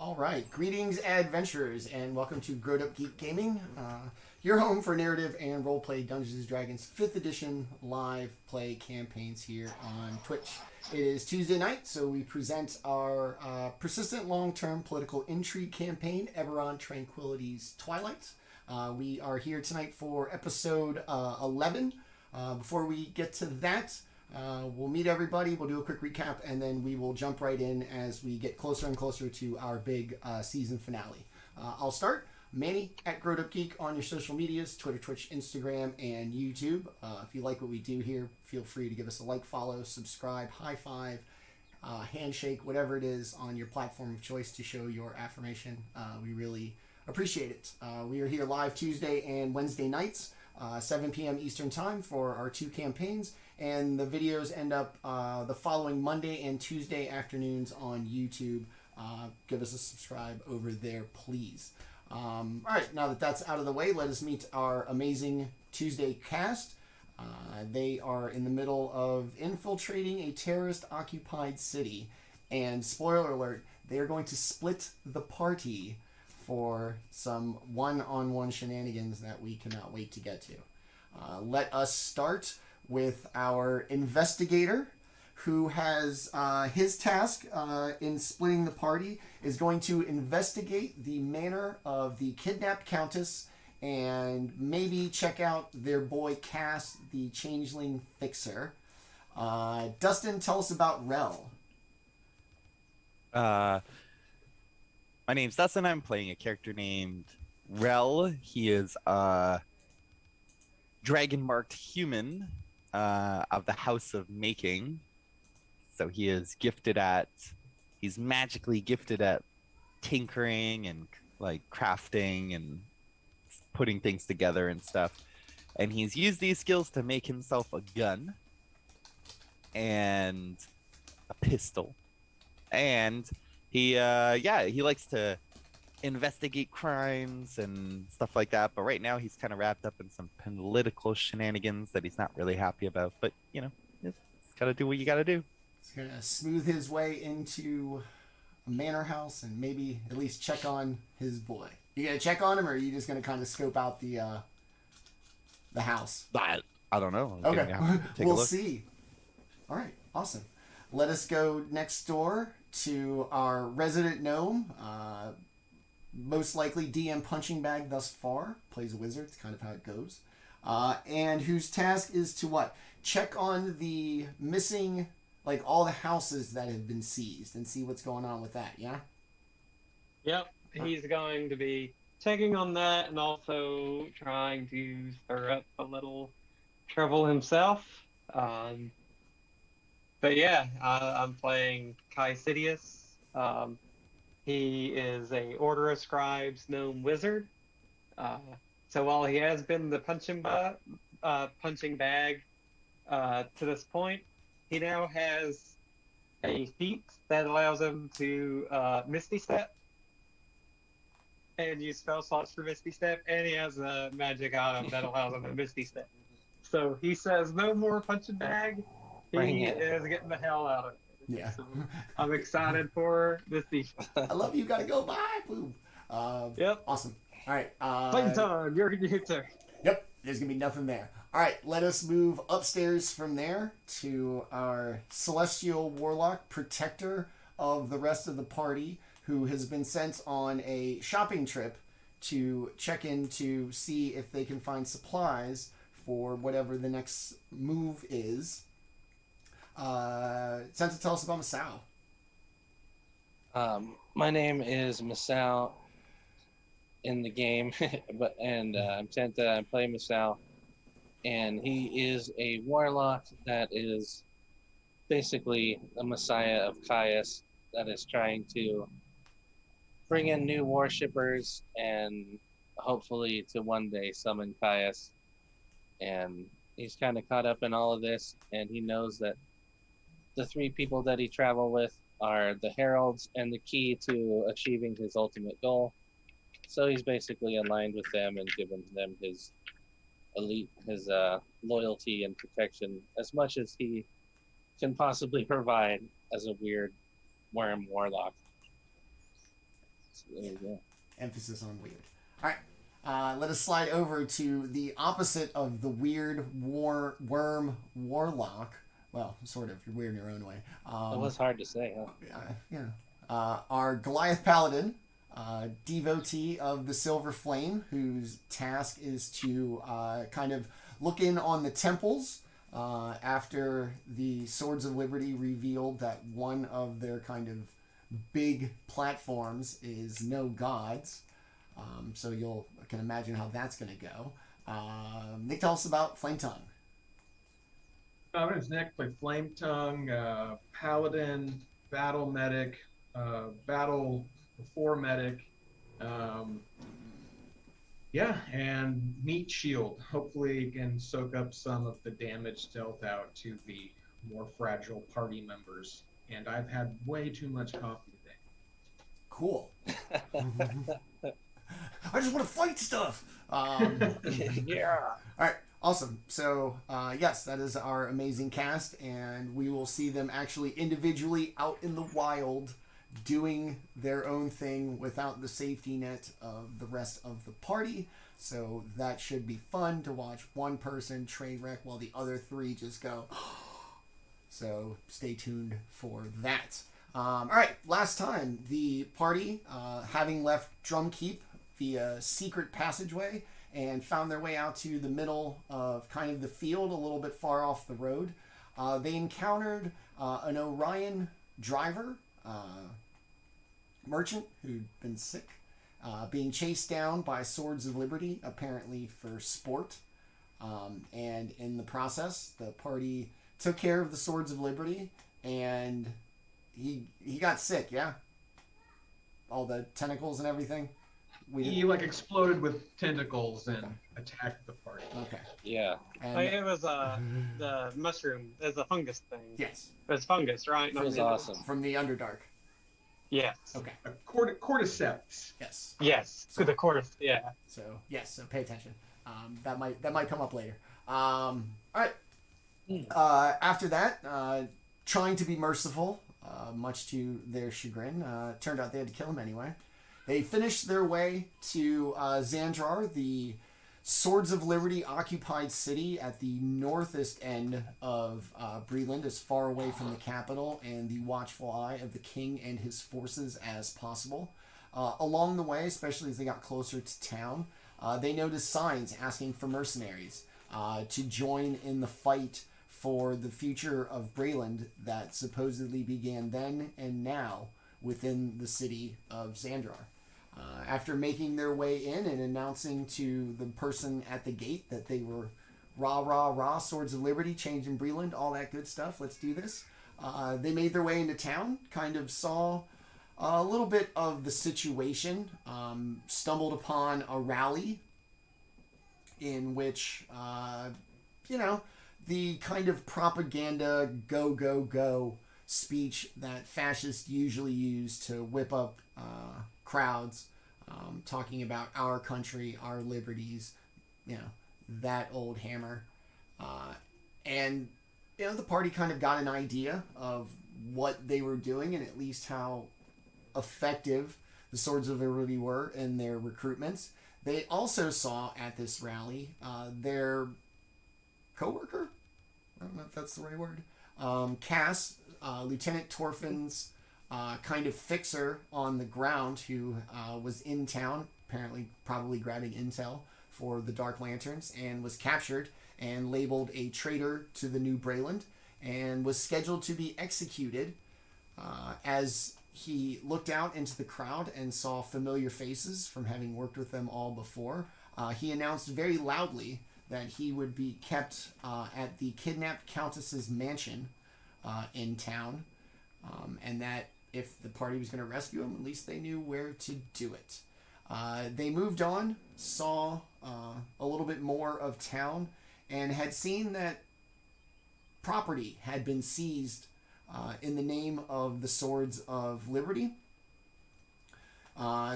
All right, greetings, adventurers, and welcome to GrowedUpGeek Gaming, your home for narrative and roleplay Dungeons and Dragons 5th edition live play campaigns here on Twitch. It is Tuesday night, so we present our persistent long-term political intrigue campaign, Eberron Tranquility's Twilight. We are here tonight for episode 11. Before we get to that, we'll meet everybody, we'll do a quick recap, and then we will jump right in as we get closer and closer to our big season finale. I'll start. Manny at GrowedUpGeek on your social medias, Twitter, Twitch, Instagram, and YouTube. If you like what we do here, feel free to give us a like, follow, subscribe, high five, handshake, whatever it is on your platform of choice to show your affirmation. We really appreciate it. We are here live Tuesday and Wednesday nights, 7 p.m. Eastern Time for our two campaigns. And the videos end up the following Monday and Tuesday afternoons on YouTube. Give us a subscribe over there, please. All right, now that that's out of the way, let us meet our amazing Tuesday cast. They are in the middle of infiltrating a terrorist-occupied city. And spoiler alert, they are going to split the party for some one-on-one shenanigans that we cannot wait to get to. Let us start with our investigator, who has his task in splitting the party is going to investigate the manor of the kidnapped countess and maybe check out their boy Cass, the changeling fixer. Dustin, tell us about Rel. My name's Dustin. I'm playing a character named Rel. He is a dragon-marked human of the House of Making. So he is he's magically gifted at tinkering and like crafting and putting things together and stuff. And he's used these skills to make himself a gun and a pistol. And he likes to investigate crimes and stuff like that. But right now he's kind of wrapped up in some political shenanigans that he's not really happy about. But, you know, it's gotta do what you gotta do. He's going to smooth his way into a manor house and maybe at least check on his boy. You going to check on him, or are you just going to kind of scope out the house? I don't know. Okay, we'll see. All right, awesome. Let us go next door to our resident gnome, most likely DM punching bag thus far. Plays a wizard. It's kind of how it goes. And whose task is to what? Check on the missing, like all the houses that have been seized and see what's going on with that, yeah? Yep, he's going to be checking on that and also trying to stir up a little trouble himself. But yeah, I'm playing Kai Sidious. He is a Order of Scribes gnome wizard. So while he has been the punching bag to this point, he now has a feat that allows him to Misty Step and use spell slots for Misty Step, and he has a magic item that allows him to Misty Step. So he says no more punching bag. He is getting the hell out of it. Yeah. So I'm excited for this season. I love you. Gotta go. Bye. Boom. Yep. Awesome. All right. Flametongue, you're gonna hit there. Yep. There's gonna be nothing there. All right. Let us move upstairs from there to our celestial warlock, protector of the rest of the party, who has been sent on a shopping trip to check in to see if they can find supplies for whatever the next move is. Tenta, tell us about Masaow. My name is Masaow in the game, I'm Tenta. I'm playing Masaow, and he is a warlock that is basically a messiah of Caius that is trying to bring in new worshippers and hopefully to one day summon Caius. And he's kind of caught up in all of this, and he knows that the three people that he traveled with are the heralds and the key to achieving his ultimate goal. So he's basically aligned with them and given them his loyalty and protection as much as he can possibly provide as a weird worm warlock. There you go. Emphasis on weird. All right. Let us slide over to the opposite of the weird worm warlock. Well, sort of. You're weird in your own way. It was hard to say, huh? Yeah. Our Goliath Paladin, devotee of the Silver Flame, whose task is to kind of look in on the temples after the Swords of Liberty revealed that one of their kind of big platforms is no gods. So you can imagine how that's going to go. Nick, tell us about Flametongue. My name's Nick. Play Flametongue, Paladin, Battle Medic, Battle Before Medic. And Meat Shield. Hopefully can soak up some of the damage dealt out to the more fragile party members. And I've had way too much coffee today. Cool. I just want to fight stuff. Yeah. All right. Awesome. So, yes, that is our amazing cast, and we will see them actually individually out in the wild doing their own thing without the safety net of the rest of the party. So that should be fun to watch one person train wreck while the other three just go. So stay tuned for that. All right, last time, the party, having left Drumkeep via secret passageway and found their way out to the middle of kind of the field, a little bit far off the road, they encountered an Orion driver, merchant who'd been sick, being chased down by Swords of Liberty, apparently for sport. And in the process, the party took care of the Swords of Liberty, and he got sick, yeah? All the tentacles and everything? He exploded with tentacles and attacked the party. Okay. Yeah. And, It was the mushroom. It's a fungus thing. yes, It's fungus, right? It was awesome. from the Underdark. Yes. Okay. Cordyceps. Yes. Yes. To the quarter. Yeah. So yes, so pay attention. That might come up later. All right. After that, trying to be merciful, much to their chagrin, turned out they had to kill him anyway. They finished their way to Xandrar, the Swords of Liberty occupied city at the northeast end of Breland, as far away from the capital and the watchful eye of the king and his forces as possible. Along the way, especially as they got closer to town, they noticed signs asking for mercenaries to join in the fight for the future of Breland that supposedly began then and now within the city of Xandrar. After making their way in and announcing to the person at the gate that they were rah, Swords of Liberty, changing Breland, all that good stuff, let's do this. They made their way into town, kind of saw a little bit of the situation, stumbled upon a rally in which, the kind of propaganda go speech that fascists usually use to whip up crowds, talking about our country, our liberties, that old hammer. And the party kind of got an idea of what they were doing and at least how effective the Swords of Liberty were in their recruitments. They also saw at this rally their co-worker, I don't know if that's the right word, Cass, Lieutenant Torfin's kind of fixer on the ground, who was in town, apparently probably grabbing intel for the Dark Lanterns, and was captured and labeled a traitor to the New Breland, and was scheduled to be executed. As he looked out into the crowd and saw familiar faces from having worked with them all before, he announced very loudly that he would be kept at the kidnapped Countess's mansion in town, and that if the party was going to rescue him, at least they knew where to do it. They moved on, saw a little bit more of town, and had seen that property had been seized in the name of the Swords of Liberty.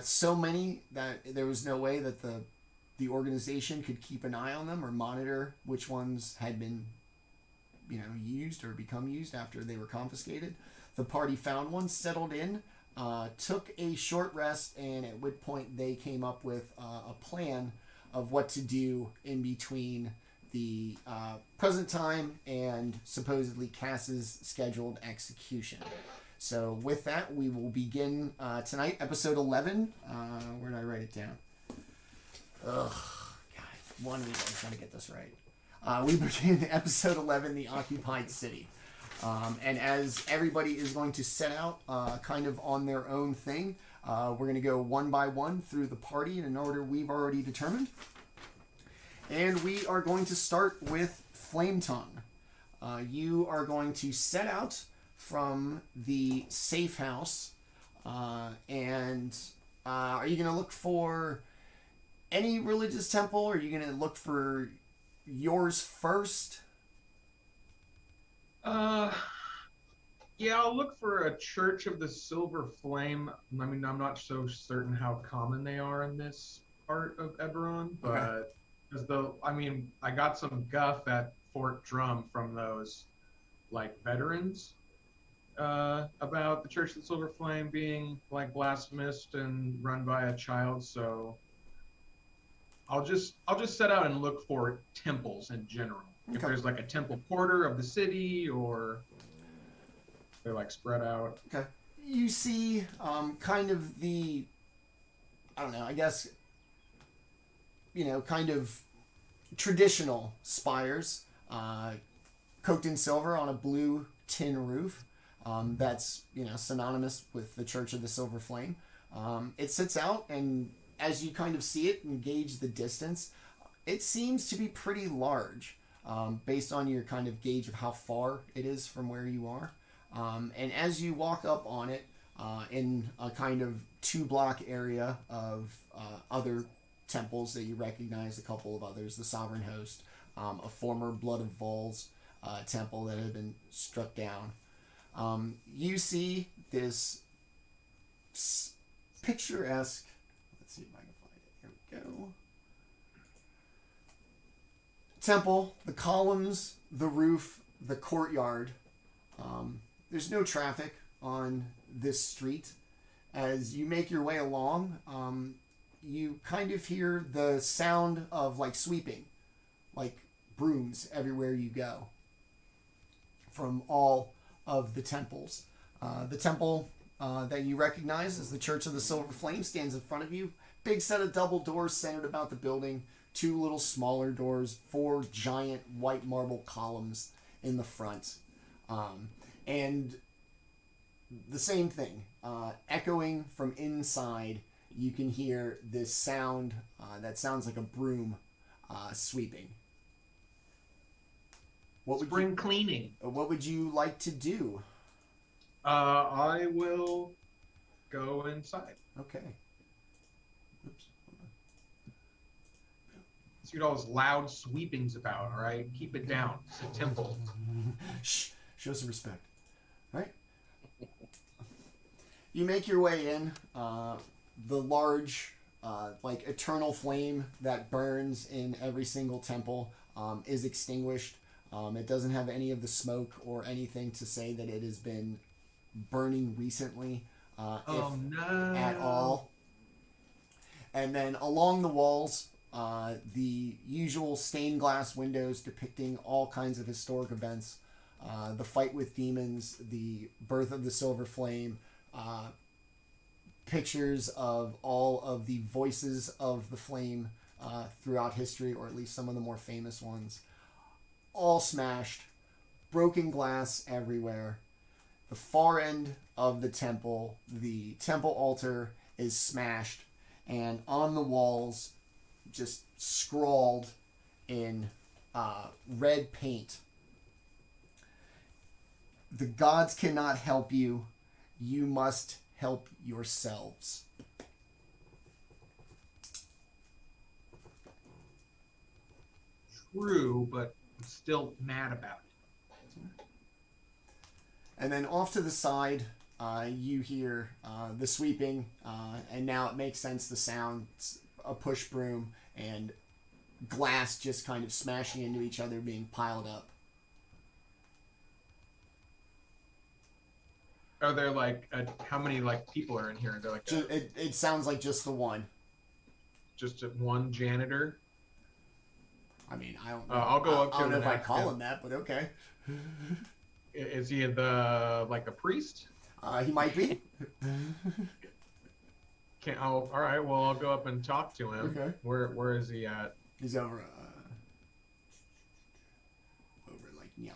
So many that there was no way that the organization could keep an eye on them or monitor which ones had been used or become used after they were confiscated. The party found one, settled in, took a short rest, and at which point they came up with a plan of what to do in between the present time and supposedly Cass's scheduled execution. So with that, we will begin tonight, episode 11. Where did I write it down? Ugh, God, 1 week. I'm trying to get this right. We begin episode 11, The Occupied City. And as everybody is going to set out kind of on their own thing, we're going to go one by one through the party in an order we've already determined. And we are going to start with Flametongue. You are going to set out from the safe house. And are you going to look for any religious temple? Or are you going to look for yours first? Yeah, I'll look for a Church of the Silver Flame. I mean, I'm not so certain how common they are in this part of Eberron, but I got some guff at Fort Drum from those, like, veterans about the Church of the Silver Flame being, like, blasphemous and run by a child, so I'll just set out and look for temples in general. If there's like a temple quarter of the city, or they're like spread out. Okay. You see kind of the, I don't know, I guess, kind of traditional spires, coated in silver on a blue tin roof. That's, synonymous with the Church of the Silver Flame. It sits out, and as you kind of see it and gauge the distance, it seems to be pretty large. Based on your kind of gauge of how far it is from where you are. And as you walk up on it, in a kind of 2-block area of other temples that you recognize, a couple of others, the Sovereign Host, a former Blood of Vols temple that had been struck down. You see this picturesque, let's see if I can find it, here we go. Temple, the columns, the roof, the courtyard. There's no traffic on this street. As you make your way along, you kind of hear the sound of like sweeping, like brooms everywhere you go from all of the temples. The temple that you recognize as the Church of the Silver Flame stands in front of you. Big set of double doors centered about the building. 2 little smaller doors, 4 giant white marble columns in the front. And the same thing, echoing from inside, you can hear this sound that sounds like a broom sweeping. Spring cleaning. What would you like to do? I will go inside. Okay. Oops. See what all those loud sweepings about, all right? Keep it down. It's a temple. Shh. Show some respect. All right. You make your way in. The large, like, eternal flame that burns in every single temple is extinguished. It doesn't have any of the smoke or anything to say that it has been burning recently, if at all. And then along the walls, the usual stained glass windows depicting all kinds of historic events, the fight with demons, the birth of the Silver Flame, pictures of all of the voices of the flame throughout history, or at least some of the more famous ones, all smashed, broken glass everywhere. The far end of the temple altar is smashed, and on the walls, just scrawled in red paint, "The gods cannot help you. You must help yourselves." True, but I'm still mad about it. And then off to the side, you hear the sweeping, and now it makes sense, the sound, a push broom, and glass just kind of smashing into each other, being piled up. Are there like how many like people are in here? Are there like It sounds like just the one. just one janitor? I mean, I don't know. I'll go up to I don't him know and if I ask call him. him that, but okay. Is he the priest? He might be. All right. Well, I'll go up and talk to him. Okay. Where is he at? He's over like yeah.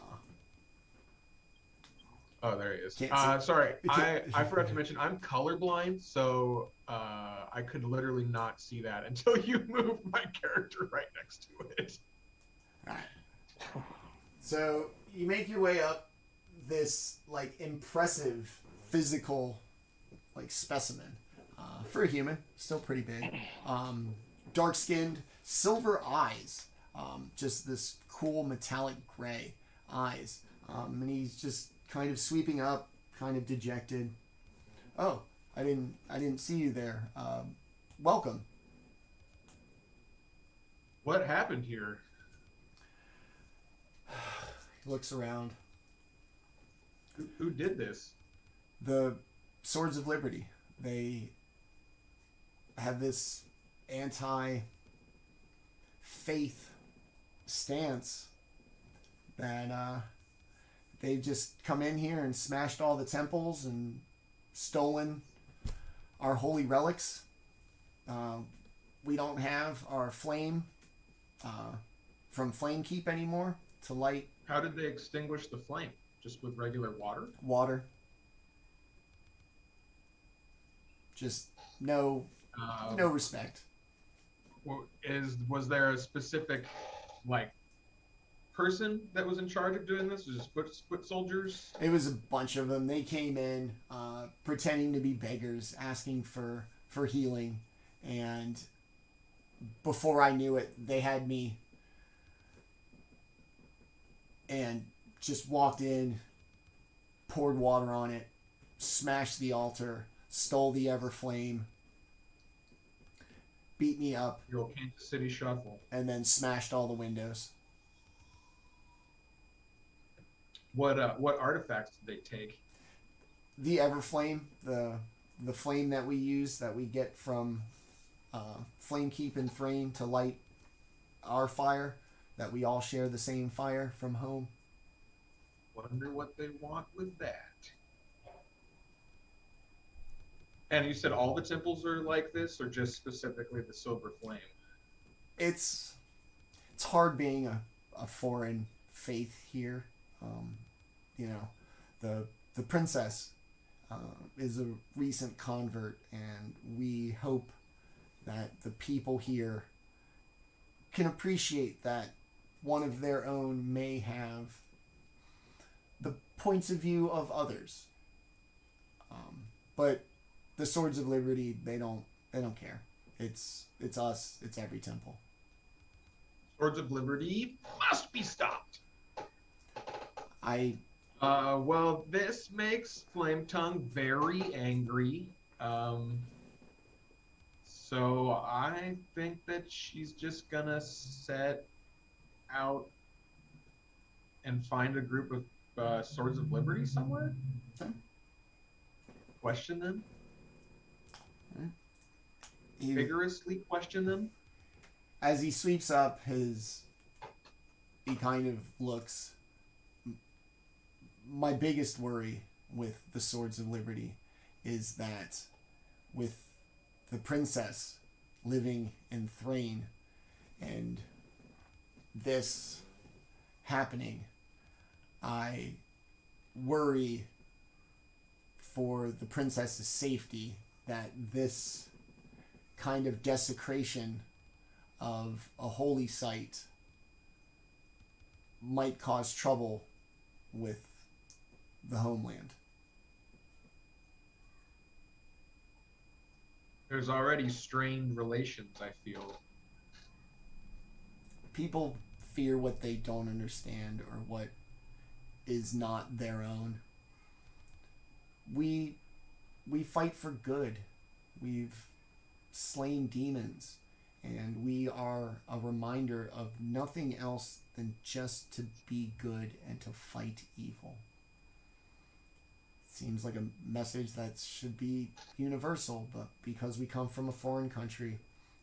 Oh, there he is. Can't see. Sorry, I forgot to mention I'm colorblind, so I could literally not see that until you moved my character right next to it. All right. So you make your way up this like impressive physical like specimen for a human, still pretty big. Dark skinned, silver eyes, just this cool metallic gray eyes, and he's just kind of sweeping up, kind of dejected. Oh, I didn't see you there. Welcome. What happened here? He looks around. Who did this? The Swords of Liberty. They have this anti-faith stance that they've just come in here and smashed all the temples and stolen our holy relics. We don't have our flame from Flame Keep anymore to light How did they extinguish the flame? Just with regular water? water. Just no respect. Was there a specific like person that was in charge of doing this? Was it just foot soldiers? It was a bunch of them. They came in pretending to be beggars, asking for healing, and before I knew it, they had me and just walked in, poured water on it, smashed the altar, stole the Everflame, beat me up, Your old Kansas City shuffle. and then smashed all the windows. What artifacts did they take? The Everflame, the flame that we use, that we get from Flame Keep and Frame to light our fire, that we all share the same fire from home. Wonder what they want with that. And you said all the temples are like this, or just specifically the Silver Flame? It's hard being a foreign faith here. You know, the princess is a recent convert, and we hope that the people here can appreciate that one of their own may have the points of view of others. But the Swords of Liberty, they don't care. It's us. It's every temple. Swords of Liberty must be stopped. Well, this makes Flametongue very angry. So I think that she's just gonna set out and find a group of Swords of Liberty somewhere. Okay. Question them. He, Vigorously question them. as he sweeps up, he kind of looks. My biggest worry with the Swords of Liberty is that with the princess living in Thrain and this happening, I worry for the princess's safety that this kind of desecration of a holy site might cause trouble with the homeland. There's already strained relations, I feel. People fear what they don't understand or what is not their own. We fight for good. We've slain demons, and we are a reminder of nothing else than just to be good and to fight evil. Seems like a message that should be universal, but because we come from a foreign country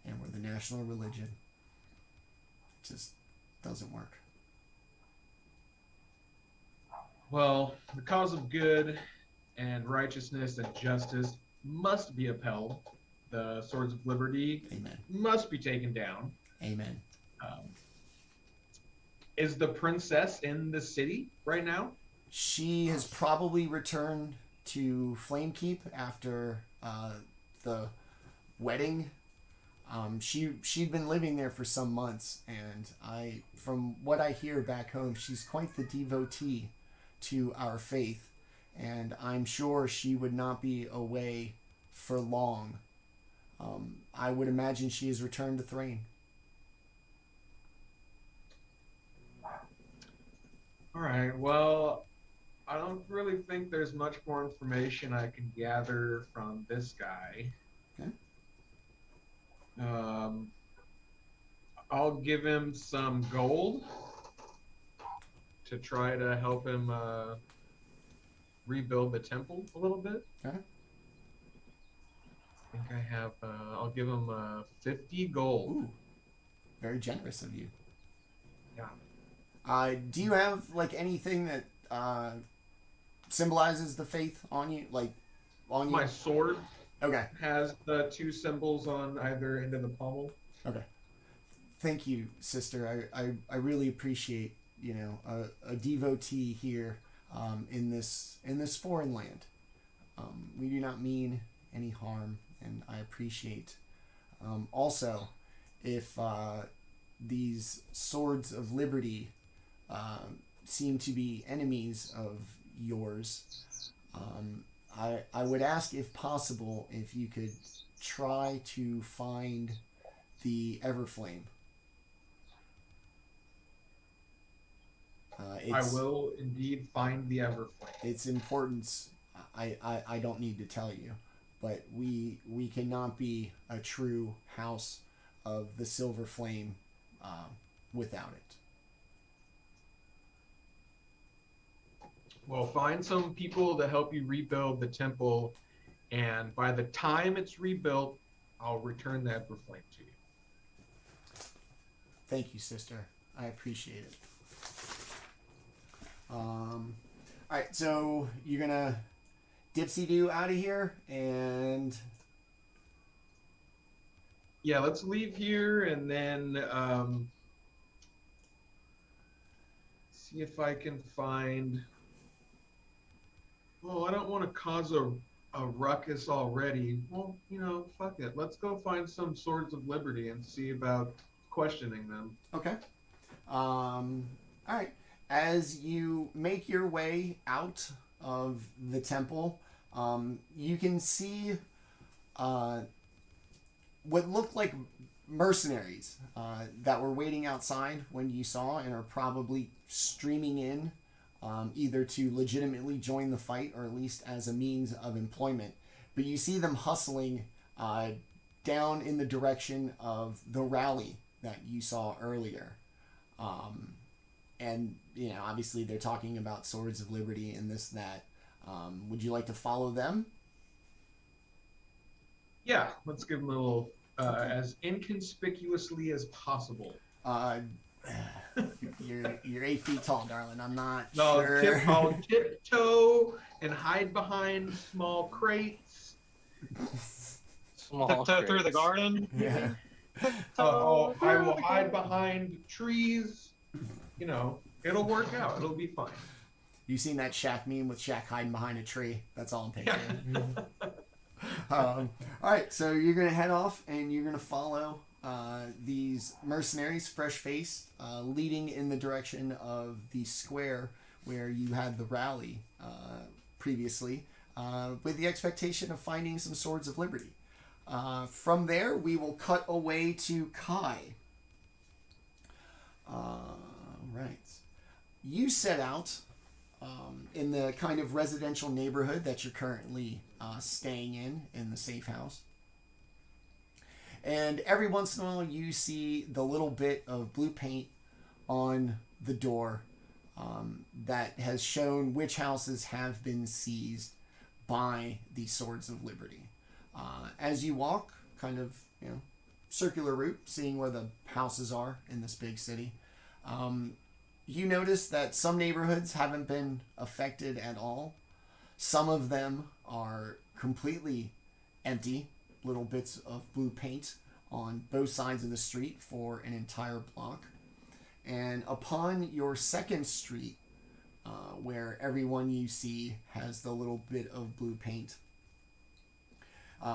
and we're the national religion, it just doesn't work. Well, the cause of good and righteousness and justice must be upheld. The swords of liberty Amen. must be taken down. Amen. Is the princess in the city right now? She has probably returned to Flamekeep after the wedding. She'd been living there for some months, and from what I hear back home, she's quite the devotee to our faith, and I'm sure she would not be away for long. I would imagine she has returned to Thrain. All right, well, I don't really think there's much more information I can gather from this guy. Okay. I'll give him some gold to try to help him rebuild the temple a little bit. Okay. I think I have, I'll give him 50 gold. Ooh, very generous of you. Yeah. Do you have like anything that symbolizes the faith on you, like on you? My sword Okay. has the two symbols on either end of the pommel. Okay. Thank you, sister. I really appreciate, you know, a devotee here in this foreign land. We do not mean any harm, and I appreciate. Also, if these swords of liberty seem to be enemies of yours, I would ask, if possible, if you could try to find the Everflame. I will indeed find the Everflame. Its importance, I don't need to tell you, but we cannot be a true house of the Silver Flame without it. Well, find some people to help you rebuild the temple, and by the time it's rebuilt, I'll return the Everflame to you. Thank you, sister. I appreciate it. All right, so you're gonna dipsy-doo out of here, and Yeah, let's leave here and then see if I can find. Oh, I don't want to cause a ruckus already. Well, you know, fuck it. Let's go find some Swords of Liberty and see about questioning them. okay. All right. As you make your way out of the temple, you can see what looked like mercenaries that were waiting outside when you saw, and are probably streaming in, either to legitimately join the fight or at least as a means of employment. But you see them hustling down in the direction of the rally that you saw earlier. And, you know, obviously they're talking about Swords of Liberty and this, that. Would you like to follow them? Yeah, let's give them a little, as inconspicuously as possible. You're 8 feet tall, darling. I'm not No, sure. I'll tiptoe and hide behind small crates. Small Tiptoe through the crates. garden. Yeah. I will hide behind trees. You know, it'll work out. It'll be fine. You seen that Shaq meme with Shaq hiding behind a tree? That's all I'm picturing. All right, so you're gonna head off and you're gonna follow these mercenaries, fresh-faced, leading in the direction of the square where you had the rally previously, with the expectation of finding some Swords of Liberty. From there, we will cut away to Kai. Right. You set out in the kind of residential neighborhood that you're currently staying in the safe house. And every once in a while you see the little bit of blue paint on the door that has shown which houses have been seized. by the Swords of Liberty. As you walk, kind of, circular route, seeing where the houses are in this big city, you notice that some neighborhoods haven't been affected at all. Some of them are completely empty, little bits of blue paint on both sides of the street for an entire block. And upon your second street, where everyone you see has the little bit of blue paint,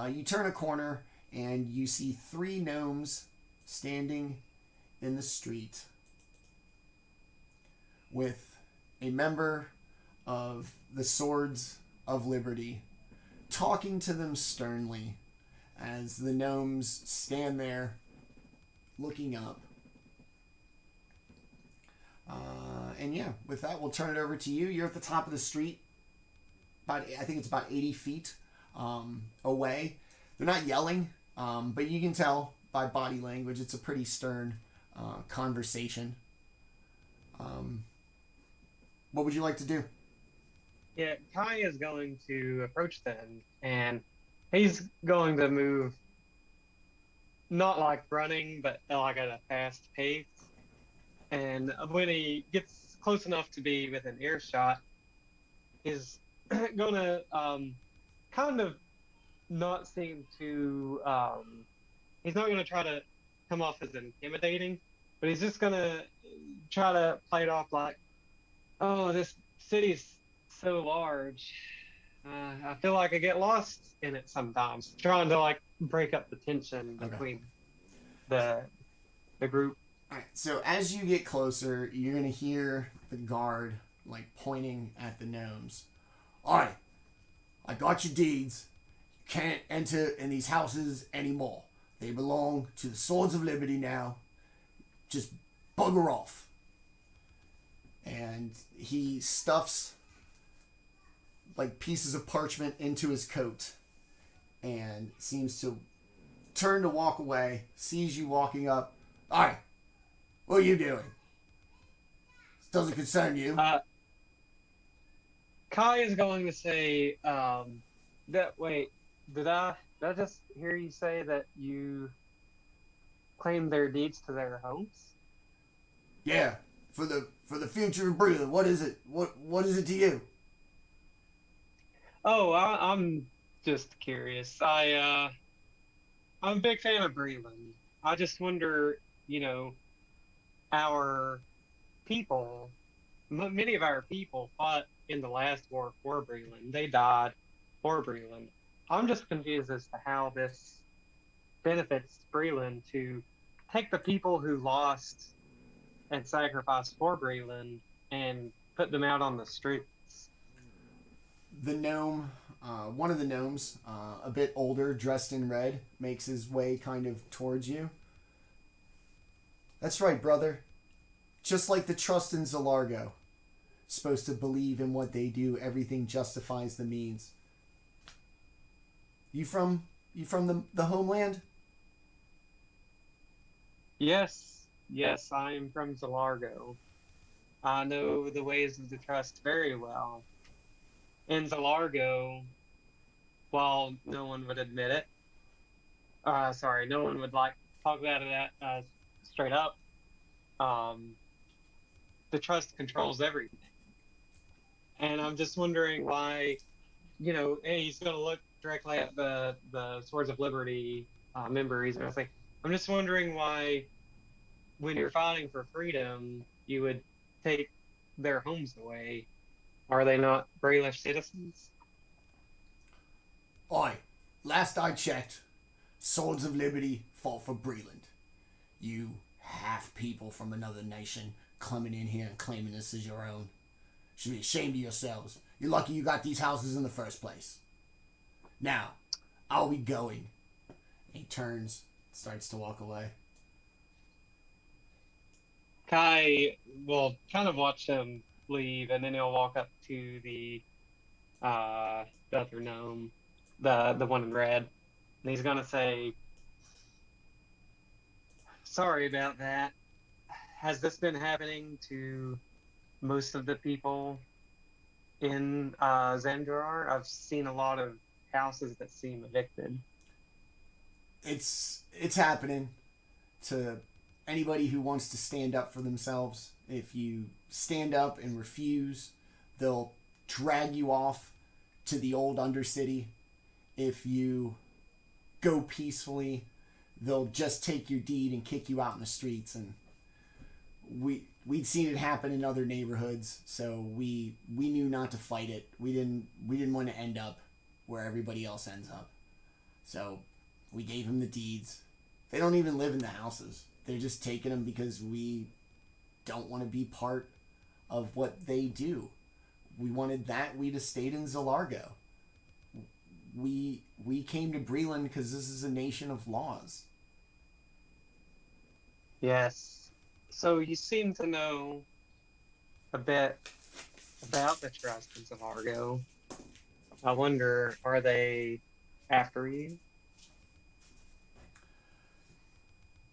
you turn a corner and you see 3 gnomes standing in the street with a member of the Swords of Liberty talking to them sternly as the gnomes stand there looking up. And yeah, with that, we'll turn it over to you. You're at the top of the street. I think it's about 80 feet away. They're not yelling, but you can tell by body language it's a pretty stern conversation. What would you like to do? Yeah, Kai is going to approach them, and he's going to move, not like running, but like at a fast pace. And when he gets close enough to be within earshot, he's going to kind of not seem to... he's not going to try to come off as intimidating, but he's just going to try to play it off like, oh, this city's so large. I feel like I get lost in it sometimes, trying to like break up the tension between the group. All right, so as you get closer, you're going to hear the guard like pointing at the gnomes. All right, I got your deeds. You can't enter in these houses anymore. They belong to the Swords of Liberty now. Just bugger off. And he stuffs like pieces of parchment into his coat and seems to turn to walk away, sees you walking up. All right, what are you doing? This doesn't concern you. Kai is going to say, wait, did I just hear you say that you claim their deeds to their homes? Yeah, for the future of Breland. What is it? What is it to you? Oh, I'm just curious. I'm a big fan of Breland. I just wonder, our people, many of our people fought in the last war for Breland. They died for Breland. I'm just confused as to how this benefits Breland to take the people who lost and sacrificed for Breland and put them out on the streets. The gnome, one of the gnomes, a bit older, dressed in red, makes his way kind of towards you. That's right, brother. Just like the Trustees of Argo. Supposed to believe in what they do, everything justifies the means. You from the homeland? Yes, I am from Zalargo. I know the ways of the Trust very well. In Zalargo, while no one would admit it, no one would like talk about it straight up, the Trust controls everything. And I'm just wondering why, he's going to look directly at the Swords of Liberty member. He's going to say, I'm just wondering why, when you're fighting for freedom, you would take their homes away. Are they not Bralish citizens? Oi, last I checked, Swords of Liberty fought for Breland. You half people from another nation coming in here and claiming this as your own. Should be ashamed of yourselves. You're lucky you got these houses in the first place. Now, I'll be going. He turns, starts to walk away. Kai will kind of watch him leave, and then he'll walk up to the other gnome, the one in red, and he's gonna say, sorry about that. Has this been happening to most of the people in Xandrar? I've seen a lot of houses that seem evicted. It's happening to anybody who wants to stand up for themselves. If you stand up and refuse, they'll drag you off to the old Undercity. If you go peacefully, they'll just take your deed and kick you out in the streets. And we'd seen it happen in other neighborhoods, so we knew not to fight it. We didn't want to end up where everybody else ends up. So we gave them the deeds. They don't even live in the houses. They're just taking them because we don't want to be part of what they do. We wanted that. We'd have stayed in Zalargo. We came to Breland because this is a nation of laws. Yes. So you seem to know a bit about the Trustees of Argo. I wonder, are they after you?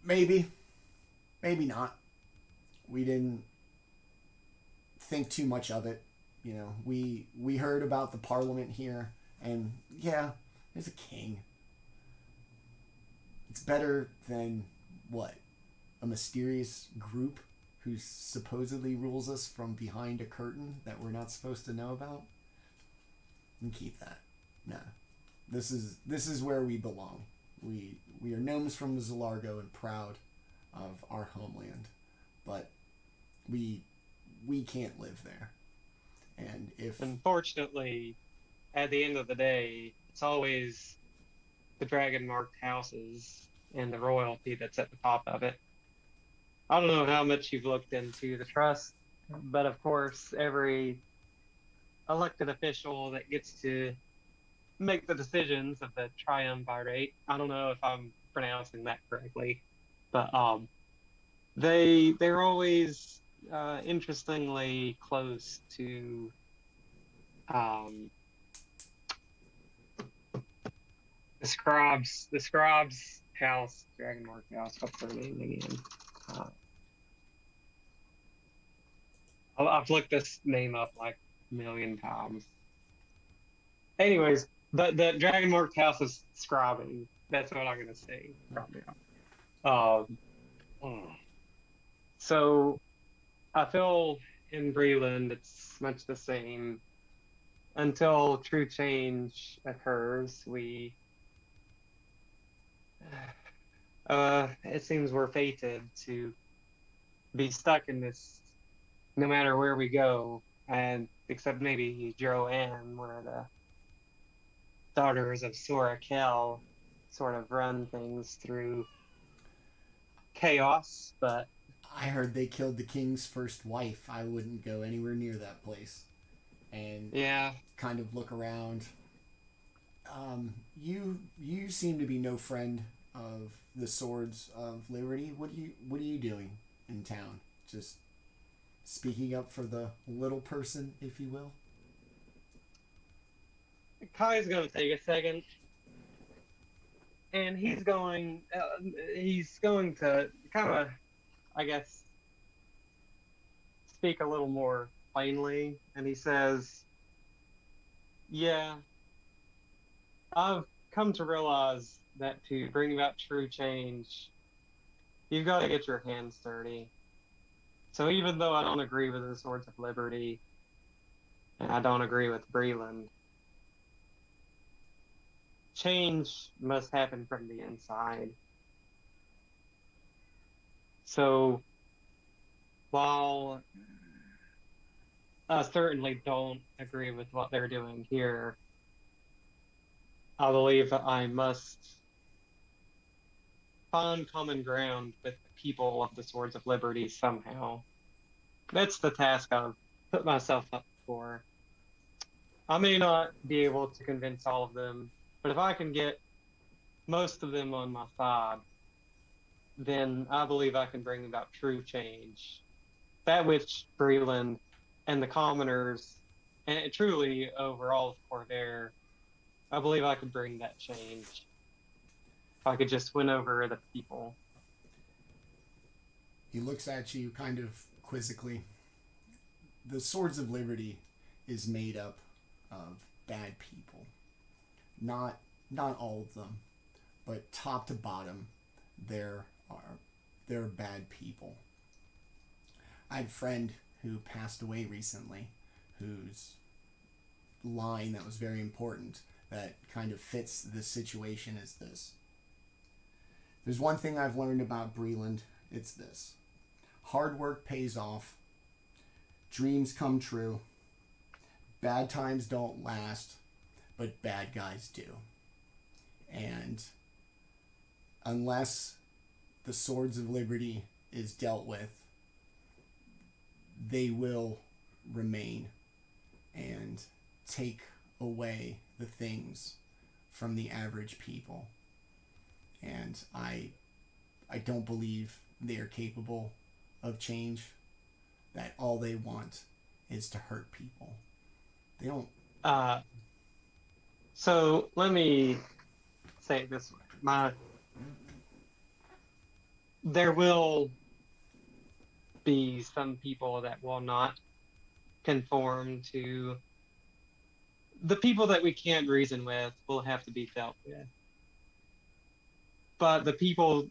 Maybe. Maybe not. We didn't think too much of it. You know, we heard about the Parliament here, and yeah, there's a king. It's better than, what, a mysterious group who supposedly rules us from behind a curtain that we're not supposed to know about? And keep that. Nah. This is where we belong. We are gnomes from the Zalargo and proud of our homeland. But we can't live there. And if... Unfortunately, at the end of the day, it's always the dragon-marked houses and the royalty that's at the top of it. I don't know how much you've looked into the trust, but of course, every elected official that gets to make the decisions of the triumvirate, I don't know if I'm pronouncing that correctly, but they're always interestingly close to the scribes house, Dragonmark house. What's their name again? I've looked this name up like a million times. Anyways, the Dragonmark house is scribing. That's what I'm gonna say. So I feel in Breland it's much the same. Until true change occurs, it seems we're fated to be stuck in this no matter where we go, and except maybe Joanne, where the daughters of Sorakel sort of run things through chaos, but... I heard they killed the king's first wife. I wouldn't go anywhere near that place. And yeah, kind of look around. You seem to be no friend of the Swords of Liberty. What are you doing in town? Just speaking up for the little person, if you will? Kai's going to take a second, and he's going to kind of, I guess, speak a little more plainly, and he says, yeah, I've come to realize that to bring about true change, you've got to get your hands dirty. So even though I don't agree with the Swords of Liberty, and I don't agree with Breland, change must happen from the inside. So while I certainly don't agree with what they're doing here, I believe I must find common ground with the people of the Swords of Liberty somehow. That's the task I've put myself up for. I may not be able to convince all of them, but if I can get most of them on my side, then I believe I can bring about true change. That which Breland and the commoners, and truly overall of Corvair, I believe I could bring that change. If I could just win over the people. He looks at you kind of quizzically. The Swords of Liberty is made up of bad people. Not all of them, but top to bottom, they're bad people. I had a friend who passed away recently, whose line that was very important, that kind of fits this situation, is this. There's one thing I've learned about Breland, it's this. Hard work pays off. Dreams come true. Bad times don't last, but bad guys do. And unless the Swords of Liberty is dealt with, they will remain and take away the things from the average people. And I don't believe they are capable of change. That all they want is to hurt people. They don't. So let me say it this way. There will be some people that will not conform to the people that we can't reason with will have to be dealt with. But the people,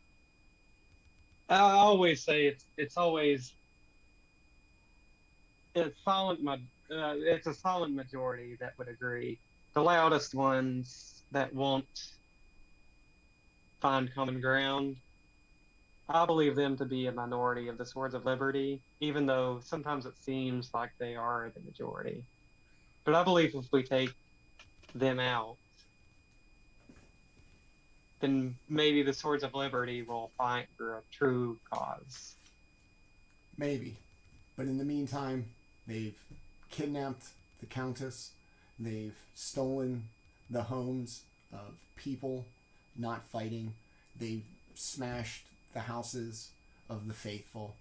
I always say it's always it's a solid majority that would agree. The loudest ones that won't find common ground, I believe them to be a minority of the Swords of Liberty, even though sometimes it seems like they are the majority. But I believe if we take them out, then maybe the Swords of Liberty will fight for a true cause. Maybe. But in the meantime, they've kidnapped the Countess. They've stolen the homes of people not fighting. They've smashed the houses of the faithful.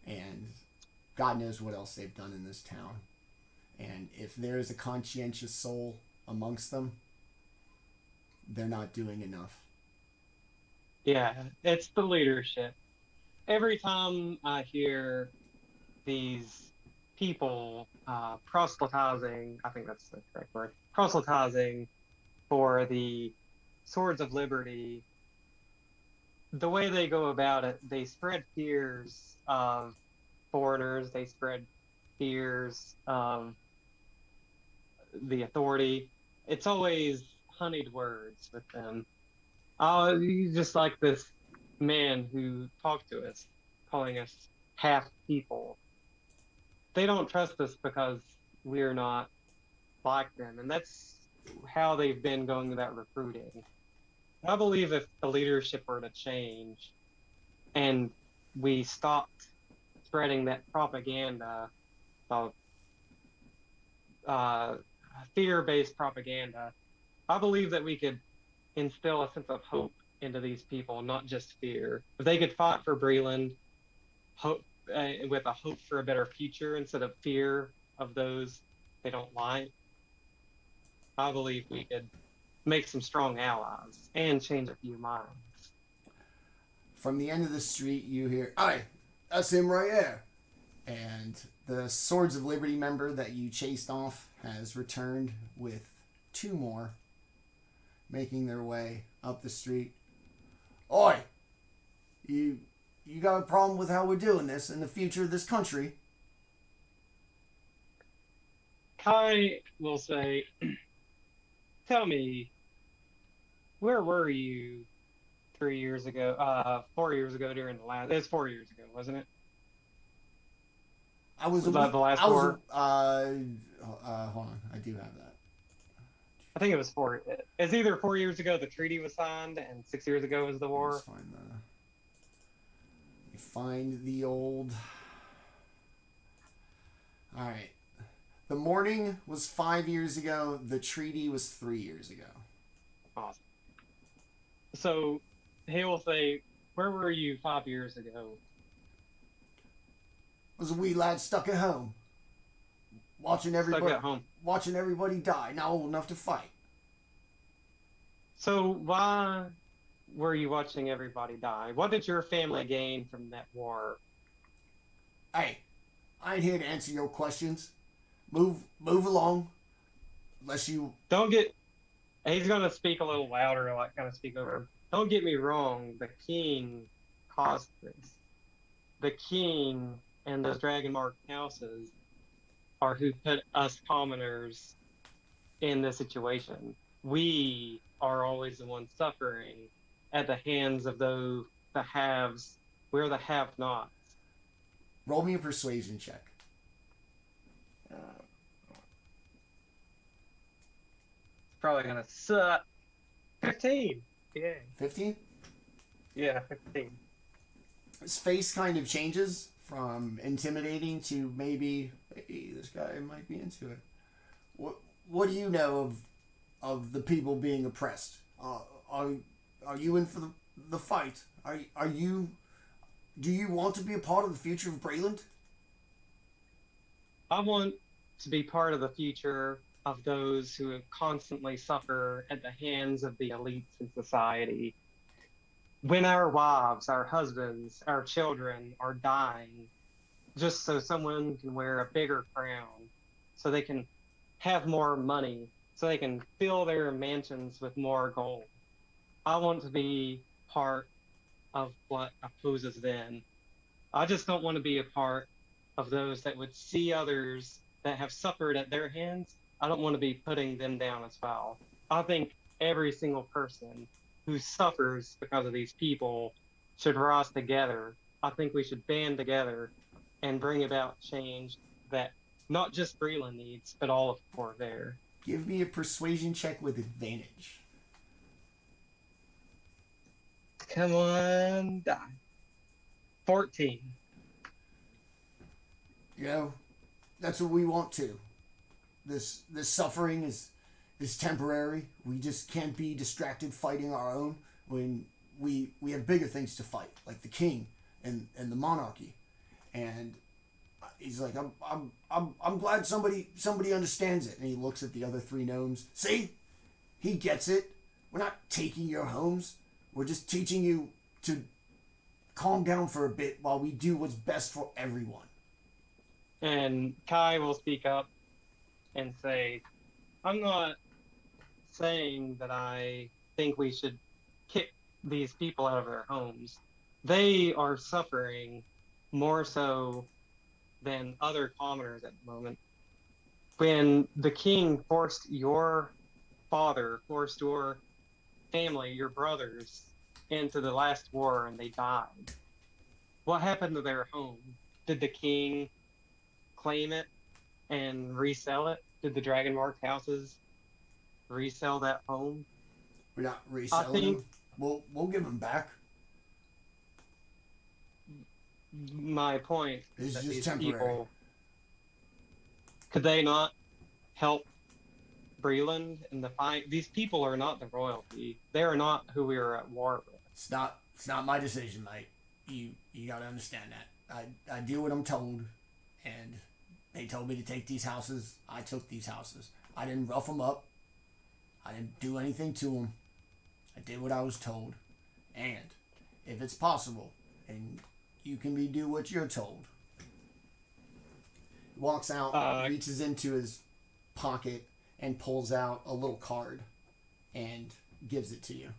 And God knows what else they've done in this town. And if there is a conscientious soul amongst them, they're not doing enough. Yeah, it's the leadership. Every time I hear these people proselytizing, I think that's the correct word, proselytizing for the Swords of Liberty, the way they go about it, they spread fears of foreigners, they spread fears of the authority. It's always honeyed words with them. Just like this man who talked to us, calling us half people. They don't trust us because we're not like them, and that's how they've been going about recruiting. I believe if the leadership were to change and we stopped spreading that propaganda of fear-based propaganda, I believe that we could instill a sense of hope into these people, not just fear. If they could fight for Breland, hope with a hope for a better future instead of fear of those they don't like, I believe we could make some strong allies and change a few minds. From the end of the street, you hear, "Aye, that's him right there." And the Swords of Liberty member that you chased off has returned with two more, making their way up the street. "Oi, you got a problem with how we're doing this and the future of this country?" I will say, tell me, where were you 3 years ago, 4 years ago during the last, it was 4 years ago, wasn't it? I was about the last war? Hold on, I do have that. I think it was it's either 4 years ago the treaty was signed and 6 years ago was the war. Let's find the old. All right. The morning was 5 years ago. The treaty was 3 years ago. Awesome. So he will say, where were you 5 years ago? I was a wee lad stuck at home. Watching everybody die, not old enough to fight. So why were you watching everybody die? What did your family gain from that war? Hey, I ain't here to answer your questions. Move along. Unless you. Don't get. He's gonna speak a little louder, like kind of speak over him. Don't get me wrong. The king caused this. The king and those dragon marked houses are who put us commoners in this situation. We are always the ones suffering at the hands of those the haves. We're the have-nots. Roll me a persuasion check. Probably gonna suck. 15. Yeah. 15? Yeah, 15. His face kind of changes from intimidating to maybe, hey, this guy might be into it. What do you know of the people being oppressed? Are you in for the fight? Do you want to be a part of the future of Brayland? I want to be part of the future of those who constantly suffer at the hands of the elites in society. When our wives, our husbands, our children are dying, just so someone can wear a bigger crown, so they can have more money, so they can fill their mansions with more gold. I want to be part of what opposes them. I just don't want to be a part of those that would see others that have suffered at their hands. I don't want to be putting them down as well. I think every single person who suffers because of these people should rise together. I think we should band together and bring about change that not just Breland needs, but all of Corvair. Give me a persuasion check with advantage. Come on, die. 14. You know, that's what we want to. This suffering is temporary. We just can't be distracted fighting our own when we have bigger things to fight, like the king and the monarchy. And he's like, I'm glad somebody understands it. And he looks at the other three gnomes. See, he gets it. We're not taking your homes. We're just teaching you to calm down for a bit while we do what's best for everyone. And Kai will speak up and say, I'm not saying that I think we should kick these people out of their homes. They are suffering more so than other commoners at the moment. When the king forced your father, forced your family, your brothers, into the last war and they died, what happened to their home? Did the king claim it and resell it? Did the dragon marked houses resell that home? We're not reselling them. We'll give them back. My point is that just these temporary. people, could they not help Breland in the fight? These people are not the royalty. They are not who we are at war with. It's not my decision, mate. You gotta understand that. I do what I'm told, and they told me to take these houses. I took these houses. I didn't rough them up. I didn't do anything to them. I did what I was told. And if it's possible, and you can do what you're told. He walks out, reaches into his pocket, and pulls out a little card and gives it to you.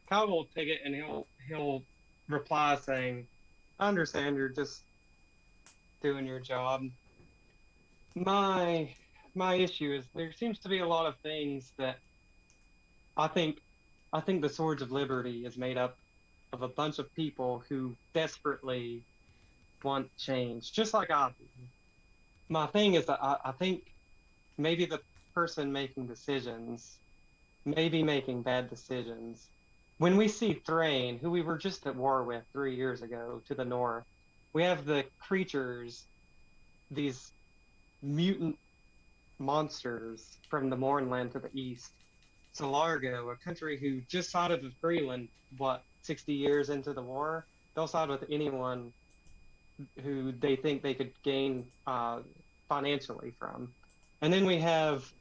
Kyle will take it and he'll reply saying, I understand you're just doing your job. My issue is there seems to be a lot of things that I think the Swords of Liberty is made up of a bunch of people who desperately want change, just like I do. My thing is that I think maybe the person making decisions may be making bad decisions. When we see Thrain, who we were just at war with 3 years ago to the north, we have the creatures, these mutant monsters from the Mornland to the east. Solargo, a country who just sided with Breland, 60 years into the war, they'll side with anyone who they think they could gain financially from. And then we have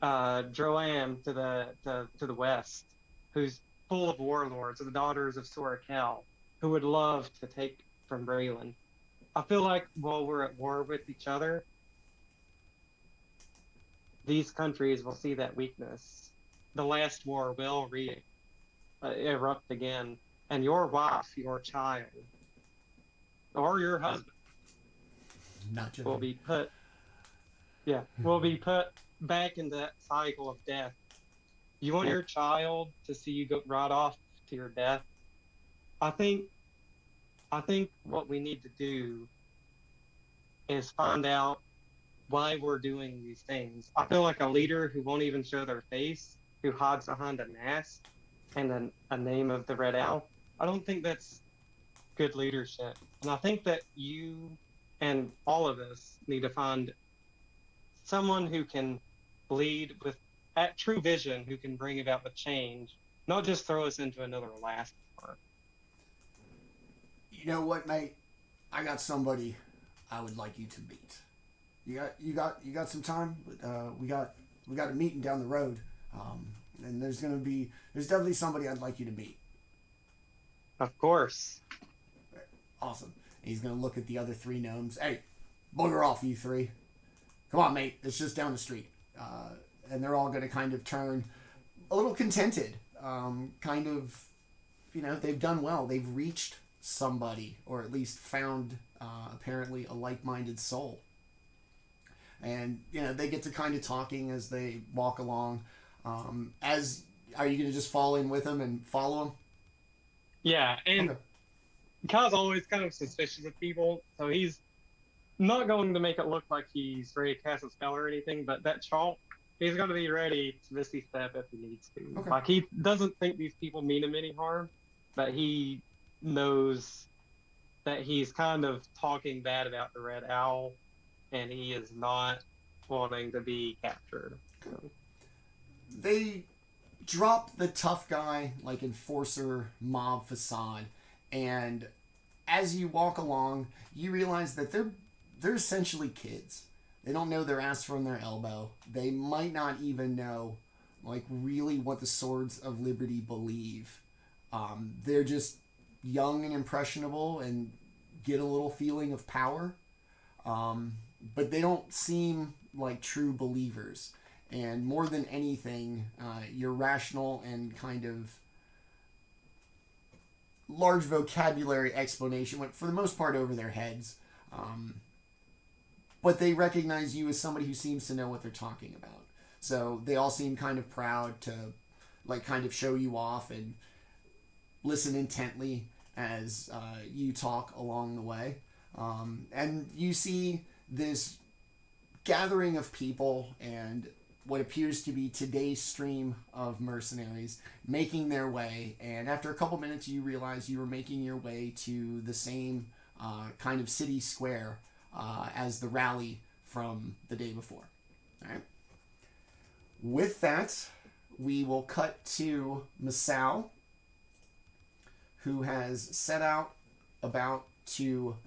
Droam to the west, who's full of warlords, the daughters of Sorakel, who would love to take from Breland. I feel like while we're at war with each other, these countries will see that weakness. The last war will erupt again, and your wife, your child, or your husband Not just will be put back in that cycle of death. You want your child to see you go right off to your death? I think what we need to do is find out why we're doing these things. I feel like a leader who won't even show their face, who hides behind a mask and then a name of the Red Owl. I don't think that's good leadership. And I think that you and all of us need to find someone who can lead with that true vision, who can bring about the change, not just throw us into another last war. You know what, mate? I got somebody I would like you to meet. You got some time? We got a meeting down the road, and there's definitely somebody I'd like you to meet. Of course. Awesome. And he's gonna look at the other three gnomes. Hey, booger off, you three. Come on, mate. It's just down the street. And they're all gonna kind of turn a little contented. Kind of, they've done well. They've reached somebody, or at least found apparently a like-minded soul. And they get to kind of talking as they walk along. Are you gonna just fall in with them and follow them? Yeah, and okay. Kai's always kind of suspicious of people, so he's not going to make it look like he's ready to cast a spell or anything. But that chalk, he's going to be ready to misty step if he needs to. Okay. Like, he doesn't think these people mean him any harm, but he knows that he's kind of talking bad about the Red Owl, and he is not wanting to be captured. So. They drop the tough guy, like, enforcer mob facade, and as you walk along, you realize that they're essentially kids. They don't know their ass from their elbow. They might not even know, like, really what the Swords of Liberty believe. They're just young and impressionable and get a little feeling of power. But they don't seem like true believers. And more than anything, your rational and kind of large vocabulary explanation went, for the most part, over their heads. But they recognize you as somebody who seems to know what they're talking about. So they all seem kind of proud to, like, kind of show you off and listen intently as you talk along the way. And you see this gathering of people and what appears to be today's stream of mercenaries making their way. And after a couple minutes, you realize you were making your way to the same kind of city square as the rally from the day before. All right. With that, we will cut to Masaow, who has set out about to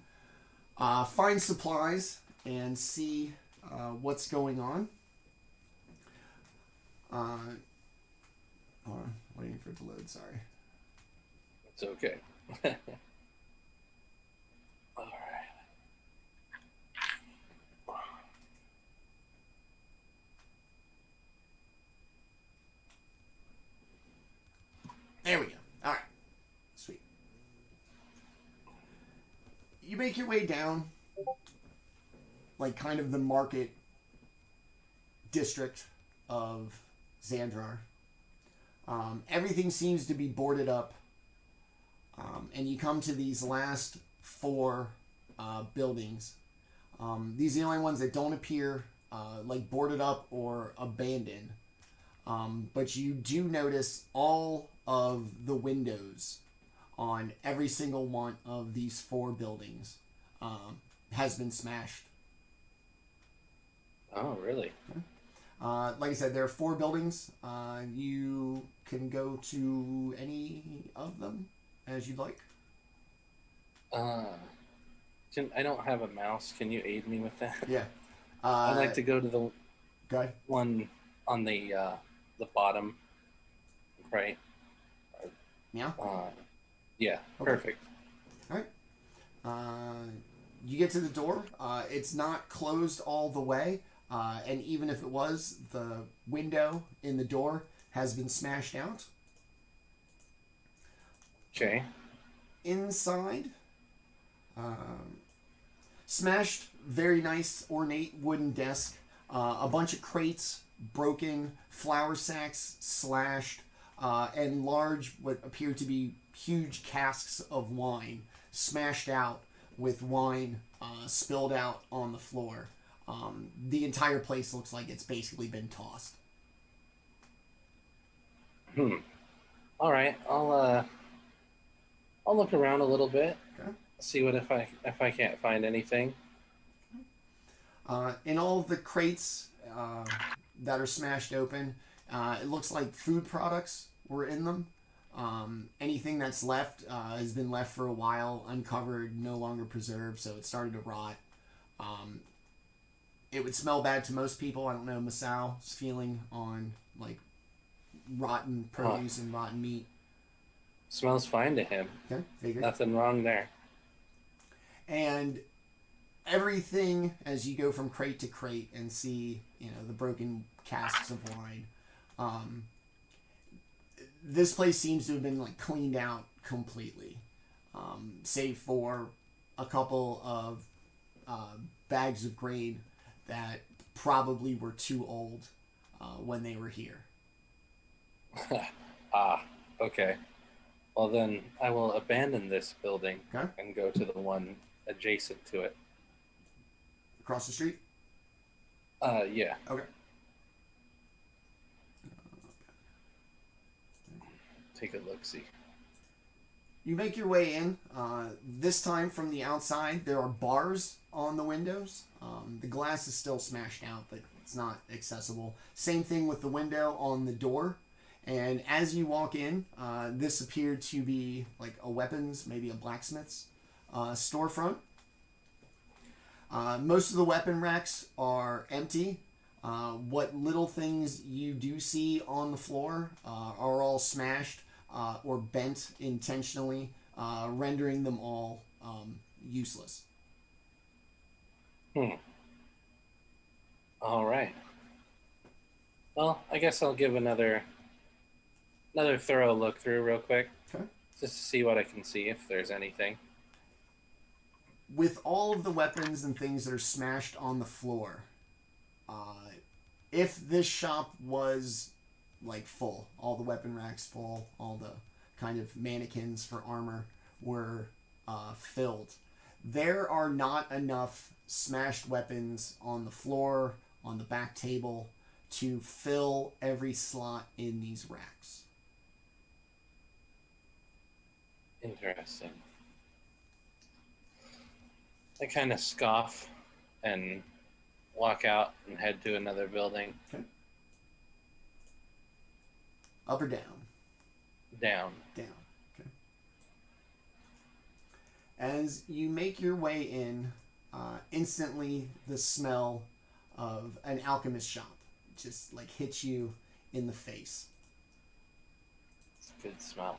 find supplies and see what's going on. Hold on, waiting for it to load, sorry. It's okay. All right. There we go. All right. Sweet. You make your way down, like, kind of the market district of Xandrar. Everything seems to be boarded up. And you come to these last four buildings. These are the only ones that don't appear like boarded up or abandoned. But you do notice all of the windows on every single one of these four buildings has been smashed. Oh, really? Like I said, there are four buildings. You can go to any of them as you'd like. I don't have a mouse. Can you aid me with that? Yeah. I'd like to go to the one on the bottom, right? Yeah? Yeah, Okay. perfect. All right. You get to the door. It's not closed all the way. And even if it was, the window in the door has been smashed out. Okay. Inside, smashed, very nice, ornate wooden desk. A bunch of crates broken, flour sacks slashed, and large, what appear to be huge casks of wine smashed out with wine spilled out on the floor. The entire place looks like it's basically been tossed. All right, I'll look around a little bit. Okay. See what if I can't find anything. In all of the crates that are smashed open, it looks like food products were in them. Anything that's left has been left for a while, uncovered, no longer preserved, so it started to rot. It would smell bad to most people. I don't know Masaow's feeling on like rotten produce and rotten meat. Smells fine to him. Okay, figured. Nothing wrong there. And everything, as you go from crate to crate and see, the broken casks of wine, this place seems to have been like cleaned out completely, save for a couple of bags of grain that probably were too old when they were here. Okay. Well, then I will abandon this building and go to the one adjacent to it. Across the street? Yeah. Okay. Take a look-see. You make your way in. This time from the outside, there are bars on the windows. The glass is still smashed out, but it's not accessible. Same thing with the window on the door. And as you walk in, this appeared to be like a weapons, maybe a blacksmith's storefront. Most of the weapon racks are empty. What little things you do see on the floor are all smashed or bent intentionally, rendering them all useless. All right. Well, I guess I'll give another thorough look through real quick. Okay. Just to see what I can see, if there's anything. With all of the weapons and things that are smashed on the floor, if this shop was like full, all the weapon racks full, all the kind of mannequins for armor were filled, there are not enough smashed weapons on the floor, on the back table, to fill every slot in these racks. Interesting. I kind of scoff and walk out and head to another building. Okay. Up or down? Down. Down. Okay. As you make your way in, instantly the smell of an alchemist shop just like hits you in the face. It's a good smell.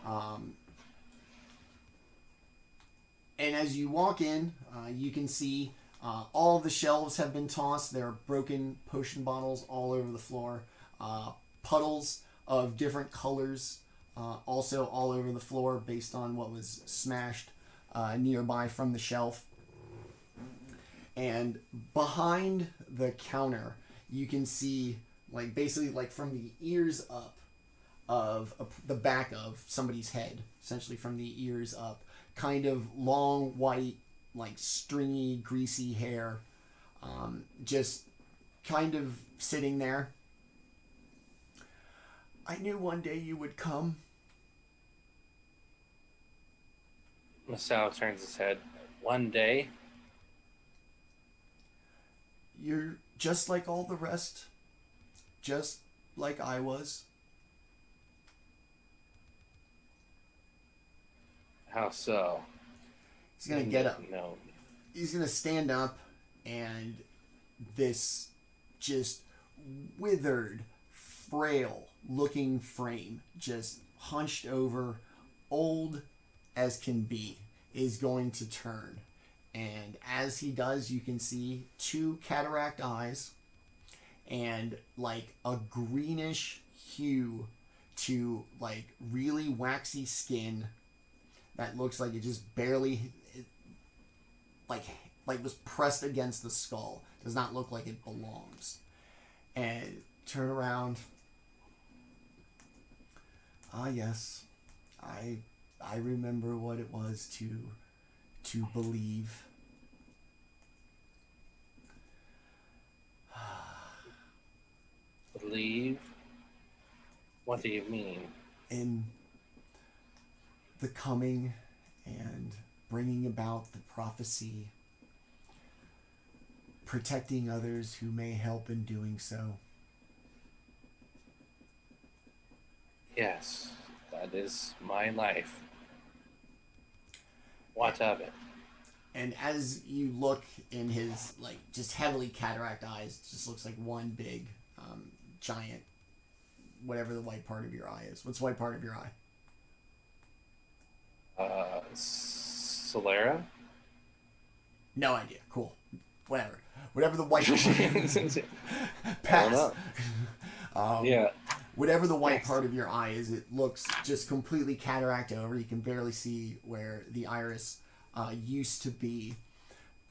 And as you walk in, you can see all the shelves have been tossed. There are broken potion bottles all over the floor. Puddles of different colors also all over the floor based on what was smashed nearby from the shelf. And behind the counter, you can see like basically like from the ears up of the back of somebody's head, essentially from the ears up, kind of long white, like stringy, greasy hair, just kind of sitting there. I knew one day you would come. Masaow turns his head. One day? You're just like all the rest. Just like I was. How so? He's gonna get up. No. He's gonna stand up, and this just withered, frail looking frame, just hunched over, old as can be, is going to turn. And as he does, you can see two cataract eyes, and like a greenish hue to like really waxy skin that looks like it just barely like was pressed against the skull. Does not look like it belongs. And turn around. Ah, yes, I remember what it was to believe. Believe? What do you mean? In the coming and bringing about the prophecy, protecting others who may help in doing so. Yes, that is my life. What of it? And as you look in his, like, just heavily cataract eyes, just looks like one big, giant, whatever the white part of your eye is. What's the white part of your eye? Solera? No idea. Cool. Whatever. Whatever the white pass. Yeah. Whatever the white part of your eye is, it looks just completely cataract over. You can barely see where the iris used to be.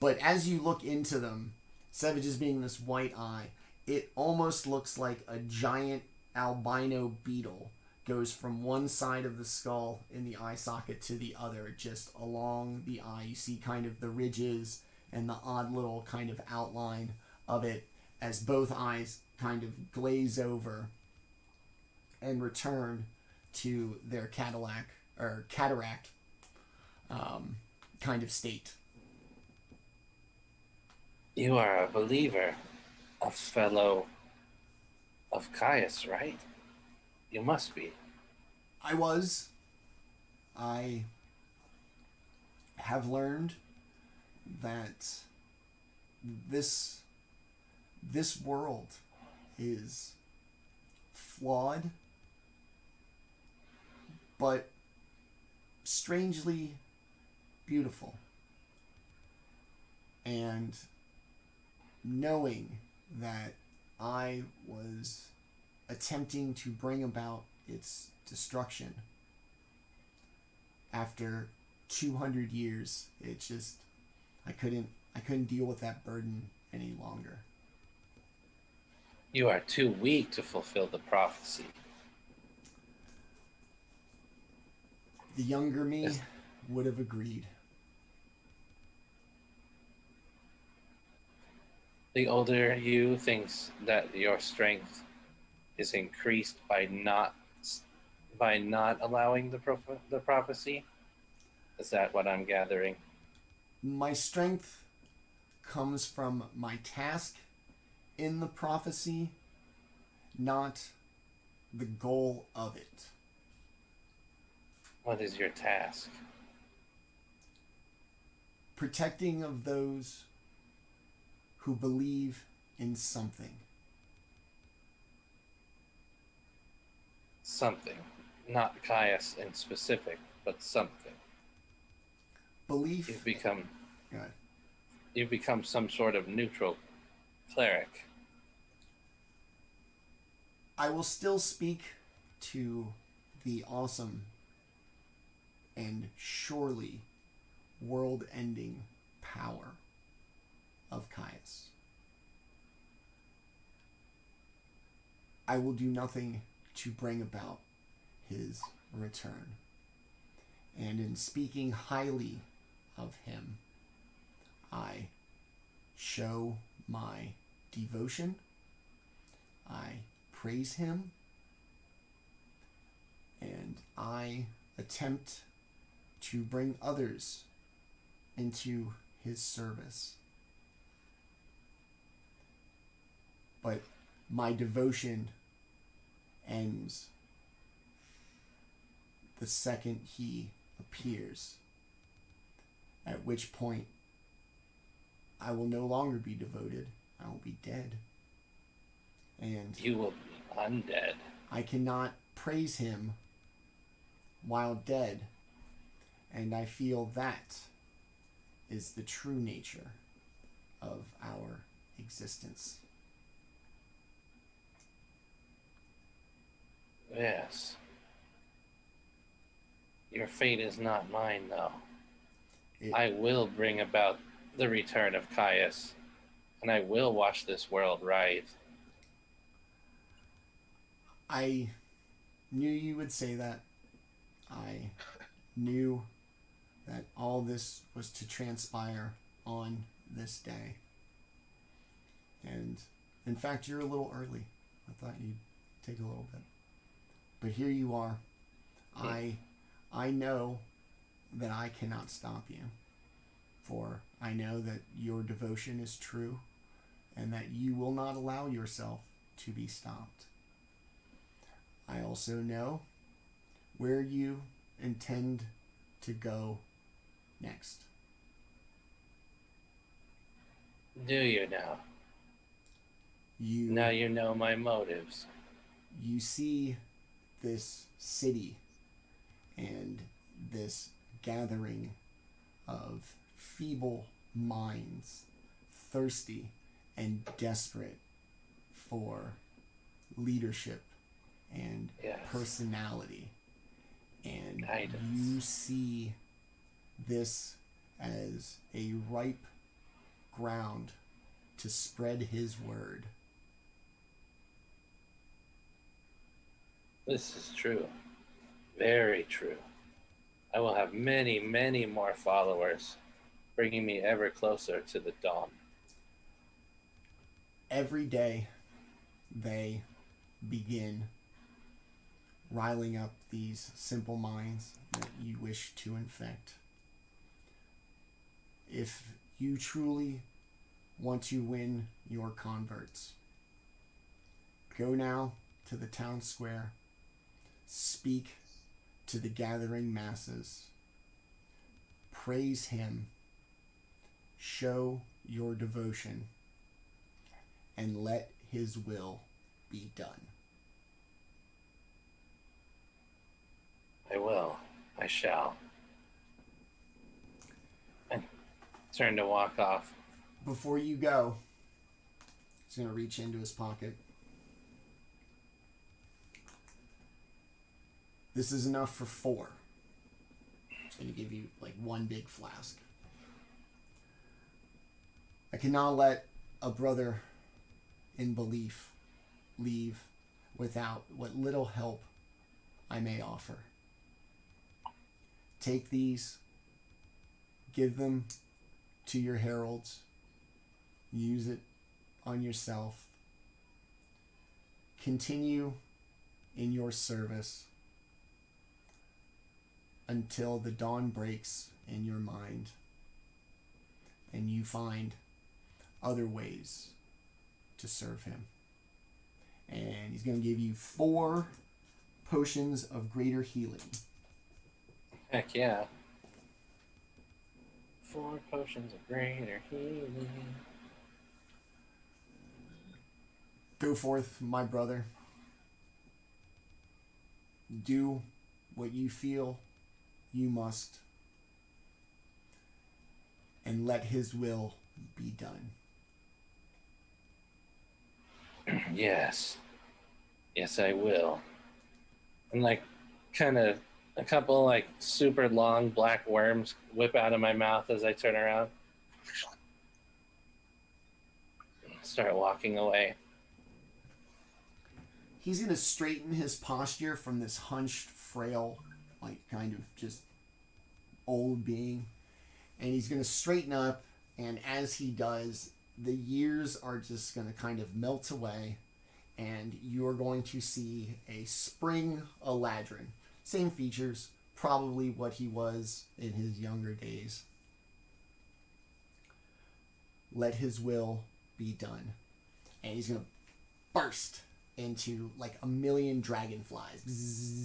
But as you look into them, instead of just being this white eye, it almost looks like a giant albino beetle goes from one side of the skull in the eye socket to the other, just along the eye. You see kind of the ridges and the odd little kind of outline of it as both eyes kind of glaze over and return to their cataract kind of state. You are a believer, a fellow of Caius, right? You must be. I have learned that this world is flawed, but strangely beautiful. And knowing that I was attempting to bring about its destruction after 200 years, it just, I couldn't deal with that burden any longer. You are too weak to fulfill the prophecy. The younger me would have agreed. The older you thinks that your strength is increased by not allowing the prophecy. Is that what I'm gathering? My strength comes from my task in the prophecy, not the goal of it. What is your task? Protecting of those who believe in something. Something. Not Caius in specific, but something. Belief. You've become some sort of neutral cleric. I will still speak to the awesome and surely world-ending power of Caius. I will do nothing to bring about his return. And in speaking highly of him, I show my devotion. I praise him. And I attempt to bring others into his service. But my devotion ends the second he appears, at which point I will no longer be devoted. I will be dead. And you will be undead. I cannot praise him while dead. And I feel that is the true nature of our existence. Yes. Your fate is not mine, though. I will bring about the return of Caius, and I will watch this world right. I knew you would say that. I knew that all this was to transpire on this day. And in fact, you're a little early. I thought you'd take a little bit. But here you are. I know that I cannot stop you. For I know that your devotion is true and that you will not allow yourself to be stopped. I also know where you intend to go next. Do you now? Now you know my motives. You see this city and this gathering of feeble minds, thirsty and desperate for leadership and personality. And you see this as a ripe ground to spread his word. This is true. Very true. I will have many, many more followers, bringing me ever closer to the dawn. Every day, they begin riling up these simple minds that you wish to infect. If you truly want to win your converts, go now to the town square, speak to the gathering masses, praise him, show your devotion, and let his will be done. I will. I shall. And turn to walk off. Before you go, he's going to reach into his pocket. This is enough for 4. It's going to give you like one big flask. I cannot let a brother in belief leave without what little help I may offer. Take these, give them to your heralds, use it on yourself. Continue in your service until the dawn breaks in your mind and you find other ways to serve him. And he's going to give you 4 potions of greater healing. Heck yeah. 4 potions of greater healing. Go forth, my brother. Do what you feel you must, and let his will be done. Yes. Yes, I will. And like, kind of, a couple like super long black worms whip out of my mouth as I turn around. Start walking away. He's going to straighten his posture from this hunched, frail, like kind of just old being. And he's going to straighten up, and as he does, the years are just going to kind of melt away, and you're going to see a spring Eladrin. Same features, probably what he was in his younger days. Let his will be done. And he's going to burst into like a million dragonflies. Bzzz.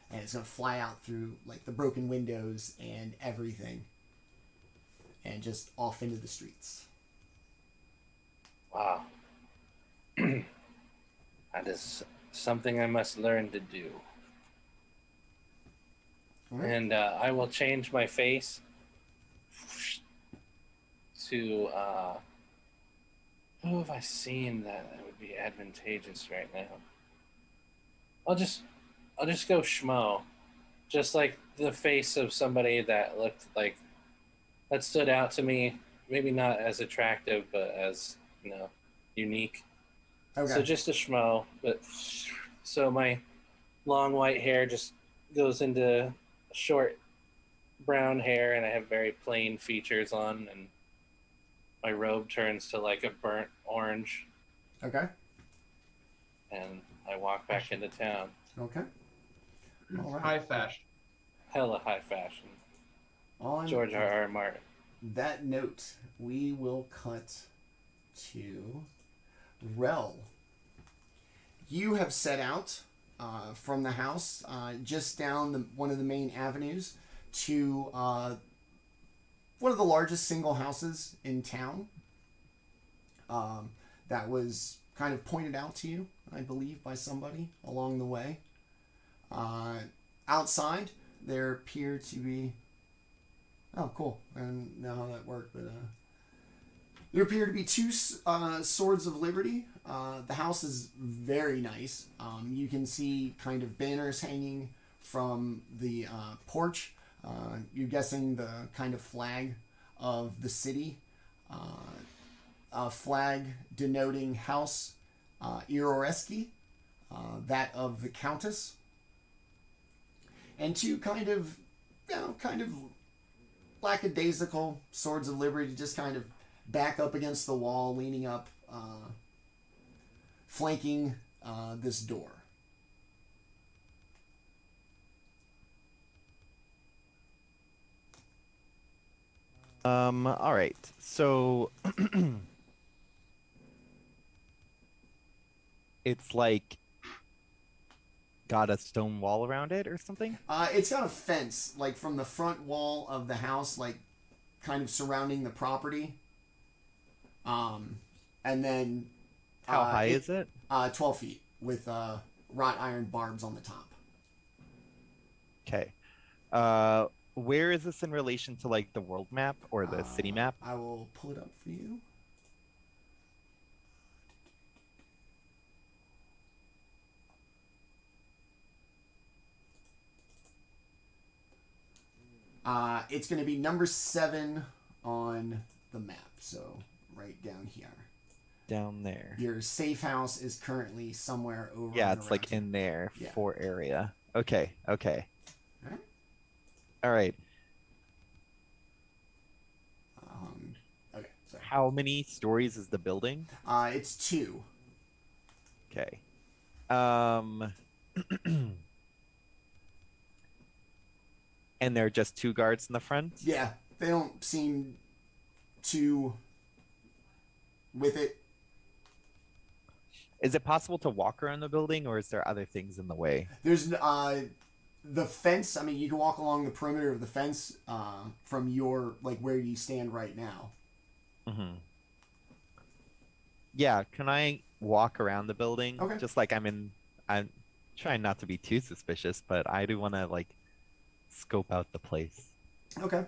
And it's going to fly out through like the broken windows and everything. And just off into the streets. Wow. That is something I must learn to do. Right. And I will change my face to who have I seen that would be advantageous right now? I'll just go schmo, just like the face of somebody that looked like that stood out to me. Maybe not as attractive, but as unique. Okay. So just a schmo, but so my long white hair just goes into short brown hair, and I have very plain features on, and my robe turns to like a burnt orange, Okay. and I walk back into town. Okay. All right. High fashion. Hella high fashion. On George R.R. Martin. that note, we will cut to Rel. You have set out from the house just down one of the main avenues to one of the largest single houses in town. That was kind of pointed out to you, I believe, by somebody along the way. Outside, there appear to be... Oh, cool. I don't know how that worked, but... There appear to be two Swords of Liberty. The house is very nice. You can see kind of banners hanging from the porch. You're guessing the kind of flag of the city. A flag denoting House Iroreski, that of the Countess. And two kind of lackadaisical Swords of Liberty, just kind of back up against the wall, leaning up, flanking this door. All right. So it's like got a stone wall around it or something? It's got a fence, like from the front wall of the house, like kind of surrounding the property. And then How high is it? 12 feet with wrought iron barbs on the top. Okay. Where is this in relation to like the world map or the city map? I will pull it up for you. It's going to be number 7 on the map, so right down here. Down there. Your safe house is currently somewhere over. Yeah, it's like in there, Yeah. 4 area. Okay, okay. Alright. All right. Okay, sorry. How many stories is the building? It's 2. Okay. And there are just 2 guards in the front? Yeah, they don't seem too with it. Is it possible to walk around the building, or is there other things in the way? There's the fence. I mean, you can walk along the perimeter of the fence from your like where you stand right now. Mm-hmm. Yeah, can I walk around the building? Okay. Just like I'm trying not to be too suspicious, but I do want to like scope out the place. Okay.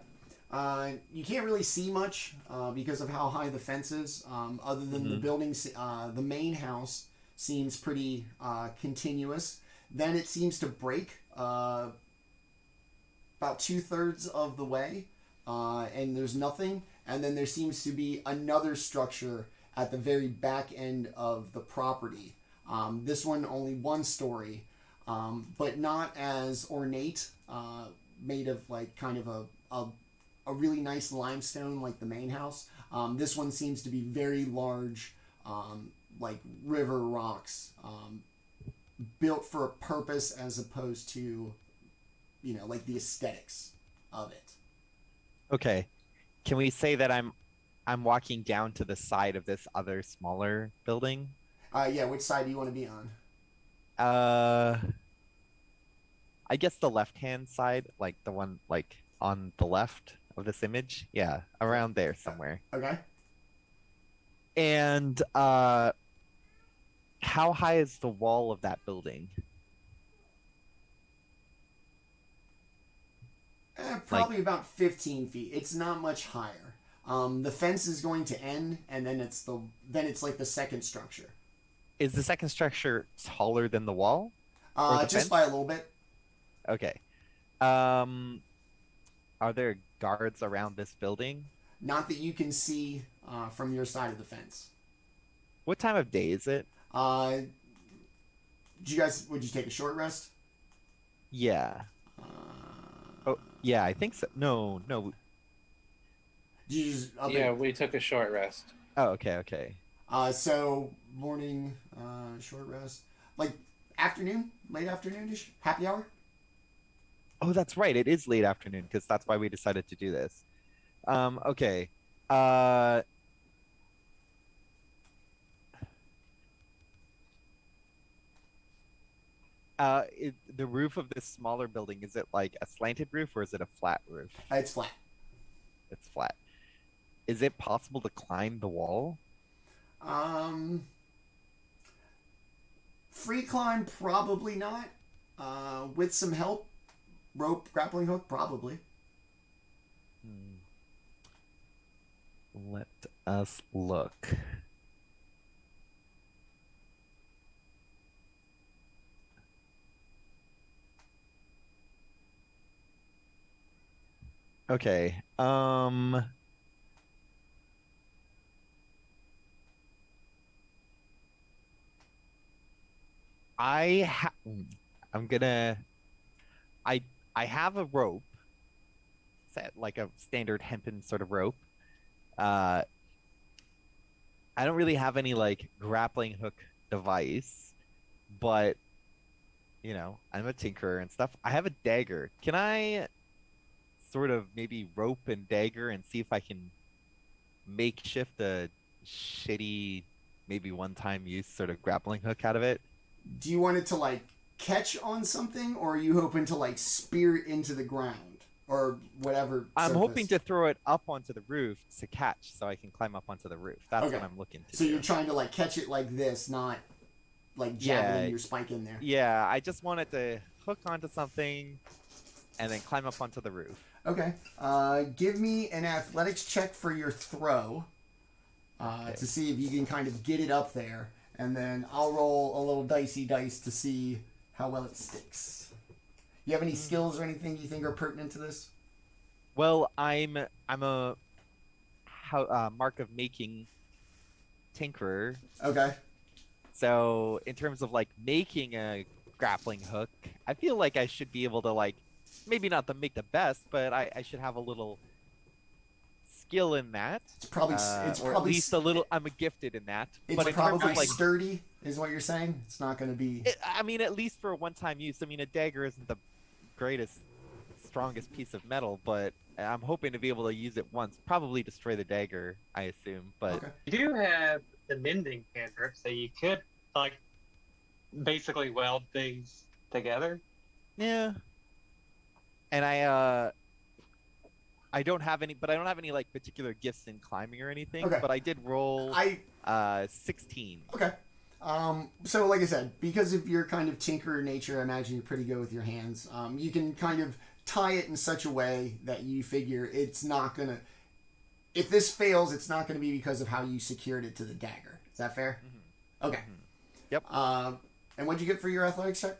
You can't really see much because of how high the fence is. Other than the buildings, the main house seems pretty continuous. Then it seems to break about 2/3 of the way, and there's nothing. And then there seems to be another structure at the very back end of the property. This one only 1 story, but not as ornate. Made of like kind of a really nice limestone like the main house. This one seems to be very large, like river rocks, built for a purpose as opposed to, like the aesthetics of it. Okay. Can we say that I'm walking down to the side of this other smaller building? Yeah, which side do you want to be on? I guess the left-hand side, like the one like on the left of this image. Yeah, around there somewhere. Okay. And how high is the wall of that building? Probably about 15 feet. It's not much higher. The fence is going to end, and then it's like the second structure. Is the second structure taller than the wall? Or the Just fence? by a little bit. Okay. Are there guards around this building? Not that you can see from your side of the fence. What time of day is it? Would you take a short rest? Yeah. Oh, yeah, I think so. No. Did you just, Yeah, we took a short rest. Oh, okay. So morning, short rest, like afternoon, late afternoonish, happy hour. Oh, that's right. It is late afternoon because that's why we decided to do this. Okay. The roof of this smaller building, is it like a slanted roof or is it a flat roof? It's flat. It's flat. Is it possible to climb the wall? Free climb, probably not. With some help, rope, grappling hook, probably. Let us look. Okay. I'm gonna I have a rope, set like a standard hempen sort of rope. I don't really have any like grappling hook device, but you know, I'm a tinkerer and stuff. I have a dagger. Can I sort of maybe rope and dagger and see if I can makeshift a shitty, maybe one-time use sort of grappling hook out of it? Do you want it to like catch on something, or are you hoping to like spear it into the ground or whatever? I'm surface? hoping to throw it up onto the roof to catch so I can climb up onto the roof. That's Okay. what I'm looking to So do. you're trying to like catch it like this, not like jabbing your spike in there. Yeah, I just wanted to hook onto something and then climb up onto the roof. Okay. Give me an athletics check for your throw to see if you can kind of get it up there, and then I'll roll a little dicey dice to see how well it sticks. You have any skills or anything you think are pertinent to this? Well, I'm a mark of making tinkerer. Okay. So in terms of like making a grappling hook, I feel like I should be able to like maybe not to make the best, but I should have a little skill in that. It's probably or at least a little. I'm gifted in that. It's but in probably terms of like sturdy, is what you're saying. It's not going to be. I mean, at least for a one-time use. I mean, a dagger isn't the greatest, strongest piece of metal, but I'm hoping to be able to use it once. Probably destroy the dagger, I assume. But Okay. You do have the mending cantrip, so you could like basically weld things together. yeah. And I don't have any, but I don't have any like particular gifts in climbing or anything. Okay. But I did roll 16. Okay. So like I said, because of your kind of tinkerer nature, I imagine you're pretty good with your hands. You can kind of tie it in such a way that you figure it's not gonna. If this fails, it's not gonna be because of how you secured it to the dagger. Is that fair? Mm-hmm. Okay. Mm-hmm. Yep. And what'd you get for your athletics check?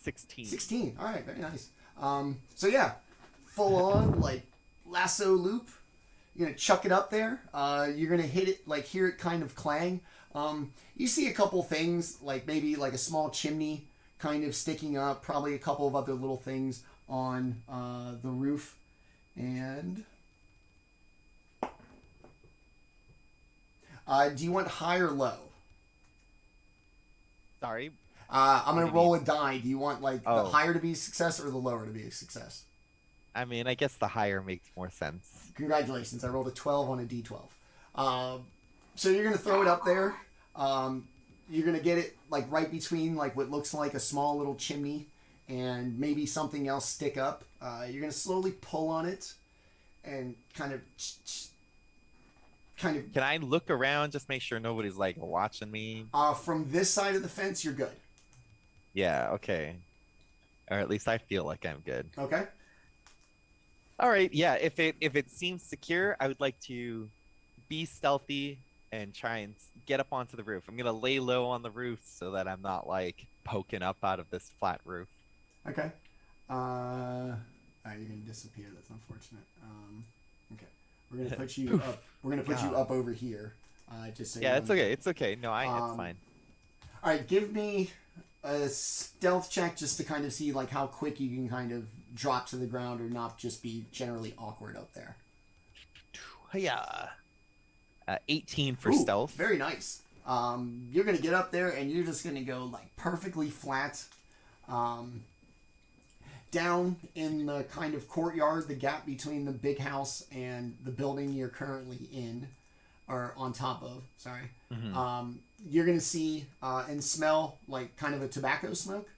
16. 16. All right, very nice. So yeah, full on like lasso loop. You're gonna chuck it up there. You're gonna hit it, like hear it kind of clang. You see a couple things, like maybe like a small chimney kind of sticking up. Probably a couple of other little things on the roof, and do you want high or low? Sorry. I'm gonna roll a die. Do you want like the Oh. higher to be a success or the lower to be a success? I mean, I guess the higher makes more sense. Congratulations, I rolled a 12 on a d12. So you're gonna throw it up there. You're gonna get it like right between like what looks like a small little chimney and maybe something else stick up. You're gonna slowly pull on it and kind of. Can I look around, just make sure nobody's like watching me? From this side of the fence, you're good. Yeah. Okay. Or at least I feel like I'm good. Okay. All right. Yeah. If it seems secure, I would like to be stealthy and try and get up onto the roof. I'm gonna lay low on the roof so that I'm not like poking up out of this flat roof. Okay. Alright, you're gonna disappear. That's unfortunate. Okay. We're gonna put you up. We're gonna put you up over here. Just so Yeah, it's okay. It's okay. No, it's fine. All right, give me a stealth check just to kind of see like how quick you can kind of drop to the ground or not just be generally awkward up there. Yeah. 18 for Ooh, stealth. Very nice. You're gonna get up there and you're just gonna go like perfectly flat. Down in the kind of courtyard, the gap between the big house and the building you're currently in, or on top of, sorry. Mm-hmm. You're going to see and smell like kind of a tobacco smoke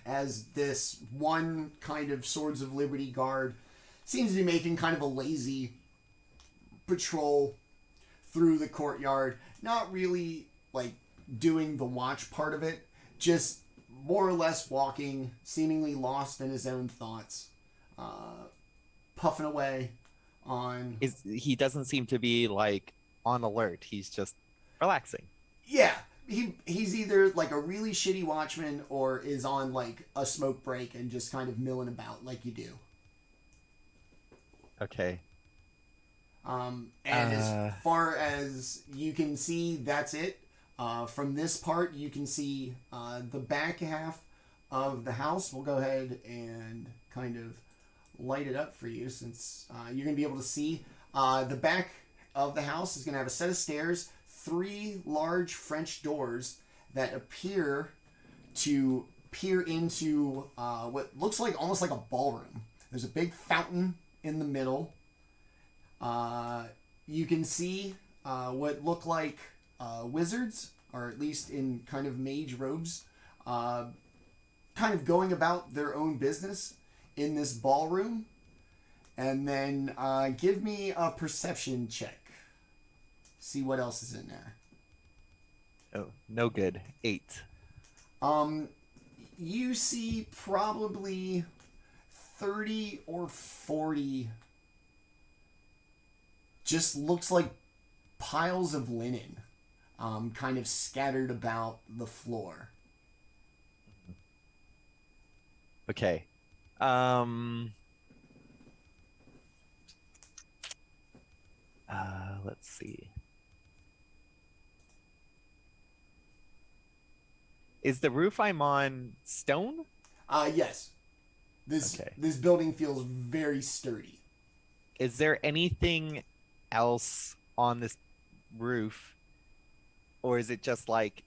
as this one kind of Swords of Liberty guard seems to be making kind of a lazy patrol through the courtyard. Not really like doing the watch part of it, just more or less walking, seemingly lost in his own thoughts, puffing away on... He doesn't seem to be like on alert. He's just relaxing. Yeah, he's either like a really shitty watchman or is on like a smoke break and just kind of milling about like you do. Okay. And as far as you can see, that's it. From this part, you can see the back half of the house. We'll go ahead and kind of light it up for you since you're going to be able to see. The back of the house is going to have a set of stairs, 3 large French doors that appear to peer into what looks like almost like a ballroom. There's a big fountain in the middle. You can see what look like wizards, or at least in kind of mage robes, kind of going about their own business in this ballroom. And then give me a perception check. See what else is in there. Oh, no good. 8. You see probably 30 or 40 just looks like piles of linen kind of scattered about the floor. Okay. Let's see. Is the roof I'm on stone? Yes. This building feels very sturdy. Is there anything else on this roof, or is it just like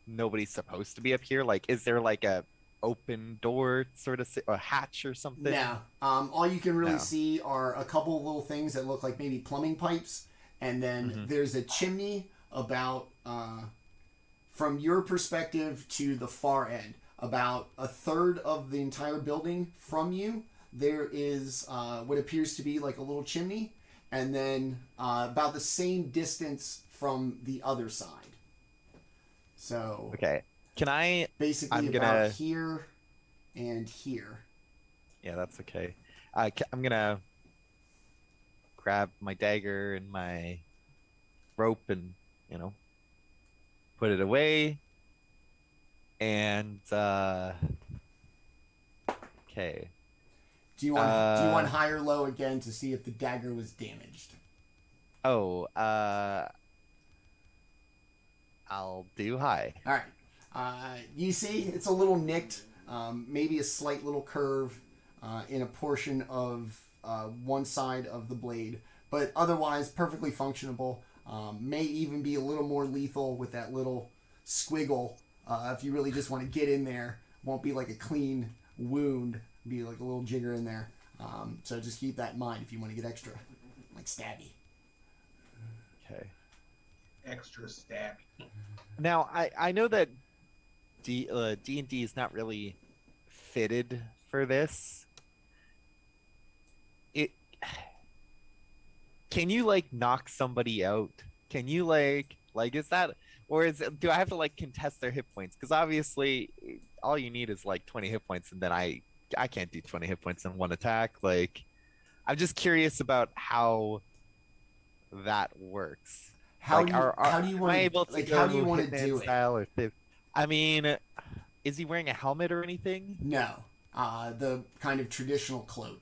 nobody's supposed to be up here? Like, is there like a open door sort of a hatch or something? No. All you can really see are a couple of little things that look like maybe plumbing pipes, and then there's a chimney about from your perspective to the far end, about a third of the entire building from you. There is what appears to be like a little chimney, and then about the same distance from the other side. So okay, can I basically about here and here. Yeah, that's okay. I'm gonna grab my dagger and my rope and put it away. And okay. Do you want high or low again to see if the dagger was damaged? Oh, I'll do high. All right. You see, it's a little nicked, maybe a slight little curve in a portion of one side of the blade, but otherwise perfectly functionable. May even be a little more lethal with that little squiggle. If you really just want to get in there, won't be like a clean wound. Be like a little jigger in there. So just keep that in mind if you want to get extra, like stabby. Okay. Extra stabby. Now I know that D&D is not really fitted for this. Can you like knock somebody out? Can you like is that, or do I have to like contest their hit points? Because obviously all you need is like 20 hit points, and then I can't do 20 hit points in one attack. Like, I'm just curious about how that works. How do you want to do it? Style or I mean, is he wearing a helmet or anything? No. The kind of traditional cloak.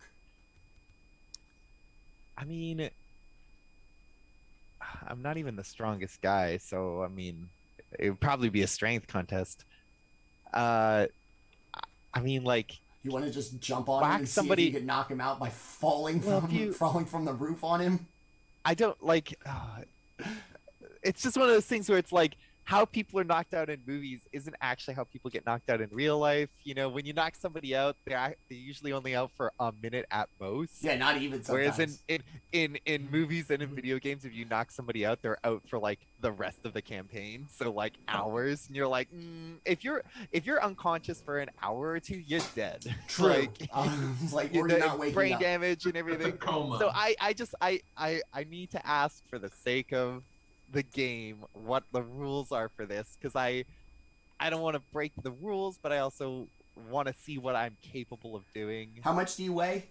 I mean, I'm not even the strongest guy, so I mean, it would probably be a strength contest. I mean, like, You want to just jump on him whack and see somebody. if you can knock him out by falling Well, falling from the roof on him? I don't like. It's just one of those things where it's like how people are knocked out in movies isn't actually how people get knocked out in real life. You know, when you knock somebody out, they're usually only out for a minute at most. Yeah, not even sometimes. Whereas in movies and in video games, if you knock somebody out, they're out for like the rest of the campaign, so like hours. And you're like, if you're unconscious for an hour or two, you're dead. True. Like or you're not waking brain up. damage and everything. Coma. So I need to ask for the sake of the game what the rules are for this, because I don't want to break the rules, but I also want to see what I'm capable of doing. How much do you weigh?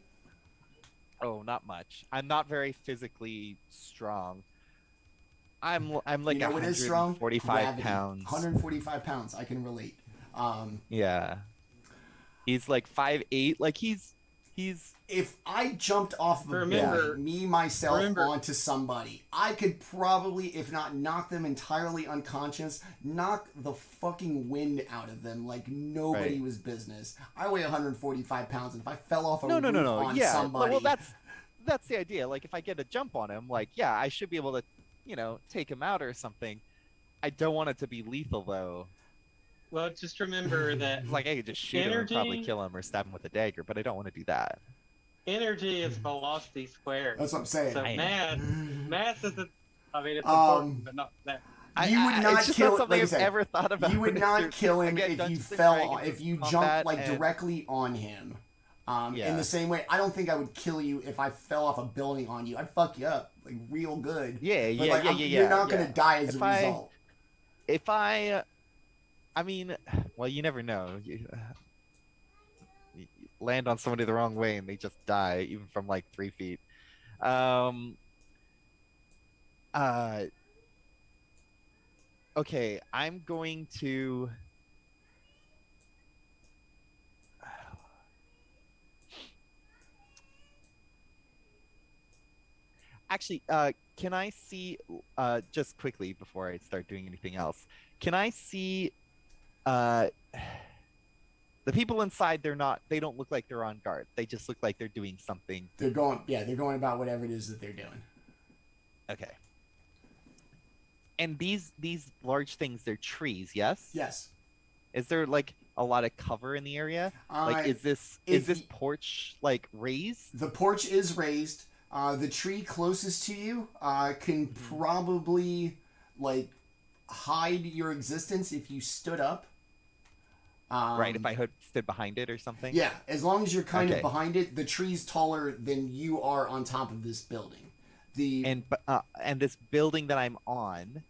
Oh, not much. I'm not very physically strong. I'm like You know what is strong? 145 Gravity. pounds. 145 pounds. I can relate. Yeah. He's like 5'8". Like he's If I jumped off of a building, myself, onto somebody, I could probably, if not knock them entirely unconscious, knock the fucking wind out of them like nobody was business. I weigh 145 pounds, and if I fell off a roof on somebody... Well, that's the idea. Like, if I get a jump on him, like, yeah, I should be able to, take him out or something. I don't want it to be lethal, though. Well, just remember that Like, I could just shoot him and probably kill him or stab him with a dagger, but I don't want to do that. energy is velocity squared. That's what I'm saying. So mass isn't. I mean, it's important, but not that. You would not kill him. Like I've ever thought about. You would not kill him if you fell, if you jumped like directly on him. In the same way, I don't think I would kill you if I fell off a building on you. I'd fuck you up like real good. You're not gonna die as a result. I mean, well, you never know. You land on somebody the wrong way and they just die, even from like 3 feet. Okay, I'm going to. Actually, can I see, just quickly before I start doing anything else, can I see the people inside? They don't look like they're on guard. They just look like they're doing something. They're going about whatever it is that they're doing. Okay. And these large things, they're trees, yes? Yes. Is there like a lot of cover in the area? Like, is this porch like raised? The porch is raised. The tree closest to you can probably like hide your existence if you stood up. Right, if I stood behind it or something? Yeah, as long as you're kind of behind it, the tree's taller than you are on top of this building. And this building that I'm on,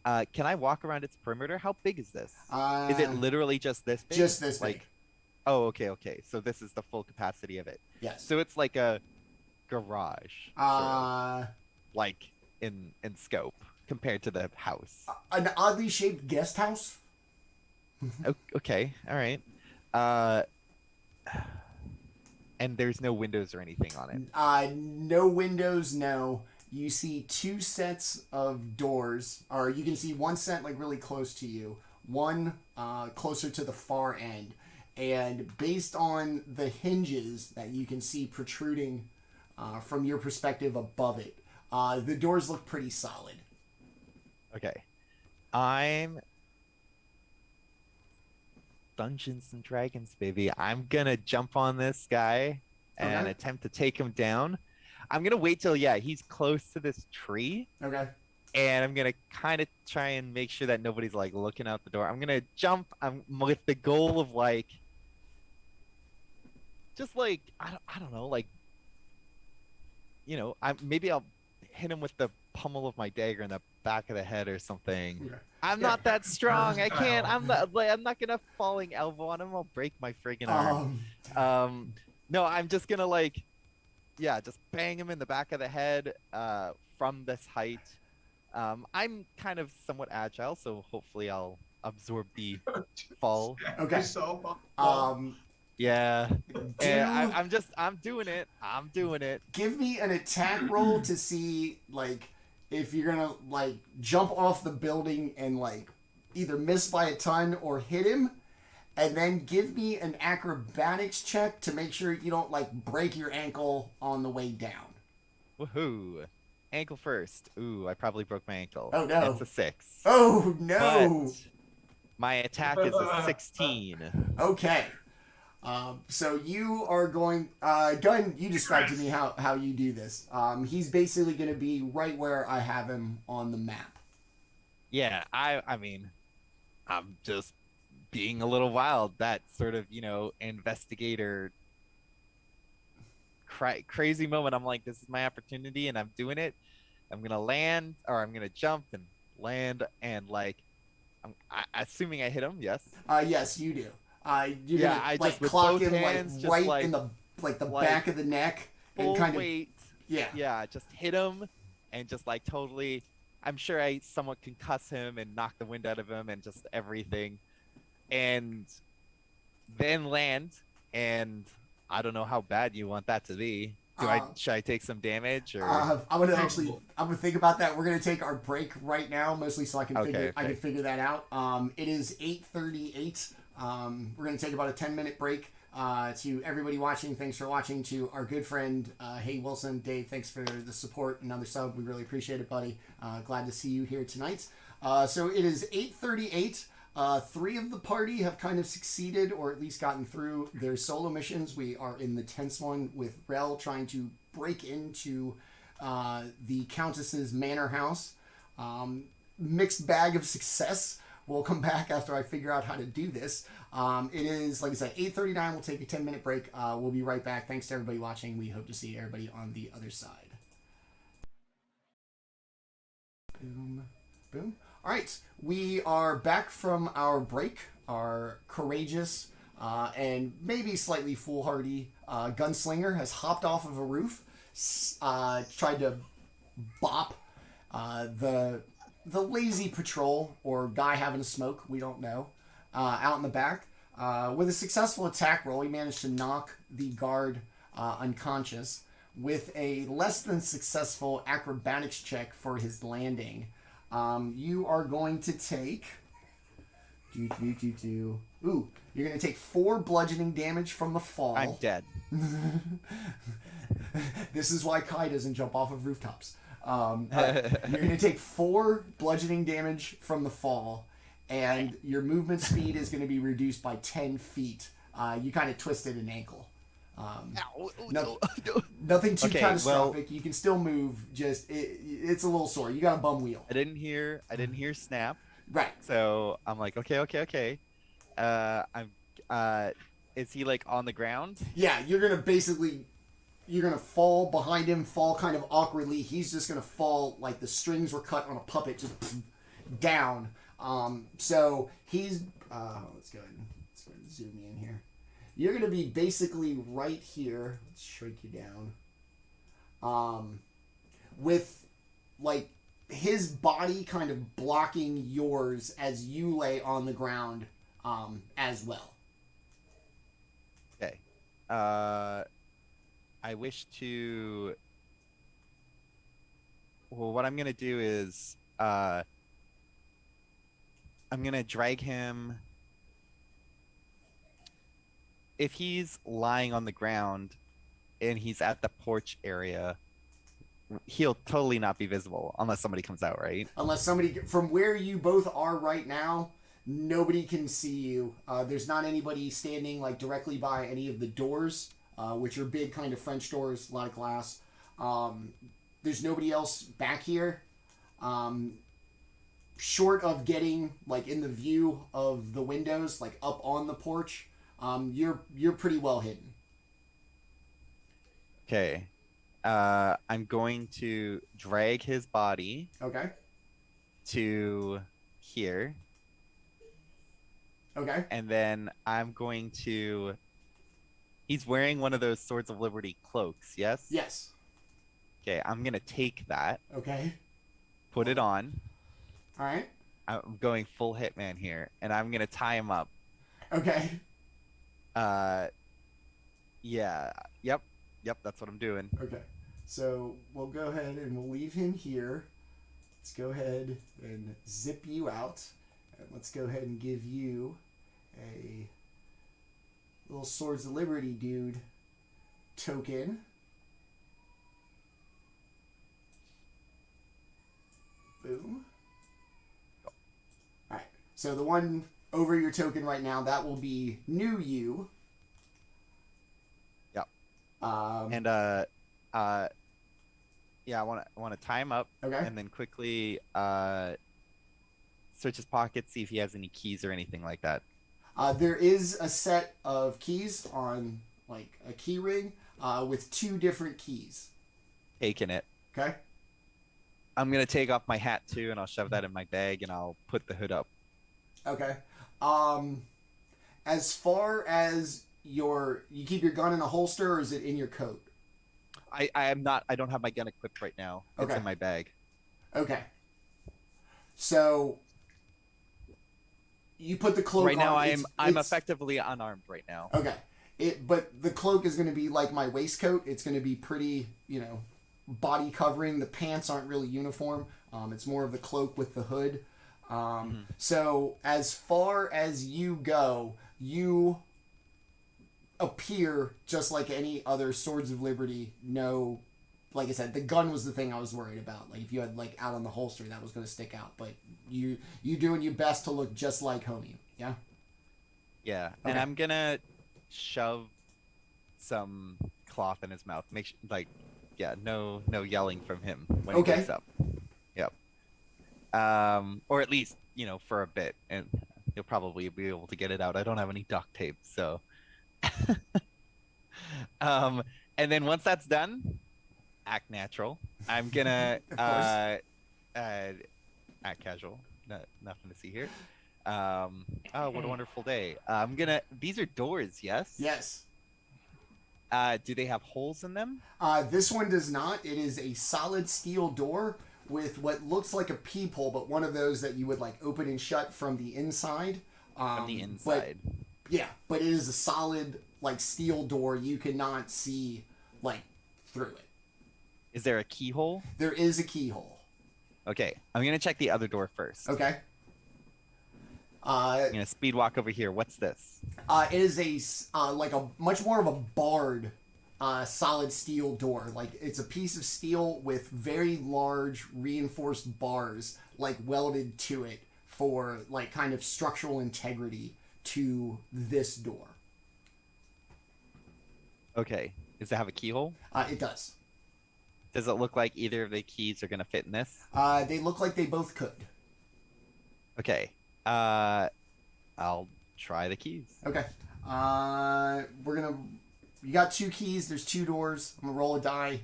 can I walk around its perimeter? How big is this? Is it literally just this big? Just this big. Oh, okay. So this is the full capacity of it. Yes. So it's like a garage, sort of, like in scope compared to the house. An oddly shaped guest house. Okay, all right. And there's no windows or anything on it. No windows. No. You see 2 sets of doors, or you can see one set like really close to you, one closer to the far end, and based on the hinges that you can see protruding from your perspective above it, the doors look pretty solid. Okay. I'm Dungeons and Dragons, baby. I'm gonna jump on this guy and attempt to take him down. I'm gonna wait till he's close to this tree. Okay. And I'm gonna kind of try and make sure that nobody's like looking out the door. I'm gonna jump. I'm with the goal of like, just like I don't know, like, maybe I'll hit him with the pummel of my dagger in the back of the head or something. Okay. I'm not that strong. I can't. I'm not gonna falling elbow on him. I'll break my friggin' arm. No, I'm just gonna like, just bang him in the back of the head from this height. I'm kind of somewhat agile, so hopefully I'll absorb the fall. Okay. So, Yeah. Do- And I'm doing it. I'm doing it. Give me an attack roll to see like if you're gonna like jump off the building and like either miss by a ton or hit him, and then give me an acrobatics check to make sure you don't like break your ankle on the way down. Woohoo. Ankle first. Ooh, I probably broke my ankle. Oh, no. It's a 6. Oh no! But my attack is a 16. Okay. So you are going. Gun, you describe to me how you do this. He's basically going to be right where I have him on the map. Yeah, I mean, I'm just being a little wild. That sort of, investigator crazy moment. I'm like, this is my opportunity and I'm doing it. I'm going to land, or I'm going to jump and land, and like, assuming I hit him, yes? Yes, you do. You're Yeah, gonna, I like just with clock both him hands, like just right like- in the the like back of the neck and Full kind of weight. yeah. Yeah, just hit him and just like totally. I'm sure I somewhat concuss him and knock the wind out of him and just everything, and then land. And I don't know how bad you want that to be. Should I take some damage or? I'm gonna think about that. We're gonna take our break right now, mostly so I can figure that out. It is 8:38. We're gonna take about a 10-minute break. To everybody watching, thanks for watching. To our good friend, Hey Wilson, Dave, thanks for the support. Another sub, we really appreciate it, buddy. Glad to see you here tonight. So it is 8:38. 3 of the party have kind of succeeded, or at least gotten through their solo missions. We are in the tense one with Rel trying to break into the Countess's manor house. Mixed bag of success. We'll come back after I figure out how to do this. It is, like I said, 8:39. We'll take a 10-minute break. We'll be right back. Thanks to everybody watching. We hope to see everybody on the other side. Boom. Boom. All right. We are back from our break. Our courageous and maybe slightly foolhardy gunslinger has hopped off of a roof, tried to bop the lazy patrol or guy having a smoke, we don't know, out in the back. With a successful attack roll, he managed to knock the guard unconscious. With a less than successful acrobatics check for his landing, you are going to take... Ooh, you're going to take 4 bludgeoning damage from the fall. I'm dead. This is why Kai doesn't jump off of rooftops. You're going to take 4 bludgeoning damage from the fall, and your movement speed is going to be reduced by 10 feet. You kind of twisted an ankle. Nothing too catastrophic. You can still move. Just it's a little sore. You got a bum wheel. I didn't hear snap. Right. So I'm like, okay. Is he like on the ground? Yeah, you're gonna fall behind him, fall kind of awkwardly. He's just gonna fall like the strings were cut on a puppet, just down. So he's let's go ahead and zoom in here. You're gonna be basically right here. Let's shrink you down. With like his body kind of blocking yours as you lay on the ground, as well. Okay. I wish to. Well, what I'm gonna do is, I'm gonna drag him. If he's lying on the ground, and he's at the porch area, he'll totally not be visible unless somebody comes out, right? Unless somebody from where you both are right now, nobody can see you. There's not anybody standing like directly by any of the doors, which are big kind of French doors, a lot of glass. There's nobody else back here. Short of getting like in the view of the windows, like up on the porch, you're pretty well hidden. Okay. I'm going to drag his body. Okay. To here. Okay. And then I'm going to... He's wearing one of those Swords of Liberty cloaks, yes? Yes. Okay, I'm going to take that. Okay. Put it on. All right. I'm going full hitman here, and I'm gonna tie him up. Okay. Yeah. Yep. That's what I'm doing. Okay. So we'll go ahead and we'll leave him here. Let's go ahead and zip you out. And let's go ahead and give you a little Swords of Liberty dude token. Boom. Alright. So the one over your token right now, that will be new you. Yep. And yeah, I want to tie him up, okay. and then quickly search his pockets, see if he has any keys or anything like that. There is a set of keys on like a key ring with 2 different keys. Taking it. Okay. I'm gonna take off my hat too, and I'll shove that in my bag, and I'll put the hood up. Okay. As far as you keep your gun in a holster, or is it in your coat? I don't have my gun equipped right now. It's Okay. in my bag. Okay. So you put the cloak Right now, on. I'm effectively unarmed right now. Okay. But the cloak is going to be like my waistcoat. It's going to be pretty, body covering. The pants aren't really uniform. It's more of the cloak with the hood. So as far as you go, you appear just like any other Swords of Liberty. No, like I said, the gun was the thing I was worried about. Like if you had like out on the holster, that was going to stick out. But you doing your best to look just like homie. Yeah. Yeah, Okay. and I'm gonna shove some cloth in his mouth. Make sure, no yelling from him when he wakes up. Yep. Or at least for a bit, and he'll probably be able to get it out. I don't have any duct tape, so. And then once that's done, act natural. I'm gonna act casual. Nothing to see here. Oh, what a wonderful day. These are doors, yes? Yes. Do they have holes in them? This one does not. It is a solid steel door with what looks like a peephole, but one of those that you would like open and shut from the inside. From the inside. But it is a solid like steel door. You cannot see like through it. Is there a keyhole? There is a keyhole. Okay, I'm gonna check the other door first. Okay. I'm gonna speed walk over here. What's this? It is a much more of a barred solid steel door. Like it's a piece of steel with very large reinforced bars like welded to it for like kind of structural integrity to this door. Okay. Does it have a keyhole? It does. Does it look like either of the keys are gonna fit in this? They look like they both could. Okay. I'll try the keys. Okay. You got 2 keys. There's 2 doors. I'm gonna roll a die.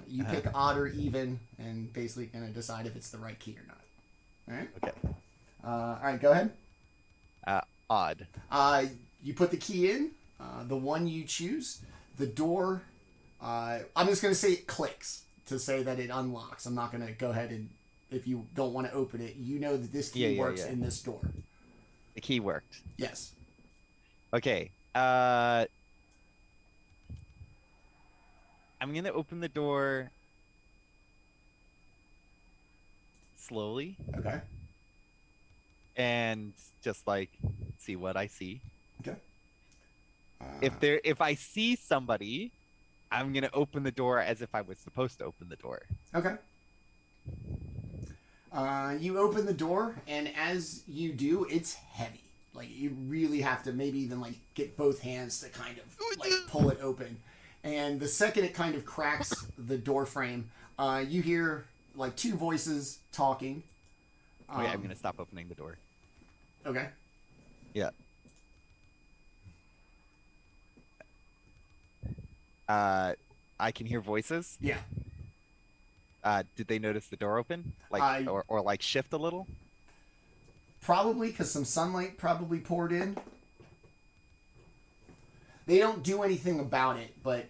You pick odd or even, and basically gonna decide if it's the right key or not. All right. Okay. All right. Go ahead. Odd. You put the key in. The one you choose. The door. I'm just gonna say it clicks to say that it unlocks. I'm not gonna go ahead and, if you don't want to open it, you know that this key works in this door. The key worked. Yes. Okay. I'm gonna open the door slowly. Okay. And just see what I see. Okay. If I see somebody, I'm gonna open the door as if I was supposed to open the door. Okay. You open the door, and as you do, it's heavy. Like you really have to maybe even like get both hands to kind of like pull it open. And the second it kind of cracks the door frame, you hear like 2 voices talking. Okay, I'm gonna stop opening the door. Okay. Yeah. I can hear voices. Yeah. Did they notice the door open? Or like shift a little? Probably because some sunlight probably poured in. They don't do anything about it, but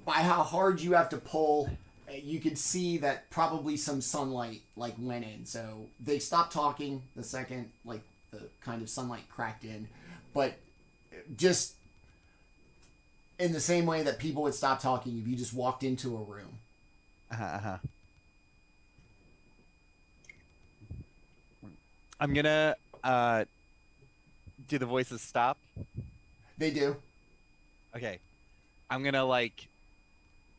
by how hard you have to pull you could see that probably some sunlight like went in. So they stopped talking the second like the kind of sunlight cracked in, but just in the same way that people would stop talking if you just walked into a room. I'm gonna do the voices stop? They do. Okay. I'm gonna like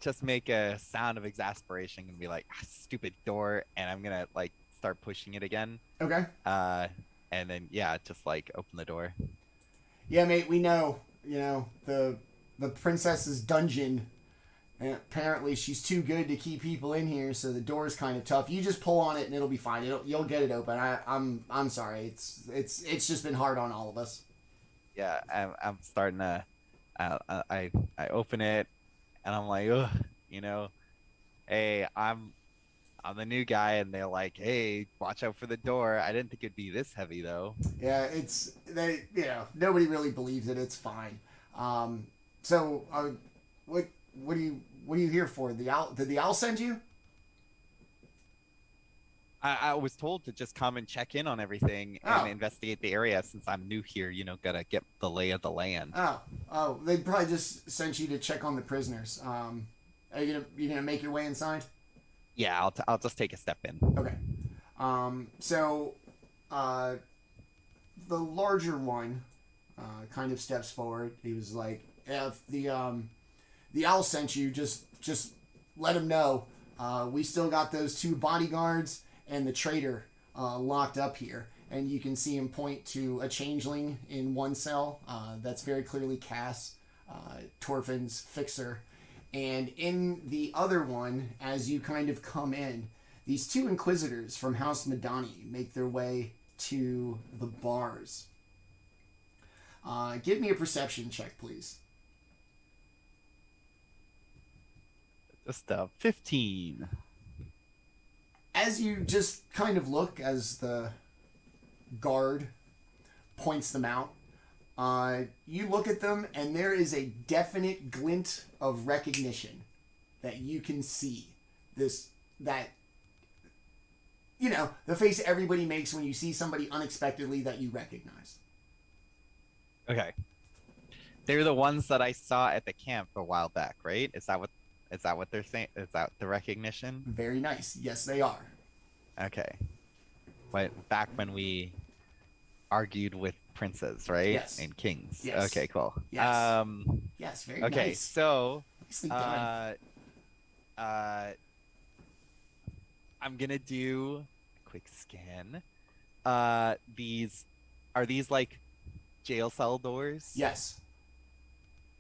just make a sound of exasperation and be like, stupid door, and I'm gonna like start pushing it again. Okay. And then yeah, just like open the door. Yeah, mate, we know. You know, the princess's dungeon. And apparently she's too good to keep people in here, so the door's kind of tough. You just pull on it and it'll be fine. You'll get it open. I'm sorry. It's just been hard on all of us. Yeah, I'm starting to. I open it, and I'm like, ugh, you know, hey, I'm the new guy, and they're like, hey, watch out for the door. I didn't think it'd be this heavy though. Yeah, nobody really believes it. It's fine. So what are you here for? Did the owl send you? I was told to just come and check in on everything and investigate the area since I'm new here. You know, gotta get the lay of the land. Oh, they probably just sent you to check on the prisoners. Are you gonna make your way inside? Yeah, I'll just take a step in. Okay. So the larger one kind of steps forward. He was like, if the owl sent you, just let him know. We still got those 2 bodyguards and the traitor locked up here. And you can see him point to a changeling in one cell that's very clearly Cass, Torfin's fixer. And in the other one, as you kind of come in, these 2 inquisitors from House Madani make their way to the bars. Give me a perception check, please. Just 15. As you just kind of look as the guard points them out, you look at them and there is a definite glint of recognition that you can see. The face everybody makes when you see somebody unexpectedly that you recognize. Okay. They're the ones that I saw at the camp a while back, right? Is that what they're saying? Is that the recognition? Very nice. Yes, they are. Okay. But back when we argued with princes, right? Yes. And kings. Yes. Okay, cool. Yes. Yes, very nice. Okay, so Nicely done. I'm gonna do a quick scan. These like jail cell doors? Yes,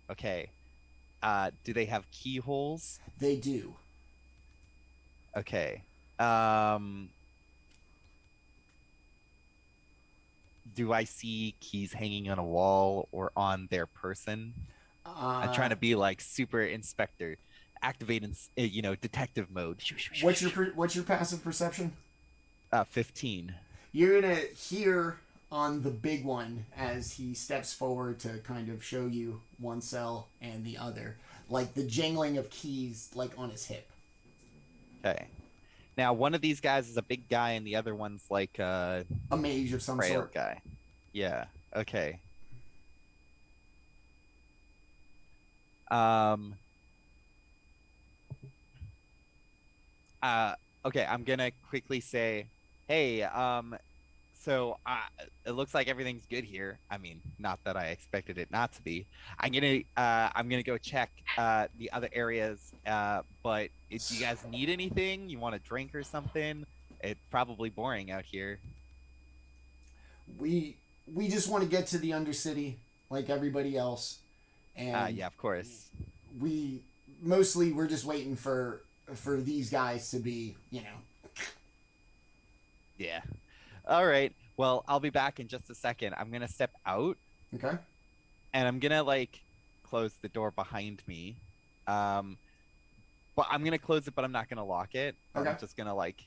Okay. Do they have keyholes? they do. Okay. Do I see keys hanging on a wall or on their person? I'm trying to be like super inspector, activate in detective mode. What's your passive perception? 15. You're gonna hear on the big one as he steps forward to kind of show you one cell and the other, like the jangling of keys, like on his hip. Okay. Now one of these guys is a big guy, and the other one's like a mage of some frail sort. guy. Yeah. Okay. Okay, I'm gonna quickly say, hey, so it looks like everything's good here. I mean, not that I expected it not to be. I'm gonna go check the other areas. But if you guys need anything, you want a drink or something, it's probably boring out here. We just want to get to the Undercity like everybody else, and yeah, of course. We're just waiting for these guys to be, Yeah. All right. Well, I'll be back in just a second. I'm gonna step out. Okay. And I'm gonna like close the door behind me. But I'm gonna close it, but I'm not gonna lock it. Okay. I'm just gonna like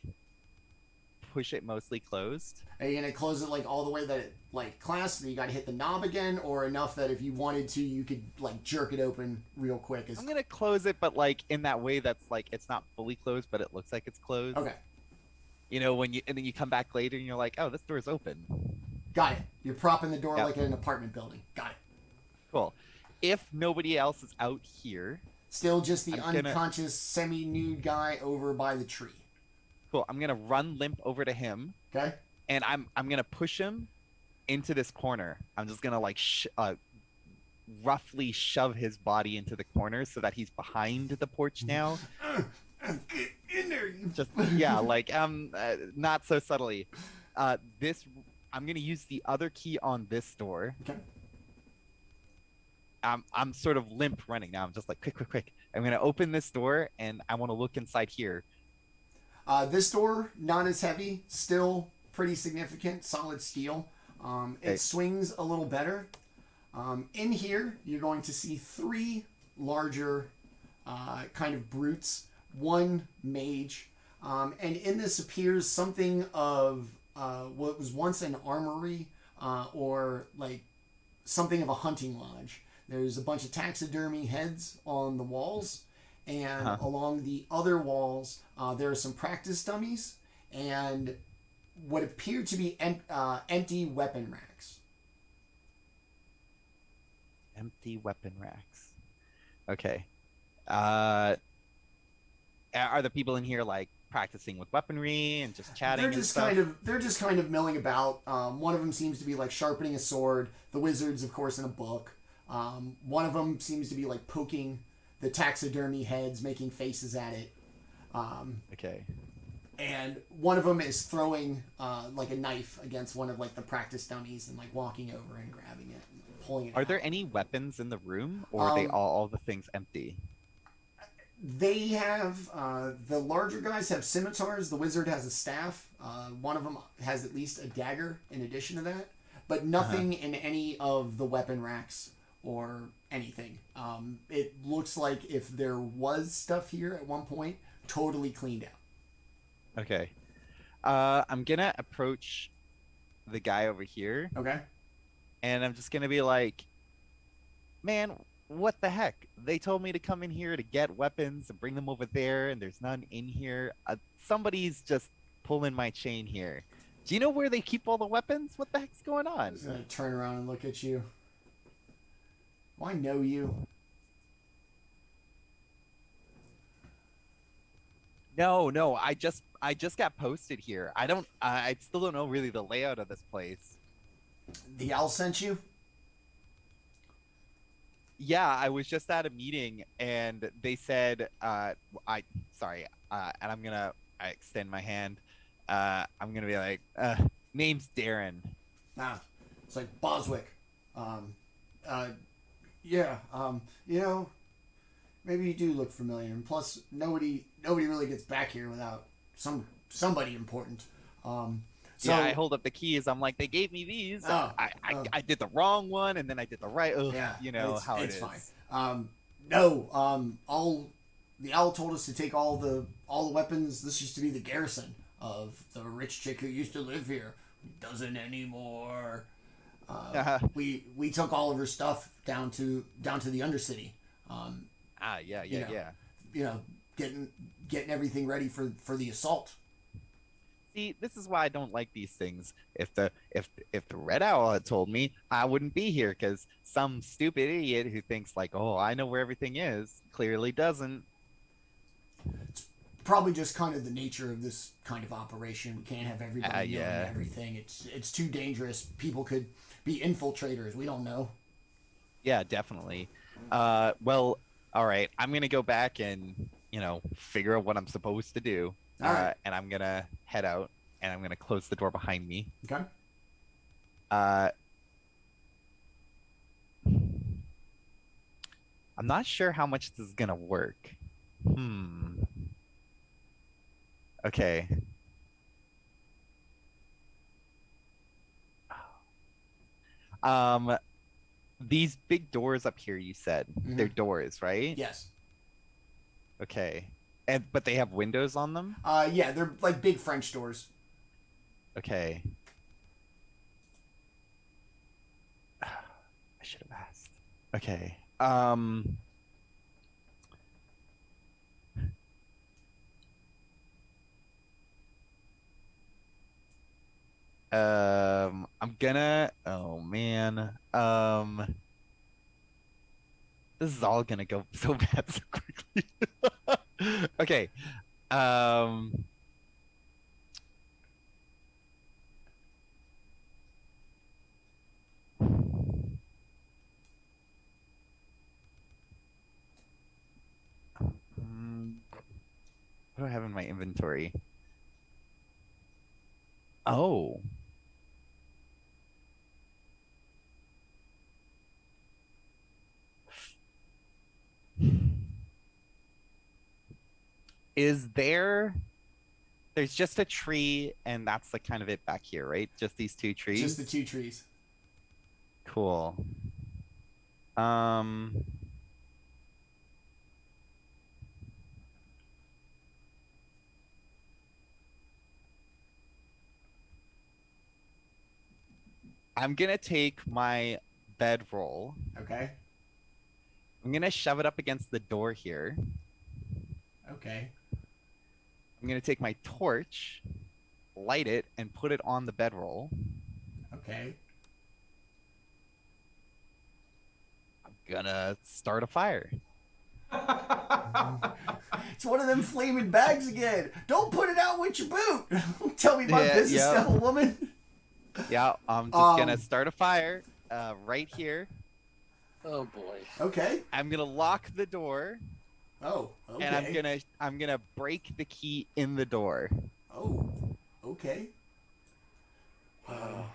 push it mostly closed. Are you gonna close it like all the way that it like clasps, and you gotta hit the knob again, or enough that if you wanted to, you could like jerk it open real quick? I'm gonna close it, but like in that way that's like it's not fully closed, but it looks like it's closed. Okay. You know, and then you come back later and you're like, oh, this door's open. Got it. You're propping the door Yep. like in an apartment building. Got it. Cool. If nobody else is out here, Still just the I'm gonna- unconscious, semi-nude guy over by the tree. cool. I'm gonna run limp over to him, Okay. and I'm gonna push him into this corner. I'm just gonna like roughly shove his body into the corner so that he's behind the porch now. Get in there, you. Just yeah, like not so subtly. This I'm gonna use the other key on this door. Okay. I'm sort of limp running now. I'm just like quick. I'm gonna open this door and I want to look inside here. This door, not as heavy, still pretty significant, solid steel. It Okay. swings a little better. In here, you're going to see 3 larger kind of brutes, 1 mage, and in this appears something of what was once an armory or like something of a hunting lodge. There's a bunch of taxidermy heads on the walls, and along the other walls, there are some practice dummies and what appear to be empty weapon racks. Empty weapon racks. Okay. Are the people in here like practicing with weaponry and just chatting? They're just kind of milling about. One of them seems to be like sharpening a sword. The wizard's, of course, in a book. One of them seems to be like poking the taxidermy heads, making faces at it. Okay. And one of them is throwing like a knife against one of like the practice dummies and like walking over and grabbing it and pulling it Are out. there any weapons in the room, or are they all the things empty? They have the larger guys have scimitars. The wizard has a staff. One of them has at least a dagger in addition to that, but nothing in any of the weapon racks or anything. It looks like if there was stuff here at one point, totally cleaned out. Okay. I'm gonna approach the guy over here, Okay. and I'm just gonna be like, man, what the heck? They told me to come in here to get weapons and bring them over there, and there's none in here. Somebody's just pulling my chain here. Do you know where they keep all the weapons? What the heck's going on? I'm just gonna turn around and look at you. Well, I know you. No, I just got posted here. I still don't know really the layout of this place. The owl sent you? Yeah, I was just at a meeting and they said, and I extend my hand. I'm gonna be like, name's Darren. Ah, it's like Boswick. You know, maybe you do look familiar. And plus, nobody really gets back here without somebody important. So, Yeah, I hold up the keys. I'm like, they gave me these. I did the wrong one, and then I did the right. Ugh, yeah, you know how it's it is. fine. The owl told us to take all the weapons. This used to be the garrison of the rich chick who used to live here. Doesn't anymore. We took all of her stuff down to the Undercity. Yeah. You know, getting everything ready for the assault. See, this is why I don't like these things. If the Red Owl had told me, I wouldn't be here, because some stupid idiot who thinks like, oh, I know where everything is, clearly doesn't. It's probably just kind of the nature of this kind of operation. We can't have everybody knowing everything. It's too dangerous. People could be infiltrators. We don't know. Yeah, definitely. Well, all right. I'm gonna go back and figure out what I'm supposed to do. All right. And I'm gonna head out, and I'm gonna close the door behind me. Okay. I'm not sure how much this is gonna work. Okay. These big doors up here, you said they're doors, right? Yes. Okay. But they have windows on them? Yeah, they're like big French doors. Okay. I should have asked. Okay. I'm gonna. Oh man. This is all gonna go so bad so quickly. Okay. Um. What do I have in my inventory? Oh. Is there's just a tree and that's the kind of it back here, right? Just these two trees? Just the two trees. Cool. I'm gonna take my bedroll. Okay. I'm gonna shove it up against the door here. Okay. I'm gonna take my torch, light it, and put it on the bedroll. Okay. I'm gonna start a fire. It's one of them flaming bags again. Don't put it out with your boot. Tell me my business, devil woman. Yeah, I'm just gonna start a fire right here. Oh boy. Okay. I'm gonna lock the door. Oh, okay. And I'm gonna break the key in the door. Oh, okay.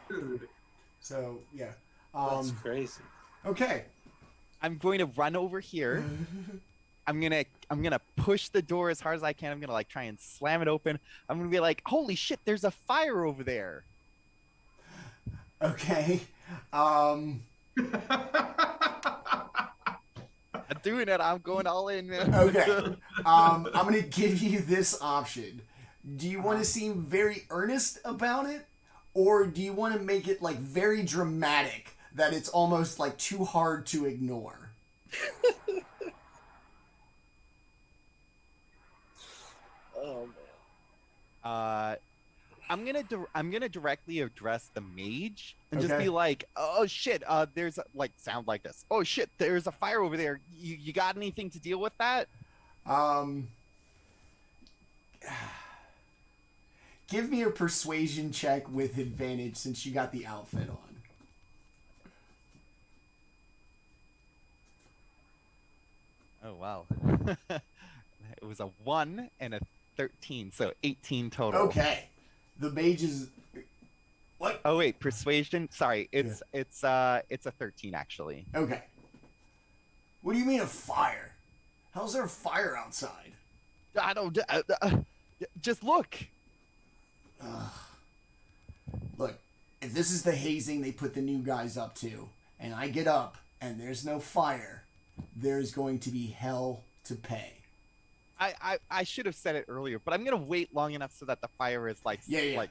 Dude. So yeah. That's crazy. Okay. I'm going to run over here. I'm gonna push the door as hard as I can. I'm gonna like try and slam it open. I'm gonna be like, holy shit, there's a fire over there. Okay. I'm doing it. I'm going all in, man. Okay. I'm gonna give you this option. Do you want to seem very earnest about it, or do you want to make it like very dramatic that it's almost like too hard to ignore? Oh man. I'm gonna directly address the mage and just Okay. be like, oh shit, there's like sound like this. Oh shit, there's a fire over there. You got anything to deal with that? Give me a persuasion check with advantage since you got the outfit on. Oh wow. It was a 1 and a 13, so 18 total. Okay. The mage is... What? Oh wait, persuasion. Sorry, it's a 13 actually. Okay. What do you mean a fire? How's there a fire outside? I don't. Just look. Look, if this is the hazing they put the new guys up to, and I get up and there's no fire, there's going to be hell to pay. I should have said it earlier, but I'm gonna wait long enough so that the fire is like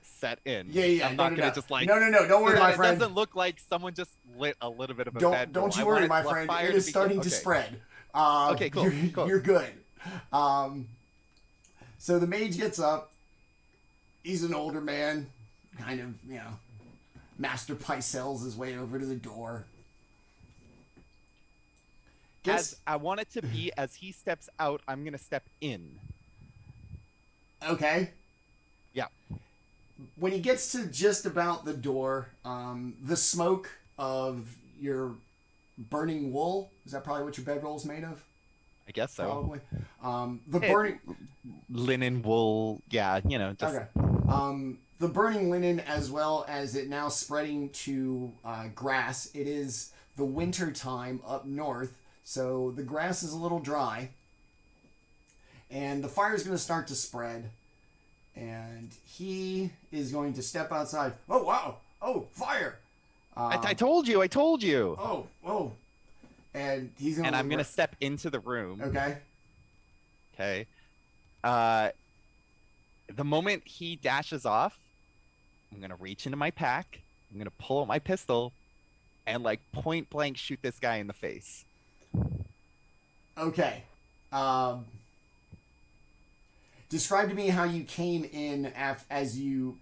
set in. Yeah. I'm not gonna just like no. Don't worry, my friend. It doesn't look like someone just lit a little bit of a bed. Don't you worry, my friend. It is starting to spread. Okay, cool. You're good. So the mage gets up. He's an older man, kind of, Master Pycel's his way over to the door. As I want it to be, as he steps out, I'm gonna step in. Okay. Yeah. When he gets to just about the door, the smoke of your burning wool, is that probably what your bedroll's made of? I guess so. Probably. Burning linen, wool, just okay. The burning linen, as well as it now spreading to grass. It is the winter time up north, so the grass is a little dry, and the fire is going to start to spread. And he is going to step outside. Oh wow! Oh, fire! I told you. Oh! And he's gonna. And I'm gonna step into the room. Okay. Okay. The moment he dashes off, I'm gonna reach into my pack. I'm gonna pull out my pistol, and like point blank shoot this guy in the face. Okay. Describe to me how you came in as you,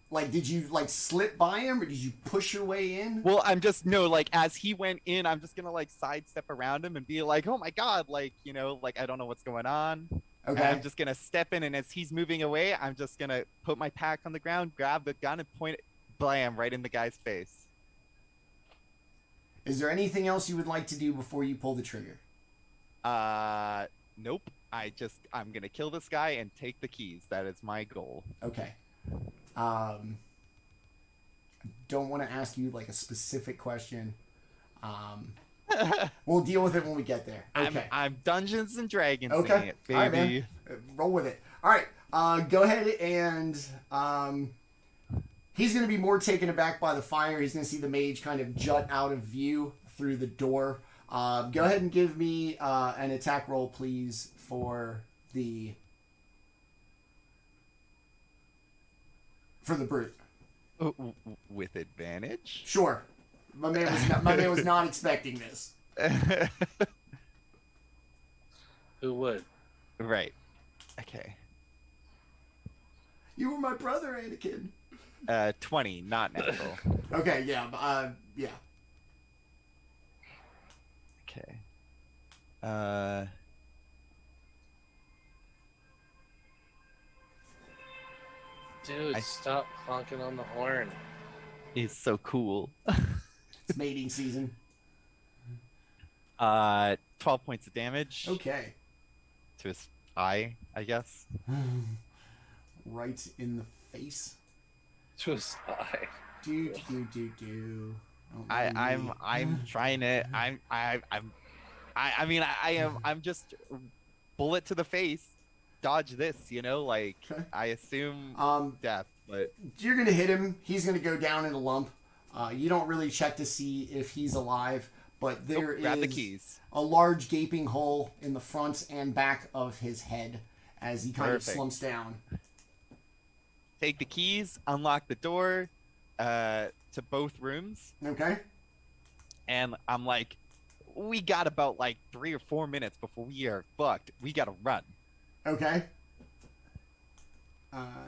like, did you like slip by him or did you push your way in? Well, I'm just like as he went in, I'm just gonna like sidestep around him and be like, oh my god, like like I don't know what's going on. Okay. And I'm just gonna step in, and as he's moving away, I'm just gonna put my pack on the ground, grab the gun, and point it, blam, right in the guy's face. Is there anything else you would like to do before you pull the trigger? Nope. I'm gonna kill this guy and take the keys. That is my goal. Okay. Don't want to ask you like a specific question. We'll deal with it when we get there. Okay. I'm Dungeons and Dragons. Okay. It, baby. All right, man. Roll with it. All right. Go ahead and he's going to be more taken aback by the fire. He's going to see the mage kind of jut out of view through the door. Go ahead and give me an attack roll, please, for the brute. With advantage? Sure. My man was not expecting this. Who would? Right. Okay. You were my brother, Anakin. 20, not natural. Okay, yeah. Yeah. Okay. Dude, stop honking on the horn. He's so cool. It's mating season. 12 points of damage. Okay. To his eye, I guess. Right in the face. To his eye. Do. I'm trying to. I'm just bullet to the face. Dodge this, like Okay. I assume death, but You're gonna hit him. He's gonna go down in a lump. You don't really check to see if he's alive, but there is grab the keys. a large gaping hole in the front and back of his head as he kind of slumps down. Take the keys, unlock the door to both rooms, Okay. and I'm like, we got about like 3 or 4 minutes before we are fucked. We gotta run. Okay.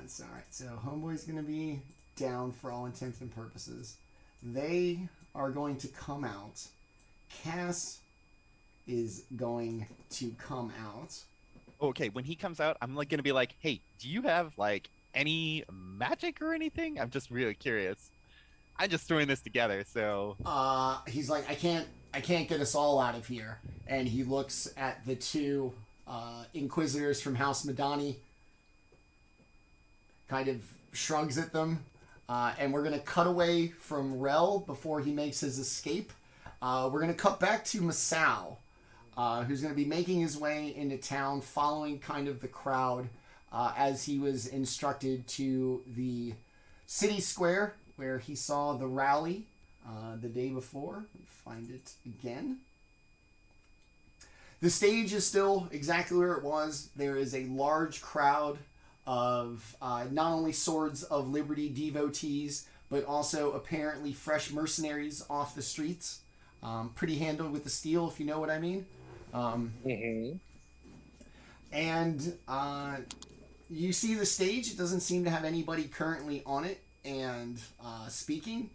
It's alright. So Homeboy's gonna be down for all intents and purposes. They are going to come out. Cass is going to come out. Okay, when he comes out, I'm like gonna be like, hey, do you have like any magic or anything? I'm just really curious. I'm just throwing this together, so He's like, I can't get us all out of here. And he looks at the two Inquisitors from House Madani, kind of shrugs at them, and we're going to cut away from Rel before he makes his escape. We're going to cut back to Masaow, who's going to be making his way into town, following kind of the crowd as he was instructed to the city square where he saw the rally the day before. Find it again. The stage is still exactly where it was. There is a large crowd of not only Swords of Liberty devotees, but also apparently fresh mercenaries off the streets. Pretty handled with the steel, if you know what I mean. And you see the stage. It doesn't seem to have anybody currently on it and speaking.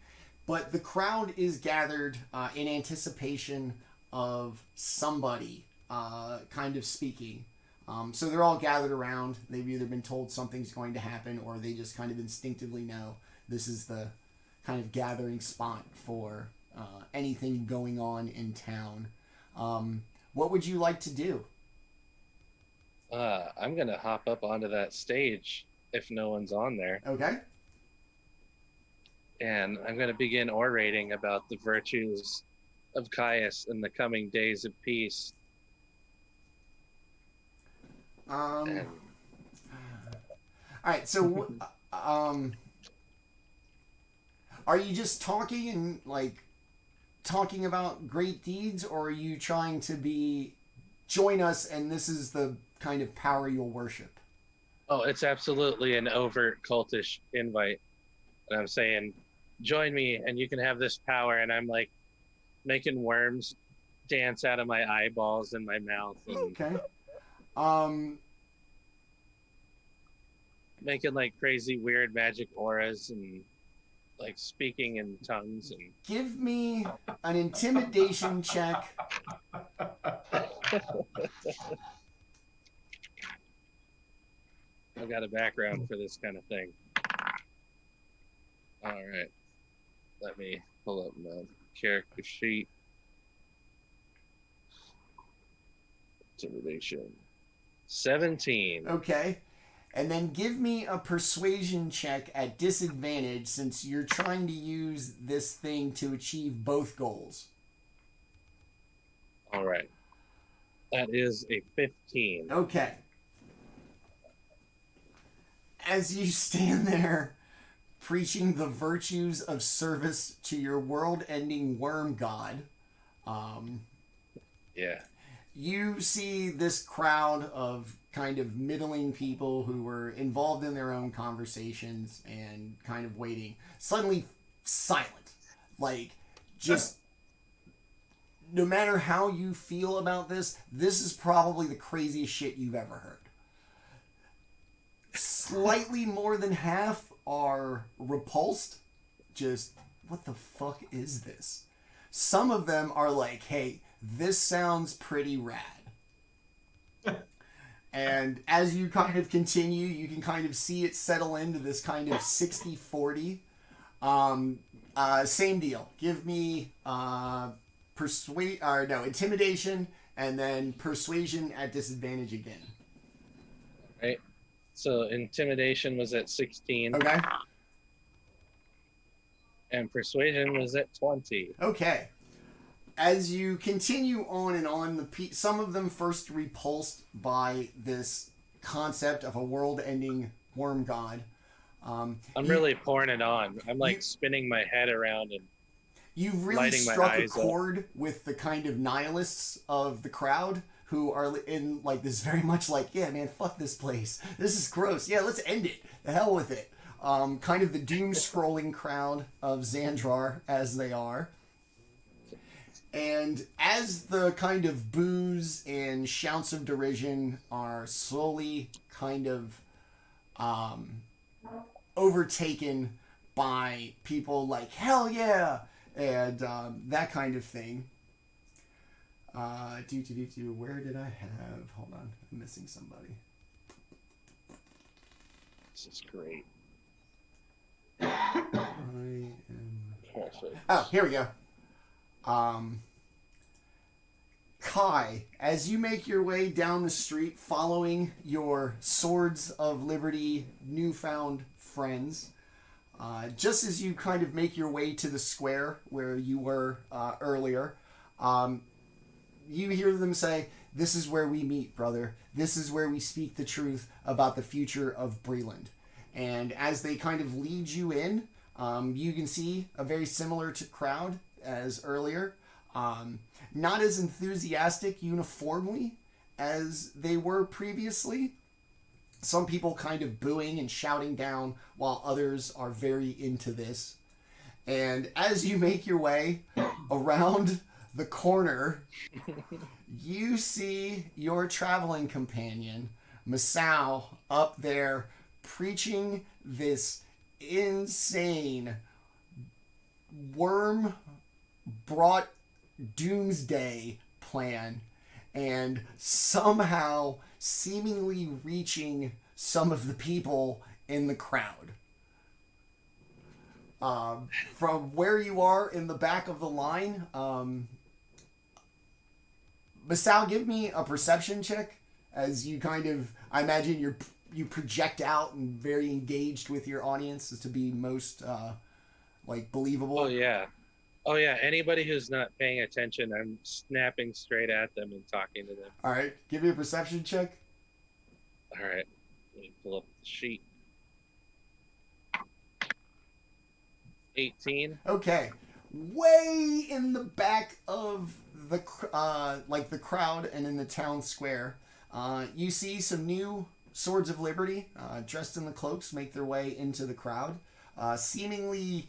But the crowd is gathered in anticipation of somebody kind of speaking. So they're all gathered around. They've either been told something's going to happen or they just kind of instinctively know this is the kind of gathering spot for anything going on in town. What would you like to do? I'm going to hop up onto that stage if no one's on there. Okay. And I'm going to begin orating about the virtues of Caius in the coming days of peace. All right, so are you just talking and like talking about great deeds, or are you trying to join us and this is the kind of power you'll worship? Oh, it's absolutely an overt cultish invite. and I'm saying, "Join me, and you can have this power." And I'm like making worms dance out of my eyeballs and my mouth, and Okay. making like crazy, weird magic auras and like speaking in tongues. And Give me an intimidation check. I've got a background for this kind of thing. All right, let me pull up my character sheet. Intimidation. 17. Okay. And then give me a persuasion check at disadvantage since you're trying to use this thing to achieve both goals. All right. That is a 15. Okay. As you stand there preaching the virtues of service to your world-ending worm god, Yeah. you see this crowd of kind of middling people who were involved in their own conversations and kind of waiting, suddenly silent. Like, just no matter how you feel about this is probably the craziest shit you've ever heard. Slightly more than half are repulsed. Just, what the fuck is this? Some of them are like, hey, this sounds pretty rad. And as you kind of continue, you can kind of see it settle into this kind of 60-40. Same deal. Give me intimidation and then persuasion at disadvantage again. Right. So intimidation was at 16. Okay. And persuasion was at 20. Okay. As you continue on and on, some of them first repulsed by this concept of a world-ending worm god. I'm really pouring it on. I'm like spinning my head around and you've really struck a chord with the kind of nihilists of the crowd who are in like this very much like, yeah, man, fuck this place. This is gross. Yeah, let's end it. The hell with it. Kind of the doom-scrolling crowd of Xandrar as they are. And as the kind of boos and shouts of derision are slowly kind of overtaken by people like, hell yeah, and that kind of thing. Where did I have? Hold on, I'm missing somebody. This is great. Oh, here we go. Kai, as you make your way down the street following your Swords of Liberty newfound friends, just as you kind of make your way to the square where you were earlier, you hear them say, "This is where we meet, brother. This is where we speak the truth about the future of Breland." And as they kind of lead you in, you can see a very similar crowd as earlier. Not as enthusiastic uniformly as they were previously. Some people kind of booing and shouting down while others are very into this. And as you make your way around the corner, you see your traveling companion, Masaow, up there preaching this insane worm-brought doomsday plan and somehow seemingly reaching some of the people in the crowd. From where you are in the back of the line, Masaow, give me a perception check as you kind of, I imagine you project out and very engaged with your audience to be most believable. Oh yeah, anybody who's not paying attention, I'm snapping straight at them and talking to them. All right, give me a perception check. All right, let me pull up the sheet. 18. Okay, way in the back of the the crowd and in the town square, you see some new Swords of Liberty dressed in the cloaks make their way into the crowd. seemingly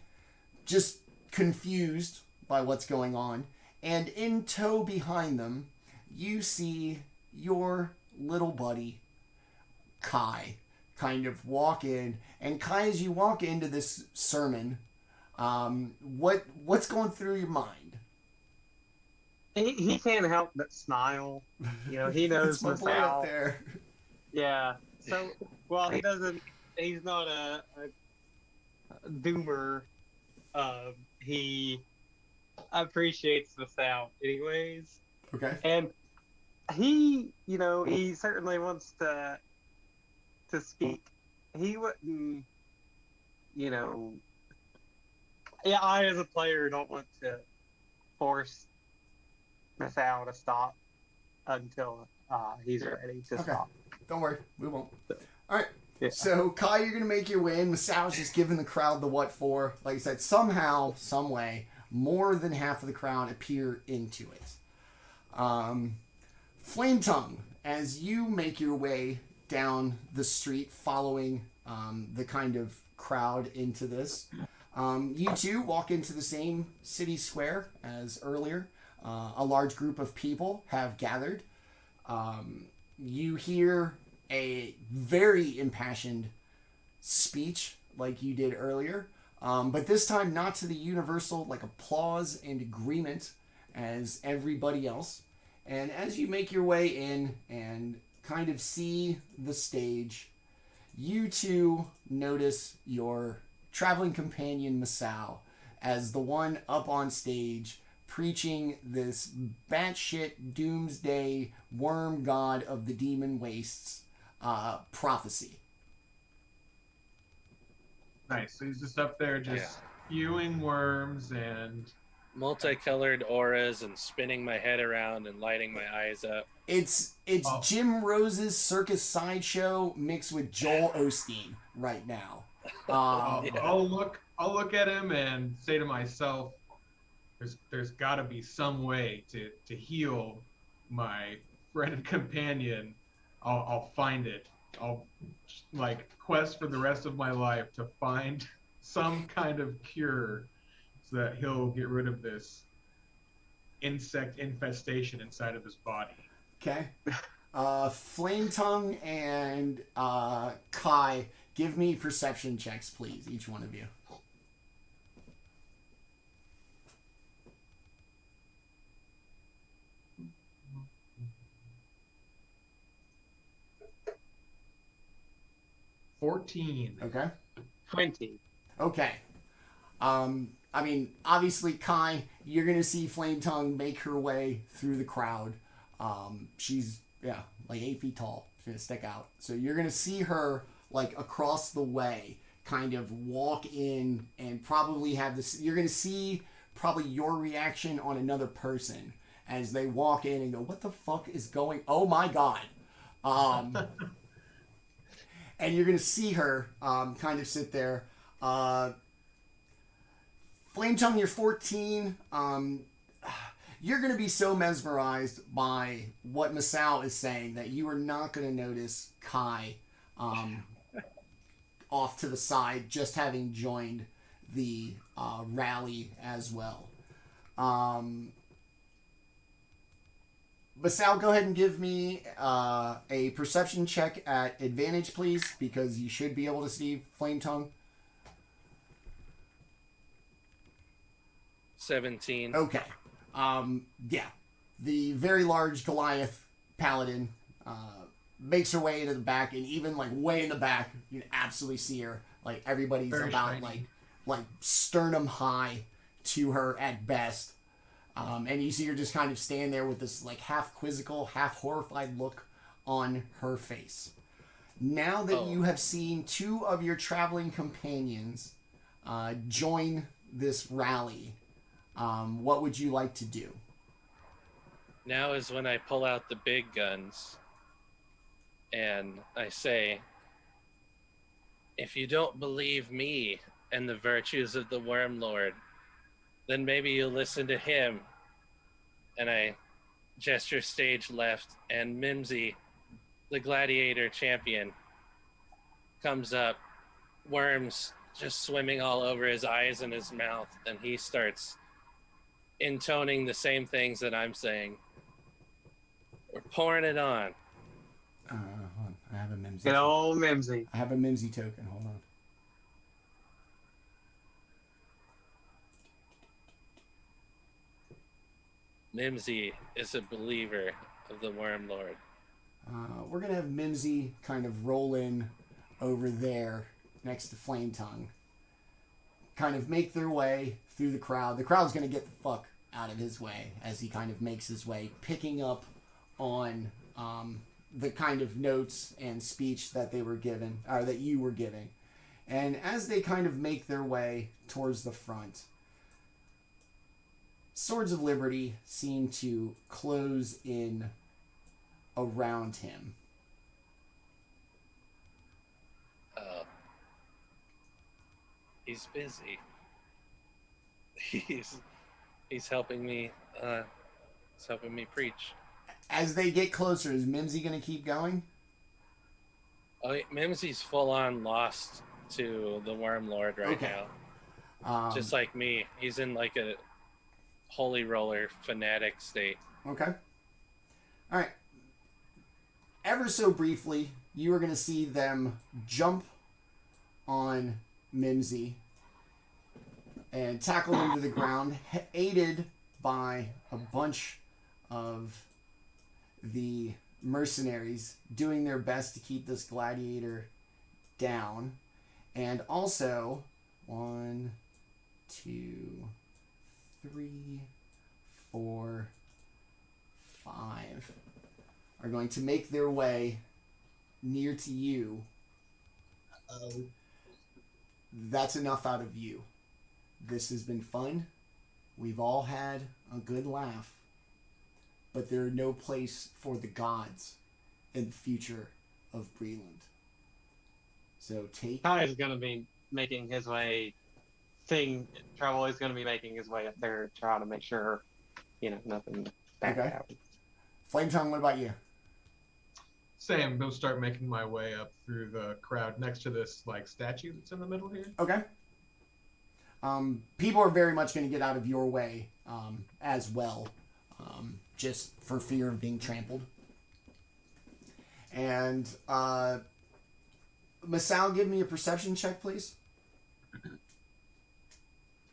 just confused by what's going on. And in tow behind them, you see your little buddy, Kai, kind of walk in. And Kai, as you walk into this sermon, what's going through your mind? He can't help but smile. You know, he knows It's my boy up Masaow. there. Yeah. So, well, he's not a doomer. He appreciates Masaow anyways. Okay. And he certainly wants to speak. He wouldn't, I as a player don't want to force Masaow to stop until he's ready to stop. Don't worry, we won't. All right. Yeah. So, Kai, you're going to make your way in. Masaow's just giving the crowd the what for. Like I said, somehow, some way, more than half of the crowd appear into it. Flametongue, as you make your way down the street following the kind of crowd into this, you two walk into the same city square as earlier. A large group of people have gathered. You hear a very impassioned speech like you did earlier, but this time not to the universal applause and agreement as everybody else. And as you make your way in and kind of see the stage, you two notice your traveling companion Masaow as the one up on stage preaching this batshit doomsday worm god of the demon wastes prophecy. Nice. So he's just up there just spewing worms and multicolored auras and spinning my head around and lighting my eyes up. It's Jim Rose's circus sideshow mixed with Joel Osteen right now. I'll look at him and say to myself, there's got to be some way to heal my friend and companion. I'll find it. I'll quest for the rest of my life to find some kind of cure so that he'll get rid of this insect infestation inside of his body. Okay. Flametongue and Kai, give me perception checks, please, each one of you. $14. Okay. 20. Okay. I mean, obviously, Kai, you're going to see Flametongue make her way through the crowd. She's, 8 feet tall. She's going to stick out. So you're going to see her, across the way, kind of walk in and probably have this. You're going to see probably your reaction on another person as they walk in and go, what the fuck is going? Oh, my God. And you're going to see her kind of sit there. Flametongue, you're 14. You're going to be so mesmerized by what Masaow is saying that you are not going to notice Kai off to the side, just having joined the rally as well. Masaow, go ahead and give me a perception check at advantage, please, because you should be able to see Flametongue. 17. Okay. The very large Goliath Paladin makes her way into the back, and even way in the back, you can absolutely see her. Everybody's Very about shiny. like sternum high to her at best. And you see her just kind of stand there with this half quizzical, half horrified look on her face. Now that you have seen two of your traveling companions join this rally, what would you like to do? Now is when I pull out the big guns and I say, if you don't believe me and the virtues of the Worm Lord, then maybe you'll listen to him. And I gesture stage left, and Mimsy, the gladiator champion, comes up, worms just swimming all over his eyes and his mouth, and he starts intoning the same things that I'm saying. We're pouring it on. Hold on. I have a Mimsy. Good old Mimsy. I have a Mimsy token. Hold on. Mimsy is a believer of the Worm Lord. We're going to have Mimsy kind of roll in over there next to Flametongue. Kind of make their way through the crowd. The crowd's going to get the fuck out of his way as he kind of makes his way, picking up on the kind of notes and speech that they were given, or that you were giving. And as they kind of make their way towards the front, Swords of Liberty seem to close in around him. He's busy. He's helping me. He's helping me preach. As they get closer, is Mimsy going to keep going? Oh, Mimsy's full on lost to the Worm Lord right now. Just like me, he's in like a holy roller fanatic state. Okay. All right. Ever so briefly, you are going to see them jump on Mimsy and tackle him to the ground, aided by a bunch of the mercenaries doing their best to keep this gladiator down. And also, 1, 2, 3, 4, 5 are going to make their way near to you. That's enough out of you. This has been fun. We've all had a good laugh. But there's no place for the gods in the future of Breland. So take... Ty's going to be making his way... Trouble is going to be making his way up there, trying to make sure, nothing bad Okay. happens. Flametongue, what about you? Same. Go start making my way up through the crowd next to this statue that's in the middle here. Okay. People are very much going to get out of your way as well, just for fear of being trampled. And Masaow, give me a perception check, please.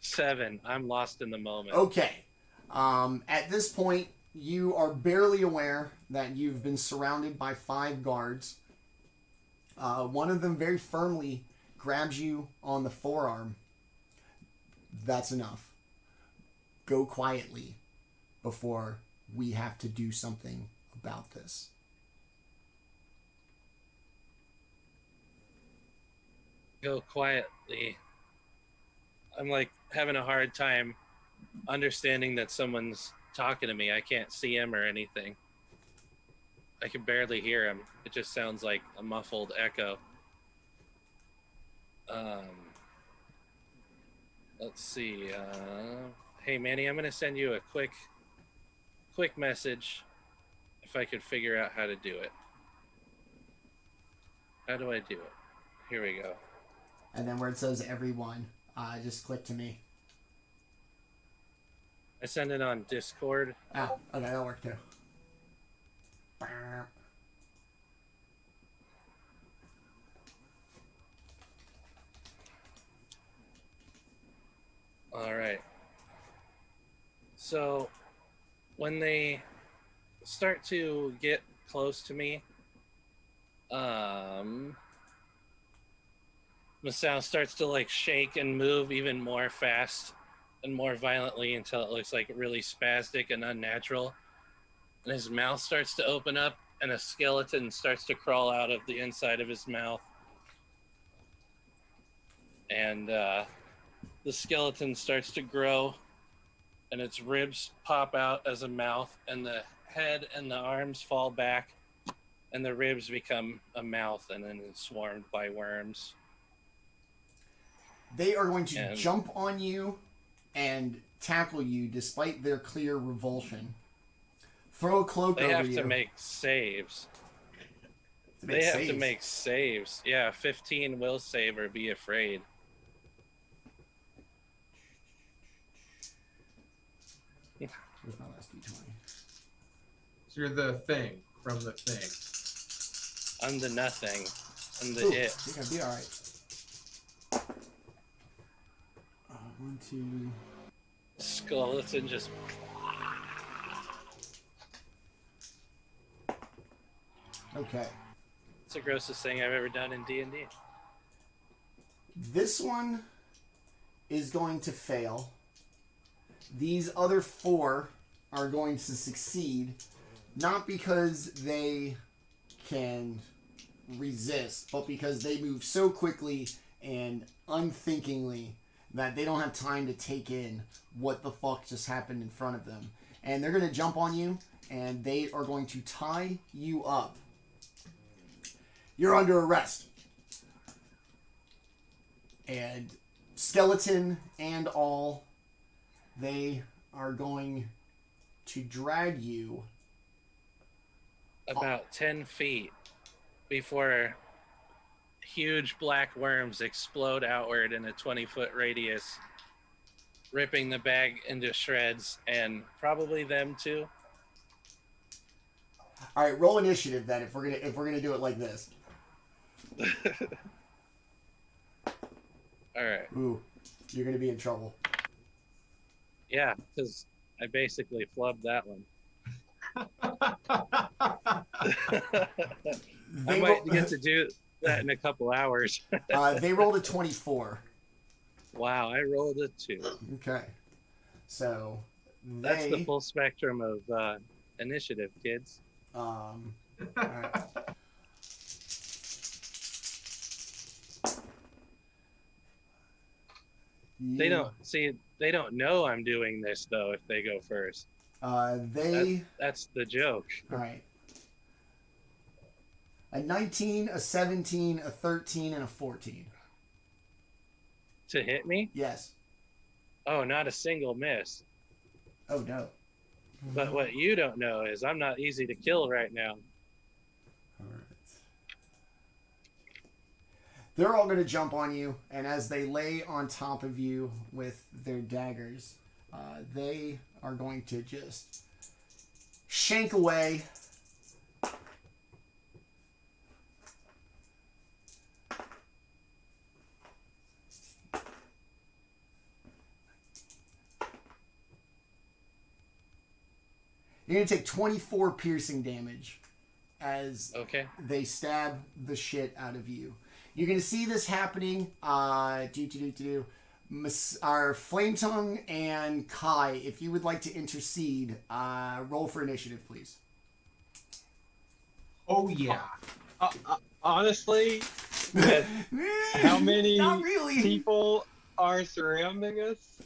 7. I'm lost in the moment. Okay. At this point, you are barely aware that you've been surrounded by 5 guards. One of them very firmly grabs you on the forearm. That's enough. Go quietly before we have to do something about this. Go quietly. I'm having a hard time understanding that someone's talking to me. I can't see him or anything. I can barely hear him. It just sounds like a muffled echo. Let's see. Hey, Manny, I'm going to send you a quick message if I could figure out how to do it. How do I do it? Here we go. And then where it says everyone, just click to me. I send it on Discord. Ah, okay, that'll work too. All right. So when they start to get close to me, Masaow starts to shake and move even more fast and more violently until it looks really spastic and unnatural. And his mouth starts to open up and a skeleton starts to crawl out of the inside of his mouth. And the skeleton starts to grow and its ribs pop out as a mouth, and the head and the arms fall back and the ribs become a mouth, and then it's swarmed by worms. They are going to jump on you and tackle you despite their clear revulsion. Throw a cloak over you. They have to make saves. They have to make saves. Yeah, 15 will save or be afraid. Where's my last d20? So you're the thing from the thing. I'm the nothing. I'm the Ooh, it. I think I'd be alright. 1, 2. Skeleton just. Okay. It's the grossest thing I've ever done in D&D. This one is going to fail. These other 4 are going to succeed, not because they can resist, but because they move so quickly and unthinkingly that they don't have time to take in what the fuck just happened in front of them. And they're going to jump on you, and they are going to tie you up. You're under arrest. And skeleton and all, they are going to drag you About 10 feet before huge black worms explode outward in a 20-foot radius, ripping the bag into shreds, and probably them too. All right, roll initiative then. If we're gonna do it like this. All right. Ooh, you're gonna be in trouble. Yeah, because I basically flubbed that one. I might get to do that in a couple hours. They rolled a 24. Wow, I rolled a 2. Okay, so That's the full spectrum of initiative, kids. All right. They don't know I'm doing this though if they go first. That's the joke. All right. A 19, a 17, a 13, and a 14. To hit me? Yes. Oh, not a single miss. Oh no. But what you don't know is I'm not easy to kill right now. All right. They're all going to jump on you, and as they lay on top of you with their daggers, they are going to just shank away. You're going to take 24 piercing damage as they stab the shit out of you. You're going to see this happening. Our Flametongue and Kai, if you would like to intercede, roll for initiative, please. Oh, yeah. Honestly, with how many Not really. people are surrounding us,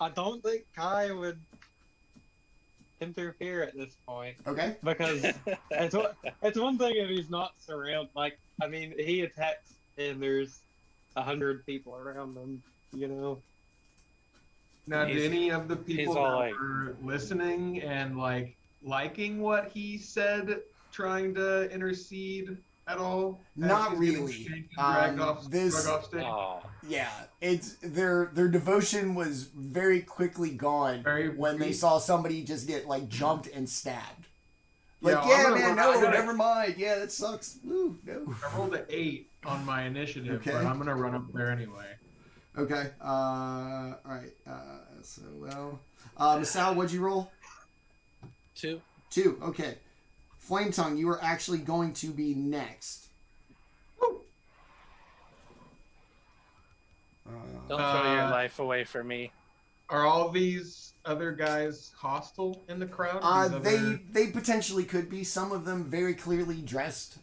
I don't think Kai would interfere at this point. Okay. Because it's one thing if he's not surrounded. Like, I mean, he attacks and there's 100 people around him, you know? Now, did any of the people that were listening and, liking what he said, trying to intercede at all? Not really. Dragged off stage? Yeah, it's their devotion was very quickly gone when they saw somebody just get jumped and stabbed. Never mind. Yeah, that sucks. Woo, no. I rolled an 8 on my initiative, but I'm gonna run up there anyway. Okay. All right. Masaow, what'd you roll? 2. 2. Okay. Flametongue, you are actually going to be next. Don't throw your life away for me. Are all these other guys hostile in the crowd? They potentially could be. Some of them very clearly dressed,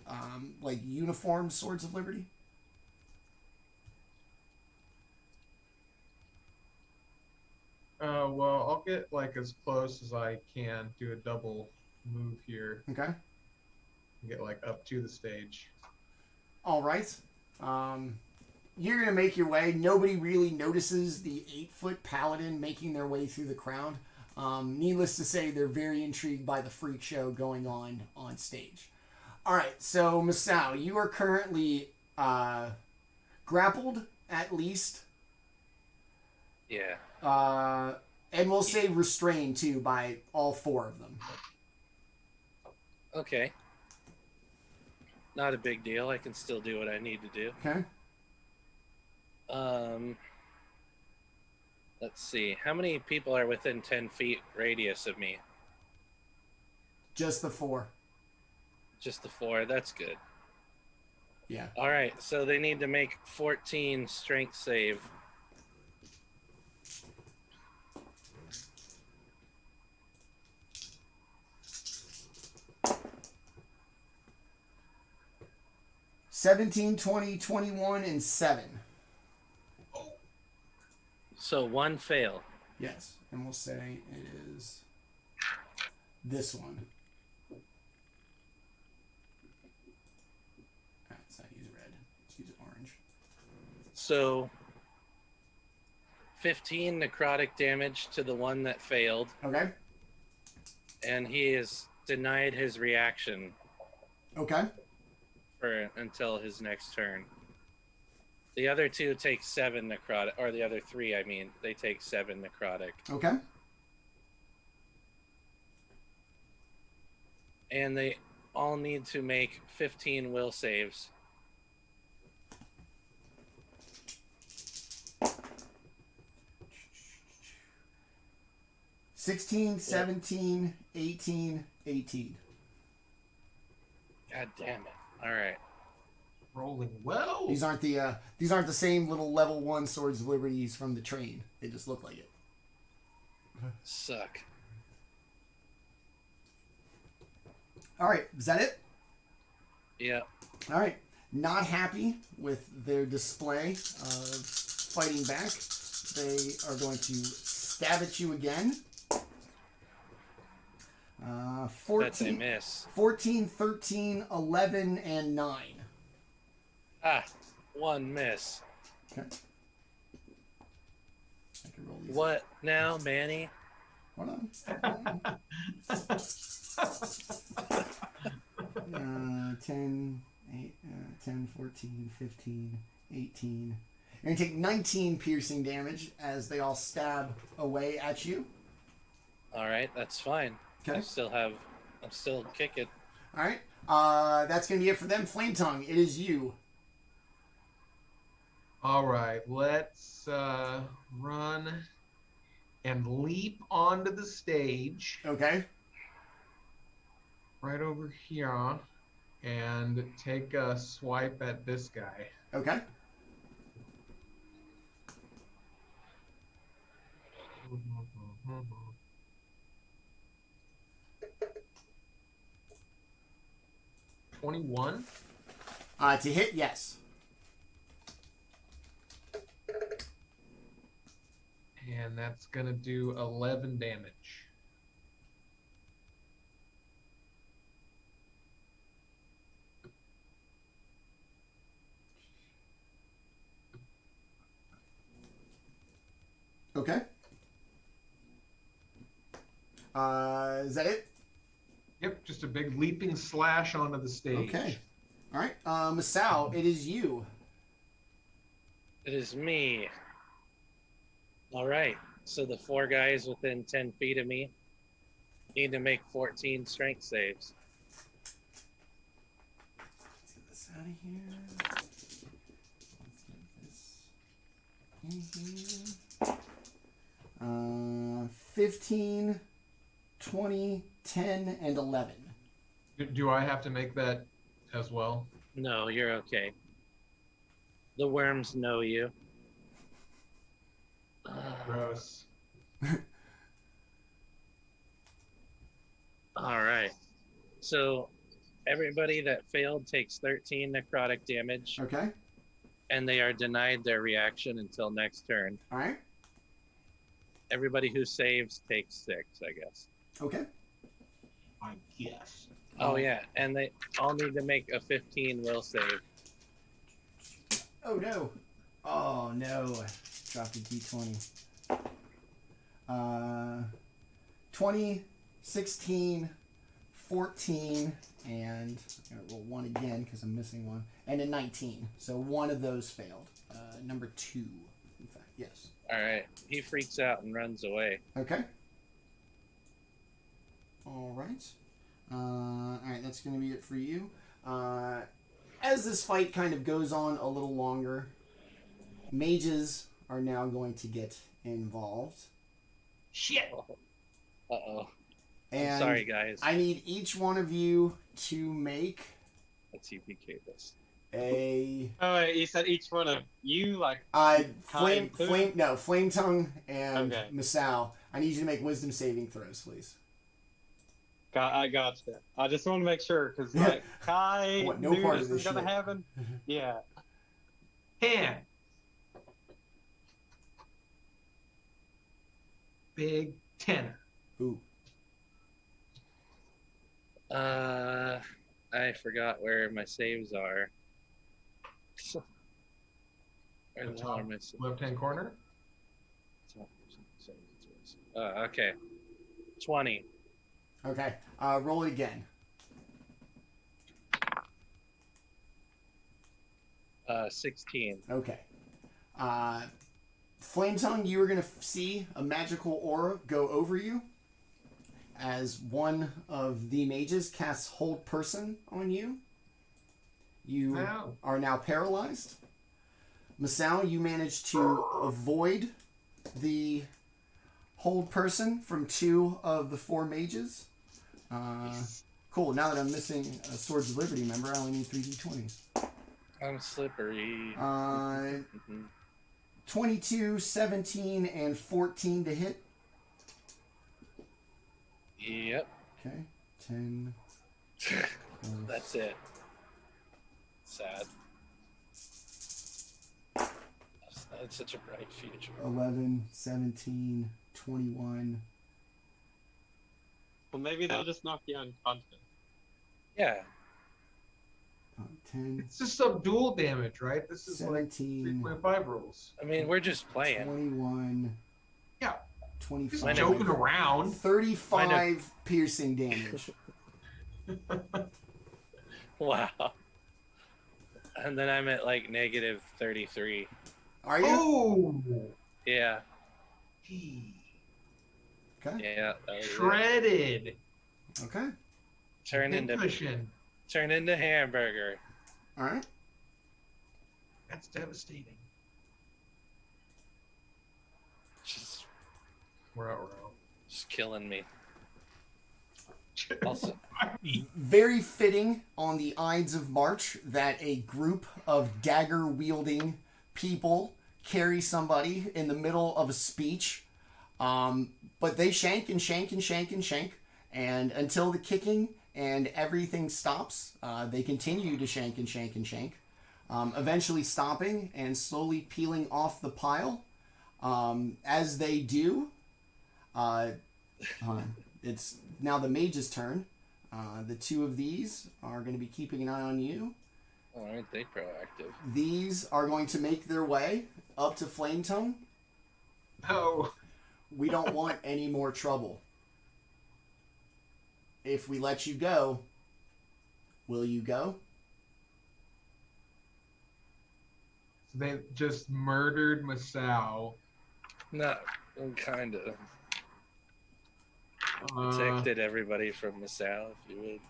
like uniformed Swords of Liberty. Well, I'll get as close as I can. Do a double move here. Okay. Get up to the stage. All right. You're going to make your way. Nobody really notices the 8-foot paladin making their way through the crowd. Needless to say, they're very intrigued by the freak show going on stage. All right, so Masaow, you are currently grappled, at least. Yeah. And we'll say restrained too by all 4 of them. Okay. Not a big deal. I can still do what I need to do. Okay. Let's see. How many people are within 10 feet radius of me? Just the 4. Just the 4. That's good. Yeah. All right. So they need to make 14 strength save. $17, $20, $21, and 7. So 1 fail. Yes. And we'll say it is this one. Let's not use red. Let's use orange. So 15 necrotic damage to the one that failed, Okay. and he is denied his reaction Okay. for until his next turn. The other 2 take 7 necrotic, or the other 3, I mean, they take 7 necrotic. Okay. And they all need to make 15 will saves. $16, $17, $18, $18. God damn it. All right. Rolling well. These aren't the same little level 1 Swords of Liberties from the train. They just look like it. Suck. All right. Is that it? Yeah. All right. Not happy with their display of fighting back. They are going to stab at you again. 14, That's a miss. 14, 13, 11, and 9. Ah, 1 miss. Okay. I can roll these. What now, Manny? Hold on. 10, 8, 10, 14, 15, 18. You're going to take 19 piercing damage as they all stab away at you. All right, that's fine. Okay. I'm still kicking. All right. That's going to be it for them. Flametongue, it is you. All right, let's run and leap onto the stage Okay. right over here and take a swipe at this guy. Okay. $21. To hit, yes. And that's going to do 11 damage. Okay. Is that it? Yep, just a big leaping slash onto the stage. Okay. All right. Masaow, it is you. It is me. All right. So the 4 guys within 10 feet of me need to make 14 strength saves. Let's get this out of here. Let's get this in here. 15, 20, 10, and 11. Do I have to make that as well? No, you're okay. The worms know you. Gross. All right. So everybody that failed takes 13 necrotic damage, Okay. and they are denied their reaction until next turn. All right. Everybody who saves takes 6, I guess. Okay. I guess. Oh, yeah. And they all need to make a 15 will save. Oh, no. Oh, no. Dropped a d20. 20, 16, 14, and I'm going to roll 1 again because I'm missing one, and a 19. So one of those failed. Number 2, in fact. Yes. All right. He freaks out and runs away. Okay. All right. All right, that's going to be it for you. As this fight kind of goes on a little longer, mages are now going to get involved. Shit. Uh-oh. And I'm sorry, guys. I need each one of you to make Let's CPK this. a Oh, wait, you said each one of you, like, Flametongue and Okay. Masaow. I need you to make wisdom saving throws, please. I gotcha. I just want to make sure, because, like, Kai What, no knew part this of was this going to shit. happen. Yeah. 10. Big tenner. Ooh. I forgot where my saves are. Where the hell are my saves? Left-hand corner. Okay. 20. Okay. Roll it again. 16. Okay. Flametongue, you are going to see a magical aura go over you as one of the mages casts Hold Person on you. You Ow. are now paralyzed. Masaow, you managed to avoid the Hold Person from 2 of the 4 mages. Cool. Now that I'm missing a Swords of Liberty member, I only need 3 d20s. I'm slippery. 22, 17, and 14 to hit. Yep. Okay. 10. That's it. Sad. That's such a bright future. 11, 17, 21. Well, maybe they'll just knock you unconscious. Yeah. 10, It's just some dual damage, right? This is 17, like 3.5 rules. I mean, we're just playing. 21. Yeah. 25. Just joking around. 35 piercing damage. Wow. And then I'm at like negative 33. Are you? Oh! Yeah. Okay. Yeah. That was it. Shredded. Okay. Turn into hamburger. All right. That's devastating. Just We're out, we're out. Just killing me. Also, Very fitting on the Ides of March that a group of dagger-wielding people carry somebody in the middle of a speech. But they shank and shank and shank and shank. And until the kicking and everything stops, they continue to shank and shank and shank. Eventually stopping and slowly peeling off the pile. As they do, it's now the mage's turn. The 2 of these are going to be keeping an eye on you. aren't they proactive? These are going to make their way up to Flametongue. Oh. We don't want any more trouble. If we let you go, will you go? So they just murdered Masaow. No, kind of. Protected everybody from Masaow, if you would.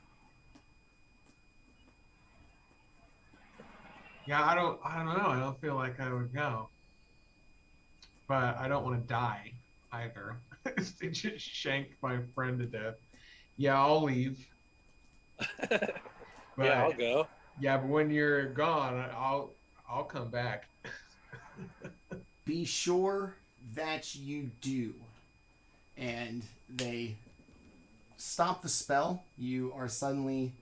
Yeah, I don't know. I don't feel like I would go. But I don't want to die either. They just shanked my friend to death. Yeah, I'll leave. But, Yeah, I'll go. Yeah, but when you're gone, I'll come back. Be sure that you do. And they stop the spell. You are suddenly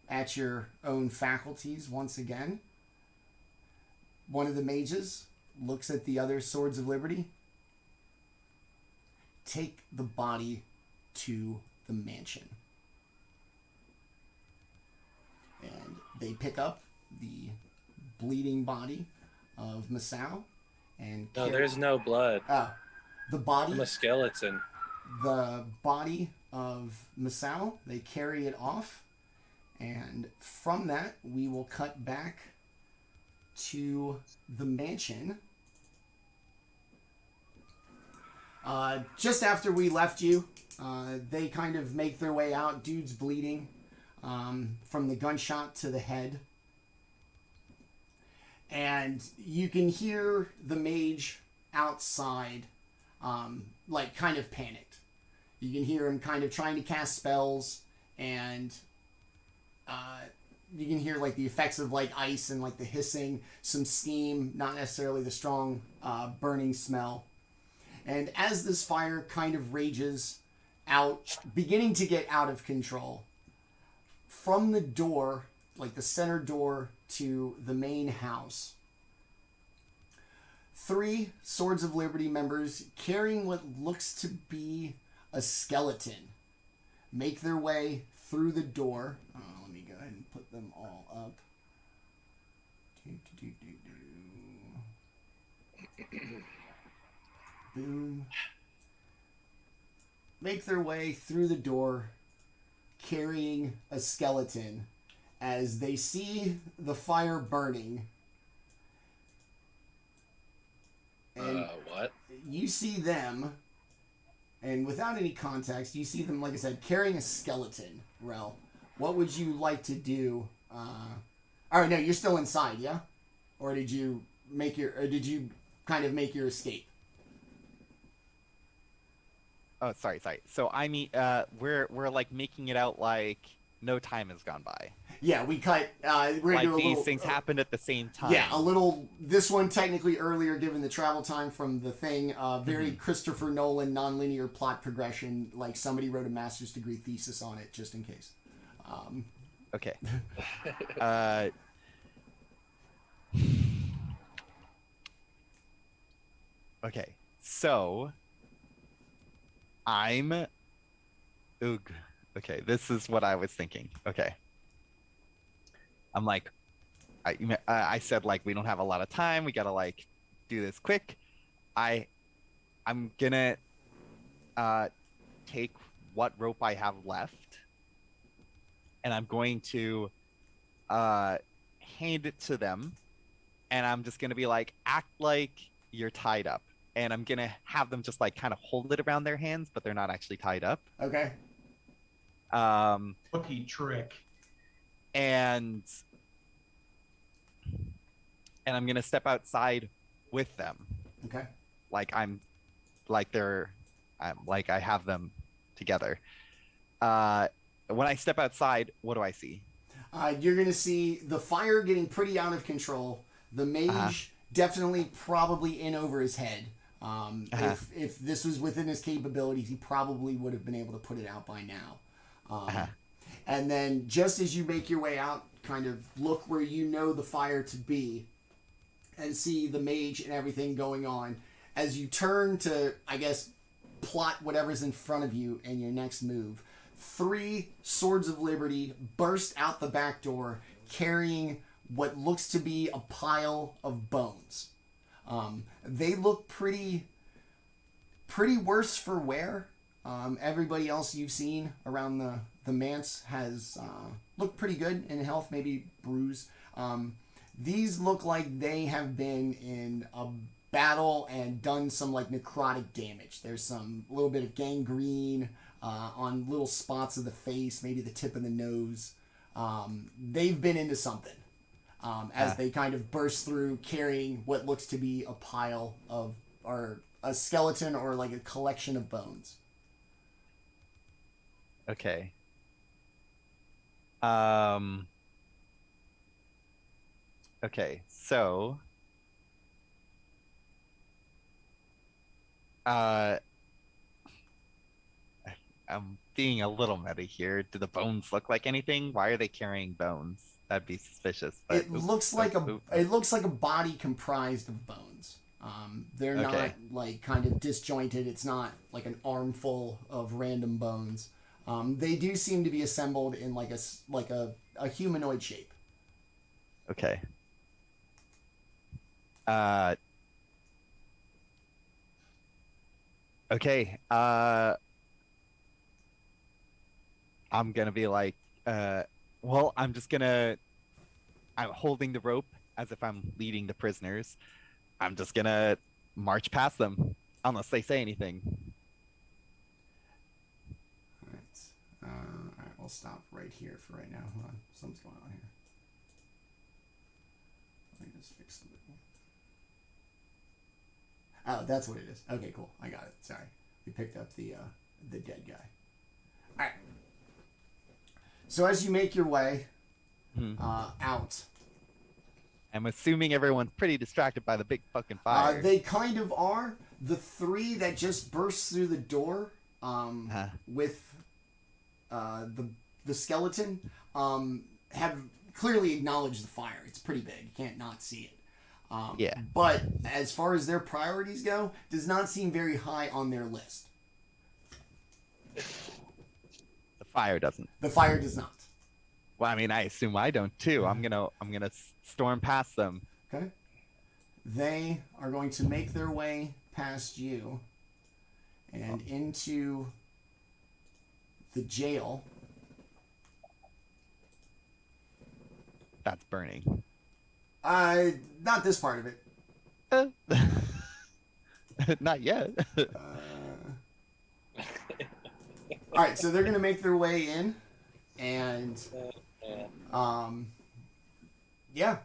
at your own faculties once again. One of the mages looks at the other Swords of Liberty. Take the body to the mansion. And they pick up the bleeding body of Masaow and No, there's no blood. the body. I'm a skeleton. The body of Masaow, they carry it off, and from that we will cut back to the mansion Just after we left you, they kind of make their way out. Dude's bleeding from the gunshot to the head. And you can hear the mage outside, like, kind of panicked. You can hear him kind of trying to cast spells, and you can hear, like, the effects of, like, ice and, like, the hissing, some steam, not necessarily the strong burning smell. And as this fire kind of rages out, beginning to get out of control, from the door, like the center door to the main house, 3 Swords of Liberty members carrying what looks to be a skeleton make their way through the door. Let me go ahead and put them all up. Boom. Make their way through the door carrying a skeleton as they see the fire burning. And what? you see them, and without any context, you see them, like I said, carrying a skeleton. Rel, what would you like to do? All right, no, you're still inside, yeah? Or did you kind of make your escape? Oh, sorry. So I mean, we're like making it out like no time has gone by. Yeah, we cut. We're like gonna do these things happened at the same time. Yeah, a little. This one technically earlier, given the travel time from the thing. Very Christopher Nolan nonlinear plot progression. Like somebody wrote a master's degree thesis on it, just in case. Okay. Okay. So I'm. Oog. Okay, this is what I was thinking. Okay. I'm like, I said like we don't have a lot of time. We gotta like do this quick. I'm gonna take what rope I have left, and I'm going to hand it to them, and I'm just gonna be like, act like you're tied up, and I'm gonna have them just like kind of hold it around their hands, but they're not actually tied up. Okay. Rookie trick. And I'm gonna step outside with them. Okay. Like I have them together. When I step outside, what do I see? You're gonna see the fire getting pretty out of control. The mage definitely probably in over his head. If this was within his capabilities, he probably would have been able to put it out by now. And then just as you make your way out, kind of look where you know the fire to be and see the mage and everything going on. As you turn to, I guess, plot whatever's in front of you in your next move, 3 Swords of Liberty burst out the back door carrying what looks to be a pile of bones. They look pretty worse for wear. Everybody else you've seen around the manse has looked pretty good in health, maybe bruised. These look like they have been in a battle and done some like necrotic damage. There's some little bit of gangrene on little spots of the face, maybe the tip of the nose. They've been into something as they kind of burst through carrying what looks to be a pile of, or a skeleton or like a collection of bones. Okay. Okay, so I'm being a little meta here. Do the bones look like anything? Why are they carrying bones? That'd be suspicious. But It looks like a body comprised of bones. They're not like kind of disjointed. It's not like an armful of random bones. They do seem to be assembled in like a humanoid shape. Okay. Okay. I'm gonna be like, well, I'm holding the rope as if I'm leading the prisoners. I'm just gonna march past them. Unless they say anything. All right, we'll stop right here for right now. Hold on, something's going on here. Let me just fix the. Oh, that's what it is. Okay, cool. I got it. Sorry, we picked up the dead guy. All right. So as you make your way out, I'm assuming everyone's pretty distracted by the big fucking fire. they kind of are. The three that just burst through the door with the skeleton have clearly acknowledged the fire. It's pretty big. You can't not see it. Yeah. But as far as their priorities go, does not seem very high on their list. The fire doesn't. The fire does not. Well, I mean, I assume I don't too. I'm gonna storm past them. Okay. They are going to make their way past you and into the jail. That's burning. Not this part of it. Not yet. All right, so they're going to make their way in, and yeah.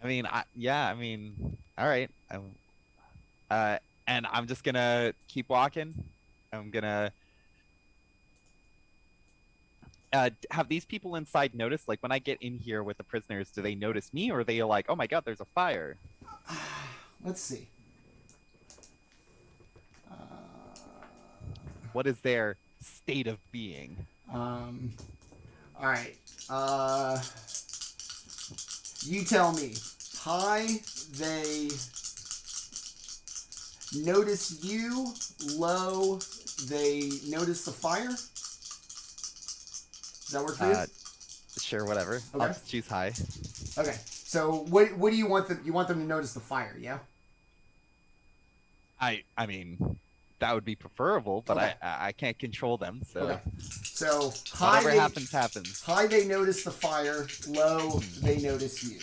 I mean, all right. And I'm just gonna keep walking. I'm gonna have these people inside notice, like when I get in here with the prisoners, do they notice me, or are they like, oh my god, there's a fire? Let's see. What is their state of being? All right. You tell me. High, they notice you. Low, they notice the fire. Does that work for you? Sure, whatever. Okay. I'll just choose high. Okay. So what do you want them? You want them to notice the fire, yeah? I mean, that would be preferable, but Okay. I can't control them. So Okay. So high, whatever happens, happens. High, they notice the fire. Low, they notice you.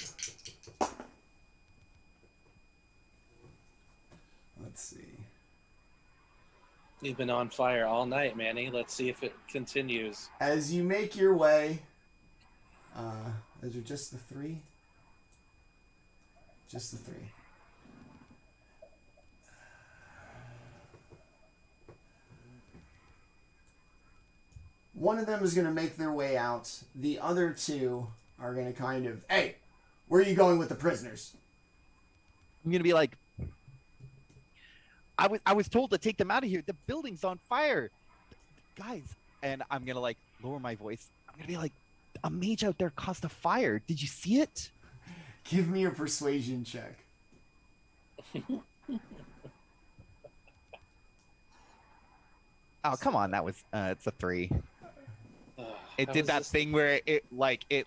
Let's see. You've been on fire all night, Manny. Let's see if it continues. As you make your way, those are just the three. Just the three. One of them is going to make their way out. The other two are going to kind of, hey, where are you going with the prisoners? I'm gonna be like, I was told to take them out of here. The building's on fire, guys. And I'm gonna like lower my voice. I'm gonna be like, a mage out there caused a fire. Did you see it? Give me a persuasion check. Oh, come on. That was it's a 3. It How did is that this- thing where it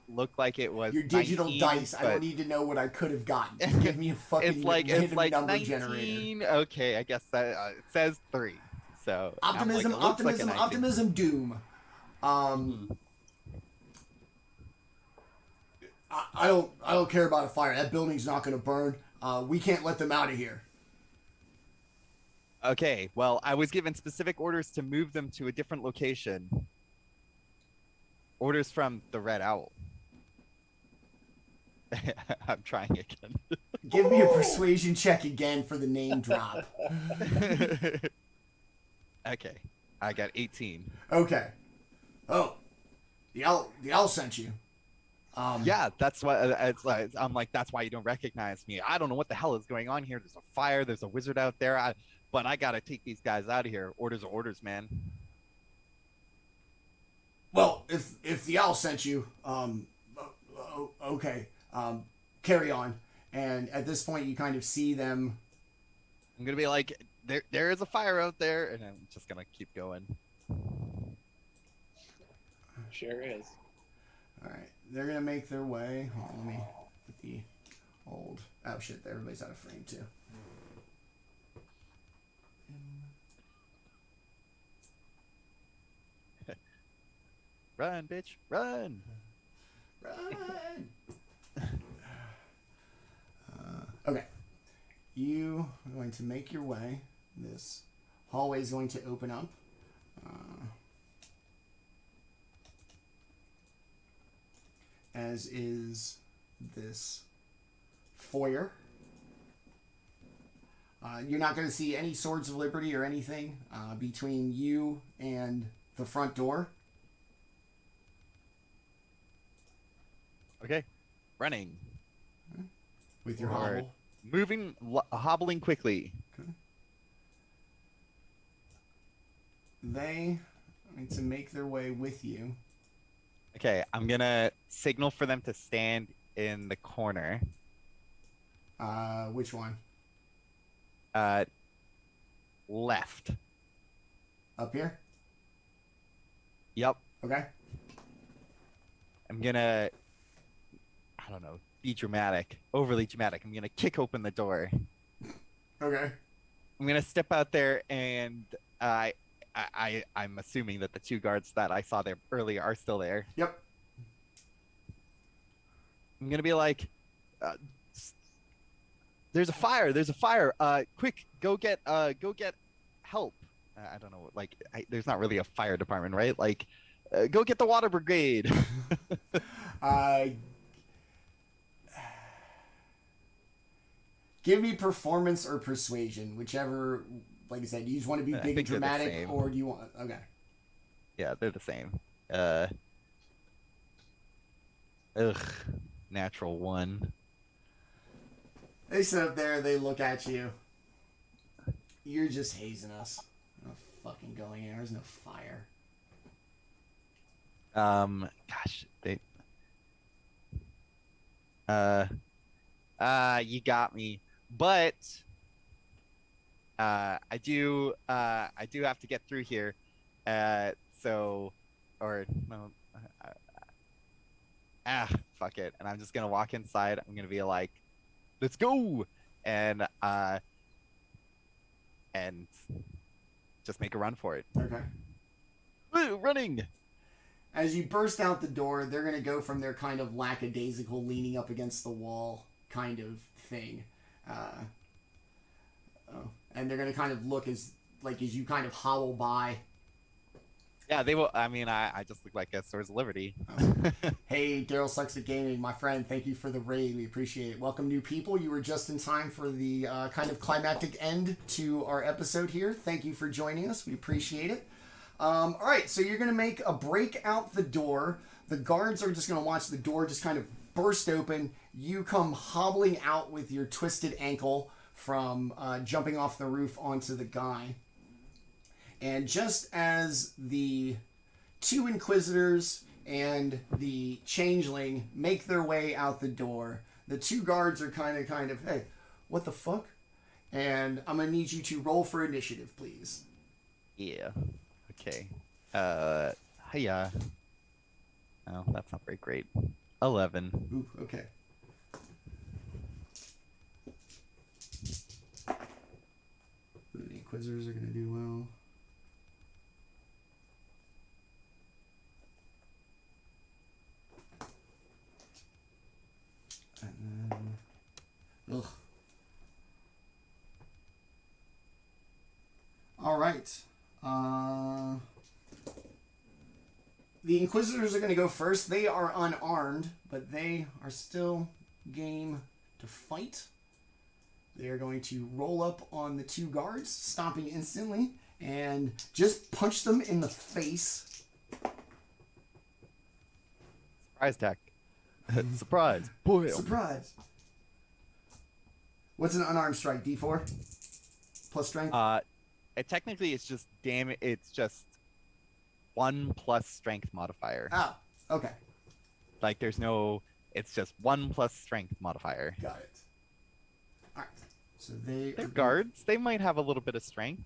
looked like it was Your digital 19, dice. I but don't need to know what I could have gotten. Just give me a fucking it's like random number 19. generator. Okay, I guess that it says 3. So Optimism, I'm like, it looks like a 19. optimism, doom. I don't care about a fire. That building's not going to burn. We can't let them out of here. Okay, well, I was given specific orders to move them to a different location. Orders from the Red Owl. I'm trying again. Give me a persuasion check again for the name drop. Okay, I got 18. Okay. Oh, the owl sent you. Yeah, that's why I'm like, that's why you don't recognize me. I don't know what the hell is going on here. There's a fire. There's a wizard out there. But I gotta take these guys out of here. Orders are orders, man. Well, if the owl sent you, okay, carry on. And at this point, you kind of see them. I'm gonna be like, there is a fire out there, and I'm just gonna keep going. Sure is. All right, they're gonna make their way. Hold on, let me put the old. Oh shit! Everybody's out of frame too. Run, bitch, run! Run! Okay. You. going to make your way. This hallway is going to open up. As is this foyer. You're not going to see any Swords of Liberty or anything between you and the front door. Okay. Running. With your Or hobble. Moving, hobbling quickly. Okay. They need to make their way with you. Okay, I'm gonna signal for them to stand in the corner. Which one? Left. Up here? Yep. Okay. I'm gonna, I don't know, be dramatic, overly dramatic. I'm gonna kick open the door. Okay. I'm gonna step out there, and I'm assuming that the 2 guards that I saw there earlier are still there. Yep. I'm gonna be like, "There's a fire! There's a fire! Quick, go get help!" I don't know, like, there's not really a fire department, right? Like, go get the water brigade. Give me performance or persuasion, whichever. Like I said, you just want to be I big and think they're the dramatic, same. or do you want? Okay. Yeah, they're the same. Natural 1. They sit up there. They look at you. You're just hazing us. No fucking going in. There's no fire. Gosh, they. You got me, but I do have to get through here, so, or no, fuck it, and I'm just gonna walk inside. I'm gonna be like, let's go, and just make a run for it. Okay. Woo, running. As you burst out the door, they're going to go from their kind of lackadaisical leaning up against the wall kind of thing. And they're going to kind of look as you kind of hobble by. Yeah, they will. I mean, I just look like a Swords of Liberty. Hey, Daryl Sucks at Gaming, my friend. Thank you for the raid. We appreciate it. Welcome, new people. You were just in time for the kind of climactic end to our episode here. Thank you for joining us. We appreciate it. All right, so you're going to make a break out the door. The guards are just going to watch the door just kind of burst open. You come hobbling out with your twisted ankle from jumping off the roof onto the guy. And just as the 2 Inquisitors and the Changeling make their way out the door, the 2 guards are kind of, hey, what the fuck? And I'm going to need you to roll for initiative, please. Yeah. Okay. Hiya. Oh, that's not very great. 11. Ooh, okay. The Inquisitors are going to do well. And then... Ugh. All right. The Inquisitors are going to go first. They are unarmed, but they are still game to fight. They are going to roll up on the 2 guards, stopping instantly, and just punch them in the face. Surprise attack. Surprise. Boy. Surprise. What's an unarmed strike? D4? Plus strength? Technically, it's just damage. It's just 1 plus strength modifier. Oh, okay. Like, there's no. It's just 1 plus strength modifier. Got it. All right. So they're guards. They might have a little bit of strength.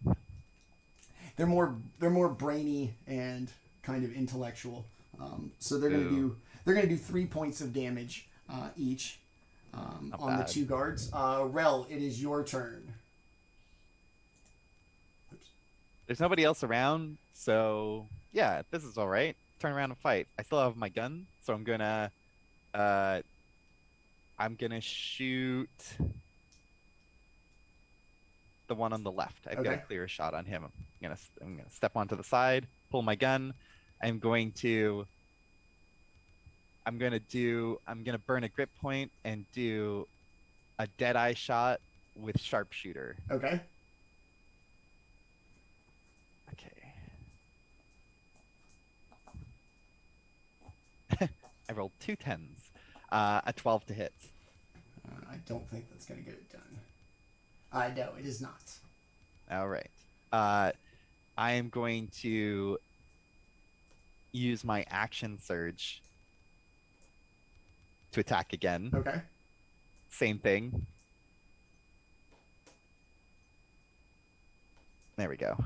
They're more brainy and kind of intellectual. So they're gonna do 3 points of damage each on the 2 guards. Rel, it is your turn. Oops. There's nobody else around, so yeah, this is all right. Turn around and fight. I still have my gun, so I'm gonna shoot. the one on the left. I've got a Okay. clearer shot on him. I'm gonna step onto the side, pull my gun. I'm gonna burn a grip point and do a dead eye shot with sharpshooter. Okay. Okay. I rolled 2 10s. A 12 to hit. I don't think that's going to get it done. No, it is not. All right. I am going to use my action surge to attack again. Okay. Same thing. There we go.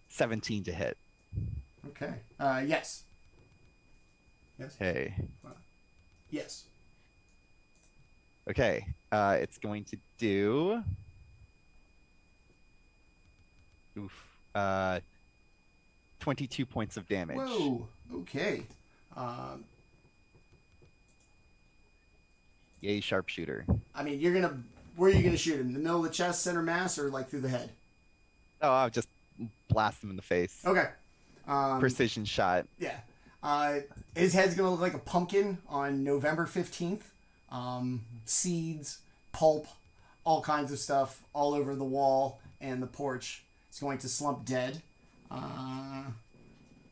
17 to hit. Okay. Yes. Yes. Okay. Yes. Okay. It's going to do. Oof. 22 points of damage. Whoa. Okay. Yay, sharpshooter. I mean, where are you gonna shoot him? The middle of the chest, center mass, or like through the head? Oh, I'll just blast him in the face. Okay. Precision shot. Yeah. His head's gonna look like a pumpkin on November 15th. Seeds, pulp, all kinds of stuff all over the wall and the porch. It's going to slump dead.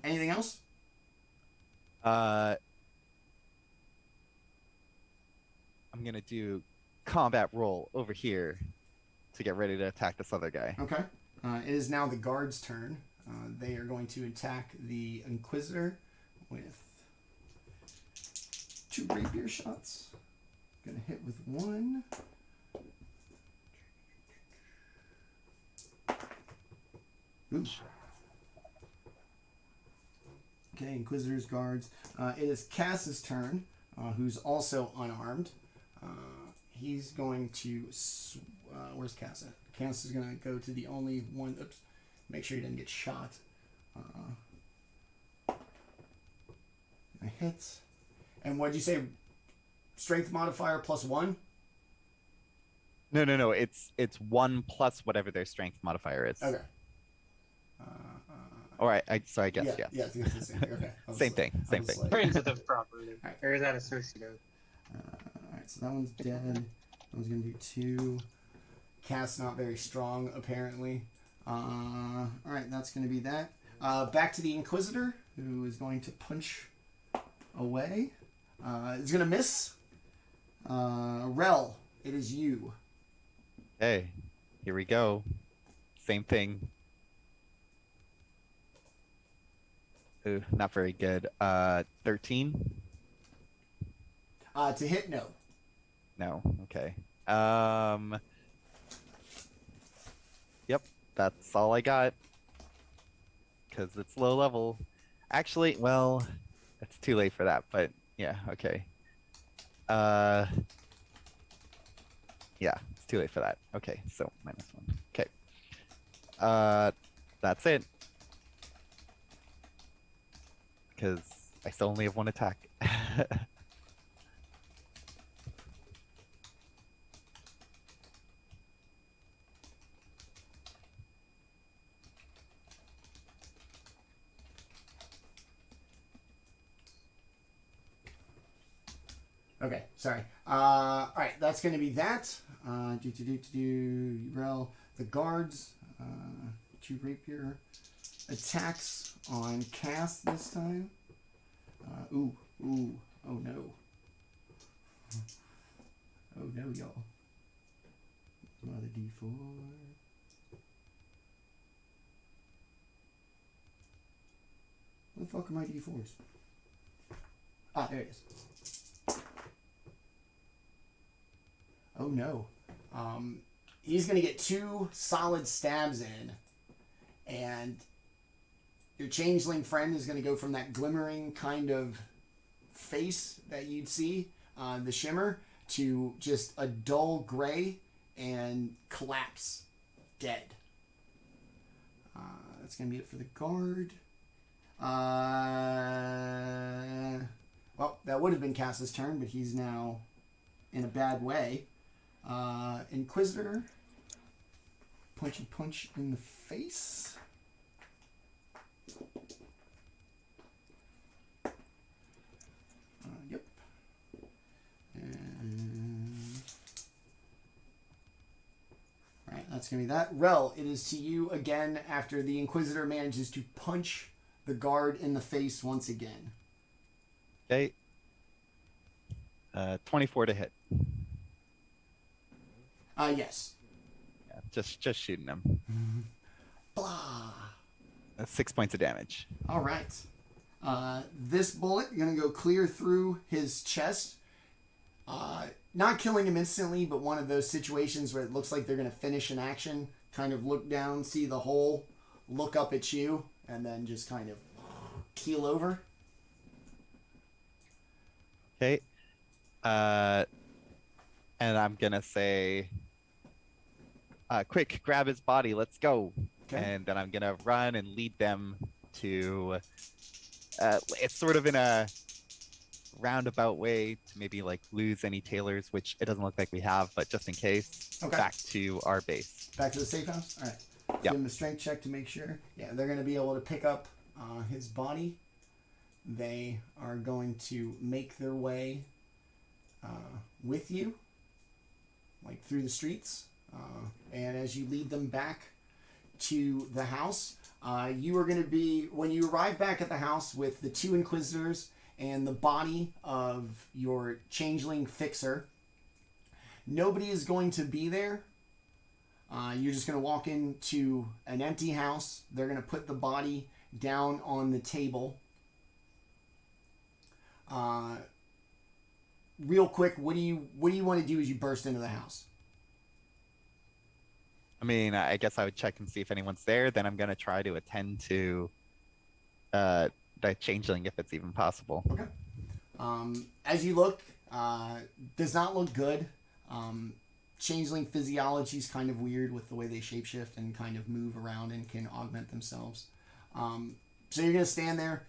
Anything else? I'm gonna do combat roll over here to get ready to attack this other guy. Okay. It is now the guard's turn. They are going to attack the Inquisitor with 2 rapier shots. Gonna hit with 1. Ooh. Okay, Inquisitor's guards. It is Cass's turn, who's also unarmed. He's going to... where's Cass at? Cass is going to go to the only one... Oops. Make sure he doesn't get shot. A hit. And what'd you say? Strength modifier +1? No. It's 1 plus whatever their strength modifier is. Okay. All right. So I guess Yeah, it's the same thing. Okay. Same thing. Same thing. Transitive properly. Alright. Or is that associative? Alright, so that one's dead. That one's going to do 2. Cass not very strong, apparently. Alright, that's going to be that. Back to the Inquisitor, who is going to punch away. It's going to miss. Rel, it is you. Hey, here we go. Same thing. Ooh, not very good. 13? To hit, no. No. Okay. Yep, that's all I got. Because it's low level. Actually, well, it's too late for that, but yeah, okay. Yeah, it's too late for that. Okay, so -1. Okay. That's it. Because I still only have 1 attack. Okay, sorry. Alright, that's going to be that. Rel, the guards. 2 rapier attacks on Cass this time. Oh no. Oh no, y'all. Another D4. Where the fuck are my D4s? Ah, there it is. Oh no. He's going to get 2 solid stabs in, and your changeling friend is going to go from that glimmering kind of face that you'd see, the shimmer, to just a dull gray and collapse dead. That's going to be it for the guard. Well, that would have been Cass's turn, but he's now in a bad way. Inquisitor, punchy punch in the face. Yep. And... Alright, that's going to be that. Rel, it is to you again after the Inquisitor manages to punch the guard in the face once again. Okay. 24 to hit. Yes. Yeah, just shooting him. Blah. That's 6 points of damage. All right. This bullet going to go clear through his chest. Not killing him instantly, but one of those situations where it looks like they're going to finish an action. Kind of look down, see the hole, look up at you, and then just kind of keel over. Okay. And I'm going to say, quick, grab his body, let's go. Okay. And then I'm going to run and lead them to, it's sort of in a roundabout way to maybe like lose any tailors, which it doesn't look like we have, but just in case, Okay. back to our base. Back to the safe house? All right. Yep. Give him a strength check to make sure. Yeah, they're going to be able to pick up his body. They are going to make their way with you, like through the streets. And as you lead them back to the house, you are going to be, when you arrive back at the house with the 2 Inquisitors and the body of your changeling fixer, nobody is going to be there. You're just going to walk into an empty house. They're going to put the body down on the table. Real quick, what do you want to do as you burst into the house? I mean, I guess I would check and see if anyone's there. Then I'm going to try to attend to the changeling if it's even possible. Okay. As you look, does not look good. Changeling physiology is kind of weird with the way they shapeshift and kind of move around and can augment themselves. So you're going to stand there.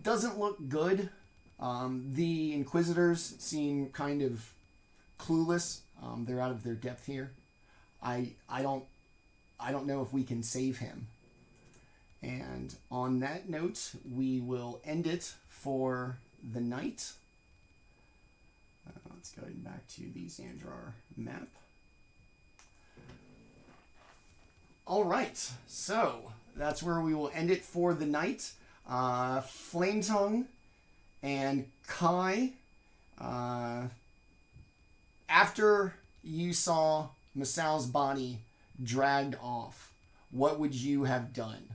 Doesn't look good. The Inquisitors seem kind of clueless. They're out of their depth here. I don't know if we can save him. And on that note, we will end it for the night. Let's go back to the Xandrar map. All right, so that's where we will end it for the night. Flametongue and Kai, after you saw Masaow's body dragged off, what would you have done?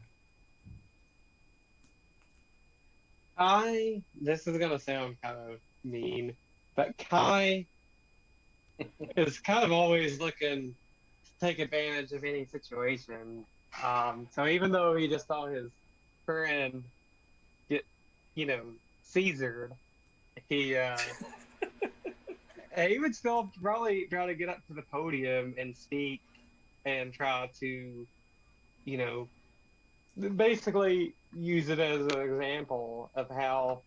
This is going to sound kind of mean, but Kai is kind of always looking to take advantage of any situation. So even though he just saw his friend get, Caesared, he would still probably try to get up to the podium and speak and try to, basically use it as an example of how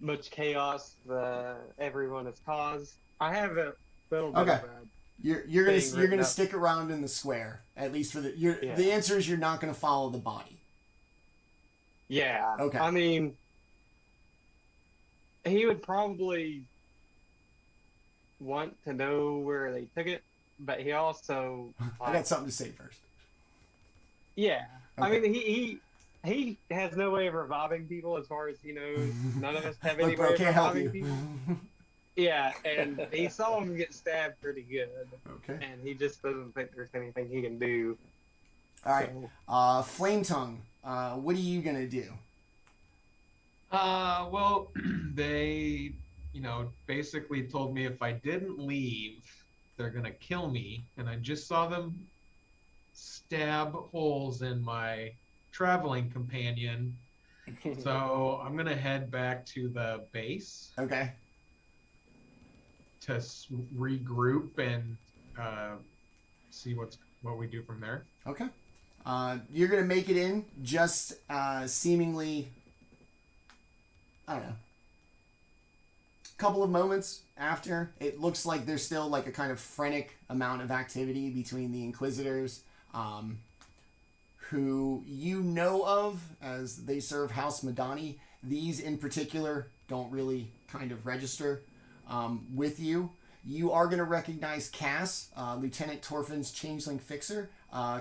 much chaos everyone has caused. I have a little bit of a You're gonna stick around in the square, at least for the answer is you're not gonna follow the body. Yeah. Okay. I mean, he would probably want to know where they took it, but he also I got something to say first. Yeah. Okay. I mean, he has no way of reviving people as far as he knows. None of us have any way of reviving people. Yeah, and he saw him get stabbed pretty good. Okay. And he just doesn't think there's anything he can do. All right. Flametongue, what are you going to do? Well, they, basically told me if I didn't leave, they're going to kill me. And I just saw them stab holes in my traveling companion. So I'm going to head back to the base. Okay. To regroup and see what we do from there. Okay. You're going to make it in just seemingly, I don't know, couple of moments after, it looks like there's still like a kind of frantic amount of activity between the Inquisitors, who you know of as they serve House Madani. These in particular don't really kind of register with you. You are going to recognize Cass, Lieutenant Torfin's changeling fixer,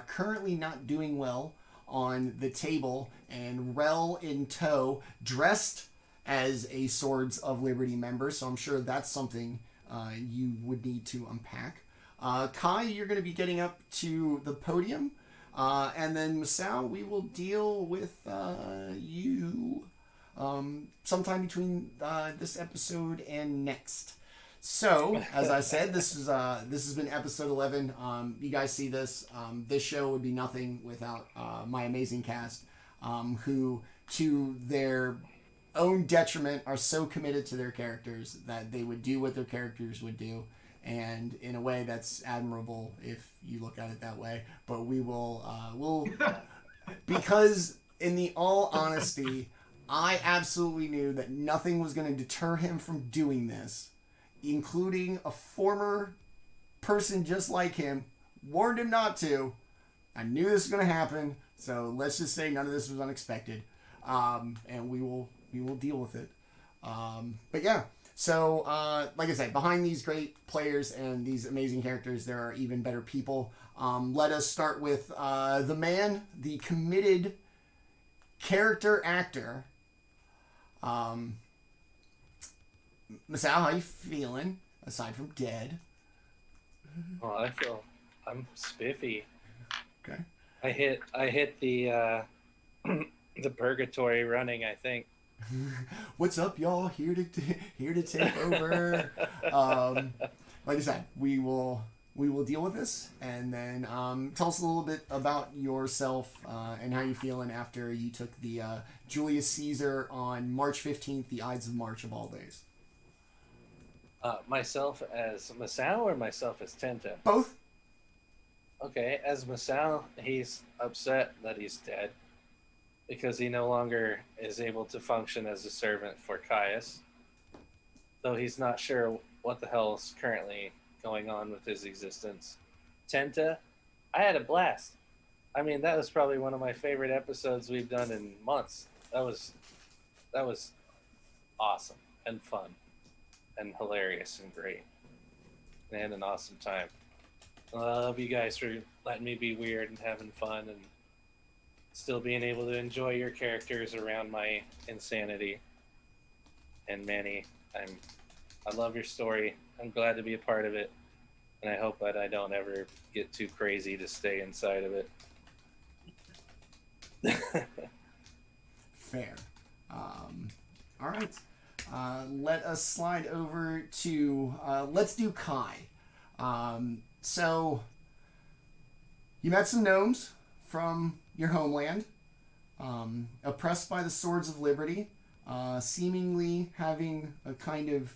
currently not doing well on the table, and Rel in tow, dressed as a Swords of Liberty member, so I'm sure that's something you would need to unpack. Kai, you're going to be getting up to the podium, and then Masaow, we will deal with you sometime between this episode and next. So, as I said, this has been episode 11. You guys see this. This show would be nothing without my amazing cast, who, to their own detriment, are so committed to their characters that they would do what their characters would do, and in a way that's admirable if you look at it that way. But we will, because in the all honesty, I absolutely knew that nothing was going to deter him from doing this, including a former person just like him, warned him not to. I knew this was going to happen, so let's just say none of this was unexpected, and we will deal with it. But yeah, so like I said, behind these great players and these amazing characters, there are even better people. Let us start with the man, the committed character actor. Masaow, how you feeling, aside from dead? Oh, I'm spiffy. Okay. I hit the the purgatory running, I think. What's up, y'all? Here to take over. Like I said, we will deal with this, and then tell us a little bit about yourself and how you're feeling after you took the Julius Caesar on March 15th, the Ides of March of all days. Myself as Masaow or myself as Tenta? Both. Okay, as Masaow, he's upset that he's dead because he no longer is able to function as a servant for Caius, though he's not sure what the hell is currently going on with his existence. Tenta, I had a blast. I mean, that was probably one of my favorite episodes we've done in months. That was awesome and fun and hilarious and great. And had an awesome time. I love you guys for letting me be weird and having fun and still being able to enjoy your characters around my insanity. And Manny, I love your story. I'm glad to be a part of it. And I hope that I don't ever get too crazy to stay inside of it. Fair. All right. Let us slide over to, let's do Kai. So, you met some gnomes from your homeland, oppressed by the Swords of Liberty, seemingly having a kind of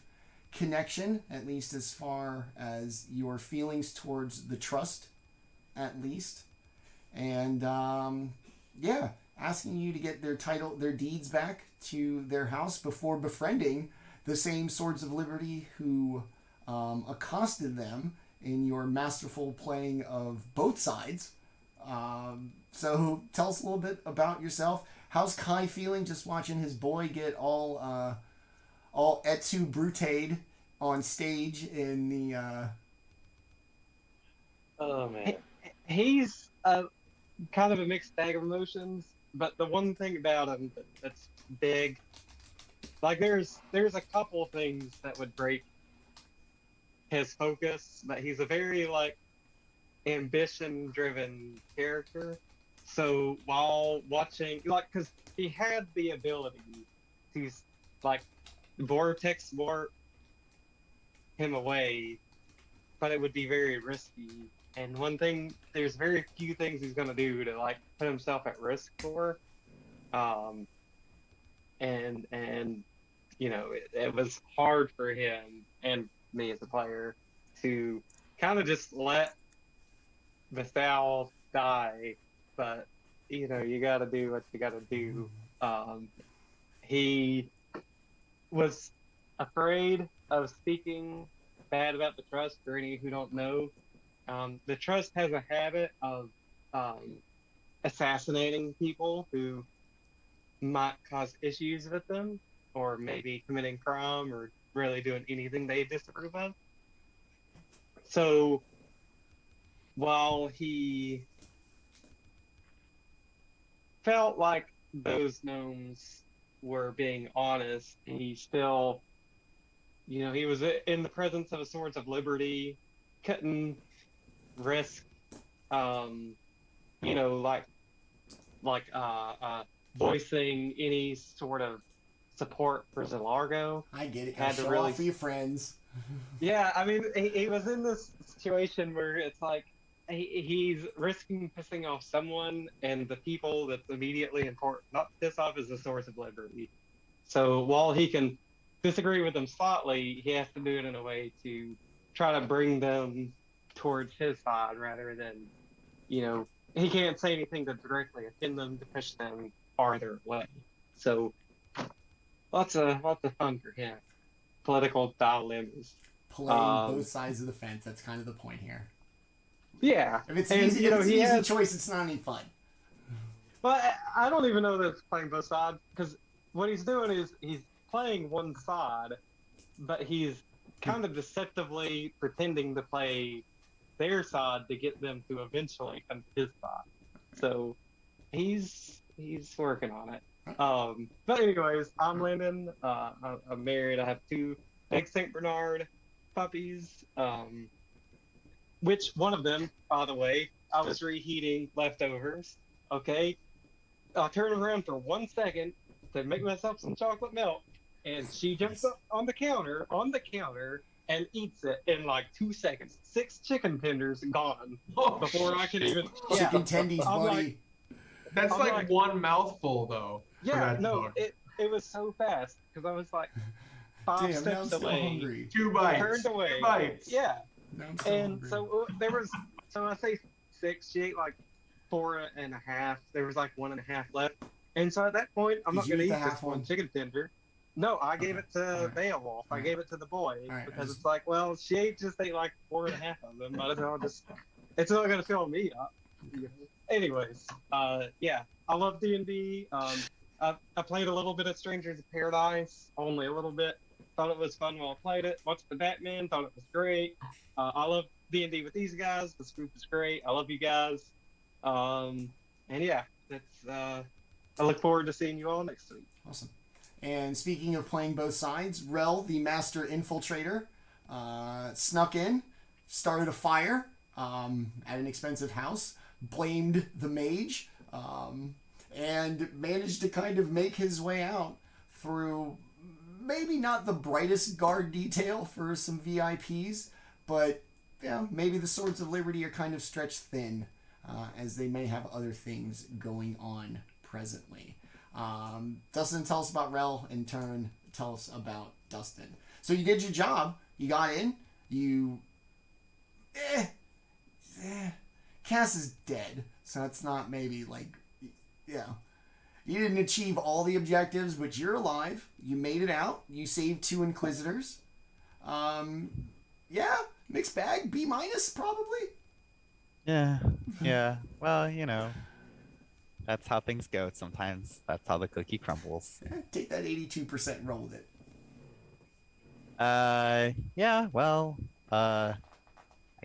connection, at least as far as your feelings towards the trust, at least. And, yeah, asking you to get their deeds back to their house before befriending the same Swords of Liberty who accosted them in your masterful playing of both sides. So tell us a little bit about yourself. How's Kai feeling just watching his boy get all et tu brutade on stage in the... Oh, man. He's kind of a mixed bag of emotions, but the one thing about him that's big, like there's a couple things that would break his focus, but he's a very like ambition driven character. So while watching, like, because he had the ability to like vortex warp him away, but it would be very risky. And one thing, there's very few things he's gonna do to like put himself at risk for. And you know, it was hard for him and me as a player to kind of just let Masaow die, but you know, you gotta do what you gotta do. He was afraid of speaking bad about the Trust for any who don't know, the Trust has a habit of assassinating people who might cause issues with them, or maybe committing crime, or really doing anything they disapprove of. So, while he felt like those gnomes were being honest, he still, he was in the presence of a Swords of Liberty, couldn't risk, voicing any sort of support for Zilargo. I get it. Had to Show really off for your friends. Yeah, I mean, he was in this situation where it's like he's risking pissing off someone, and the people that's immediately important not to piss off is the Source of Liberty. So while he can disagree with them slightly, he has to do it in a way to try to bring them towards his side rather than, he can't say anything to directly offend them to push them farther away. So lots of fun for him. Political dilemmas. Playing both sides of the fence. That's kind of the point here. Yeah. If it's easy choice, it's not any fun. But I don't even know that it's playing both sides, because what he's doing is he's playing one side, but he's kind of deceptively pretending to play their side to get them to eventually come to his side. So he's working on it. But anyways, I'm Landon. I'm married. I have 2 big St. Bernard puppies. Which one of them, by the way, I was reheating leftovers. Okay, I turn around for 1 second to make myself some chocolate milk, and she jumps up on the counter, and eats it in like 2 seconds. 6 chicken tenders gone before I can even. Chicken tendies, buddy. That's like one mouthful, though. Yeah, no, it was so fast because I was like 5 steps away. Hungry. 2 bites. Turned away. 2 bites. Yeah. And so there was, so I say 6, she ate like 4.5. There was like 1.5 left. And so at that point, I'm not going to eat this one chicken tender. No, I gave it to Beowulf. I gave it to the boy because it's like, well, she just ate like 4.5 of them. Might as well it's not going to fill me up. Anyways, yeah, I love D&D. I played a little bit of Strangers of Paradise, only a little bit. Thought it was fun while I played it. Watched the Batman, thought it was great. I love D&D with these guys. This group is great. I love you guys. And yeah, that's. I look forward to seeing you all next week. Awesome. And speaking of playing both sides, Rel, the master infiltrator, snuck in, started a fire at an expensive house, blamed the mage, and managed to kind of make his way out through maybe not the brightest guard detail for some VIPs, but maybe the Swords of Liberty are kind of stretched thin, as they may have other things going on presently. Dustin, tell us about Rel. In turn, tell us about Dustin. So you did your job. You got in. You... Cass is dead, so that's not maybe like... Yeah. You didn't achieve all the objectives, but you're alive. You made it out. You saved 2 Inquisitors. Yeah, mixed bag. B- probably. Yeah. Well, that's how things go sometimes. That's how the cookie crumbles. Take that 82% and roll with it. Yeah, well, I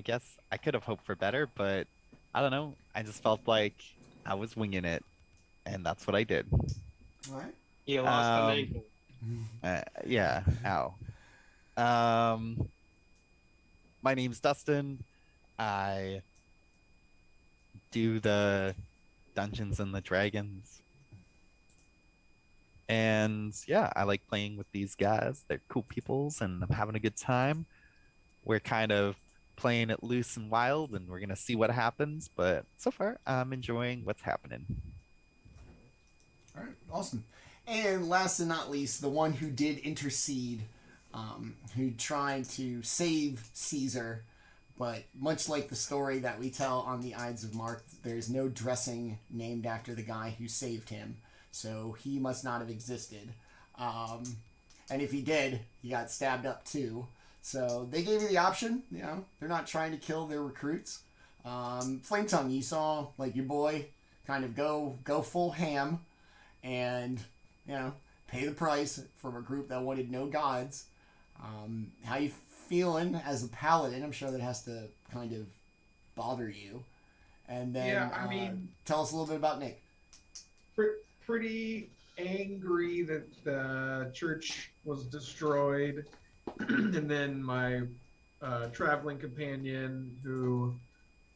guess I could have hoped for better, but I don't know. I just felt like I was winging it, and that's what I did. All right. You lost an ankle. Yeah, ow. My name's Dustin. I do the Dungeons and the Dragons. And yeah, I like playing with these guys. They're cool peoples, and I'm having a good time. We're kind of playing it loose and wild, and we're going to see what happens. But so far, I'm enjoying what's happening. All right, awesome. And last and not least, the one who did intercede, who tried to save Caesar, but much like the story that we tell on the Ides of March, there's no dressing named after the guy who saved him, so he must not have existed. And if he did, he got stabbed up too. So they gave you the option. You know, they're not trying to kill their recruits. Flametongue, you saw like your boy kind of go full ham, and you know, pay the price from a group that wanted no gods. How you feeling as a paladin? I'm sure that has to kind of bother you. And then Yeah, I mean, tell us a little bit about Nick. Pretty angry that the church was destroyed, and then my traveling companion, who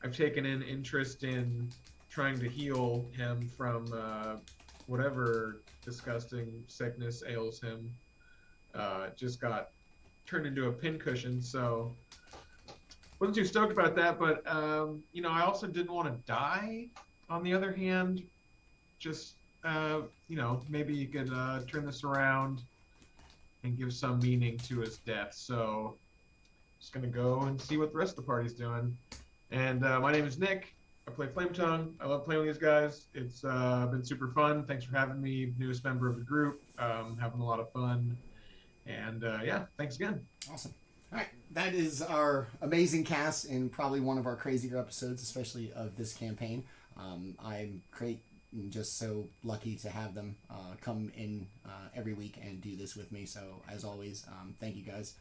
I've taken an interest in trying to heal him from whatever disgusting sickness ails him, just got turned into a pincushion. So wasn't too stoked about that, but you know, I also didn't want to die. On the other hand, just you know, maybe you could turn this around and give some meaning to his death. So just gonna go and see what the rest of the party's doing. And my name is Nick. I play Flametongue. I love playing with these guys. It's been super fun. Thanks for having me, newest member of the group. Having a lot of fun. And yeah, thanks again. Awesome. All right, that is our amazing cast and probably one of our crazier episodes, especially of this campaign. I'm just so lucky to have them come in every week and do this with me. So as always, thank you guys.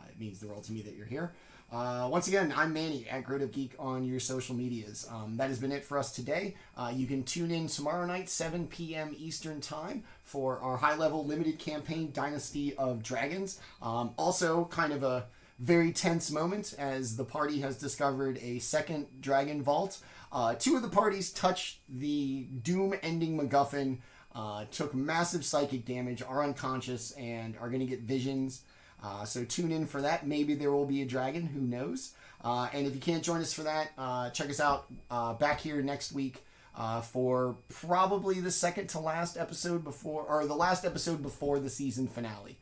It means the world to me that you're here. Once again, I'm Manny at GrowedUpGeek on your social medias. That has been it for us today. You can tune in tomorrow night, 7 p.m. Eastern Time, for our high-level limited campaign, Dynasty of Dragons. Also, kind of a very tense moment as the party has discovered a second dragon vault. Two of the parties touched the doom-ending MacGuffin, took massive psychic damage, are unconscious, and are going to get visions. So tune in for that. Maybe there will be a dragon. Who knows? And if you can't join us for that, check us out back here next week for probably the second to last episode before, or the last episode before the season finale.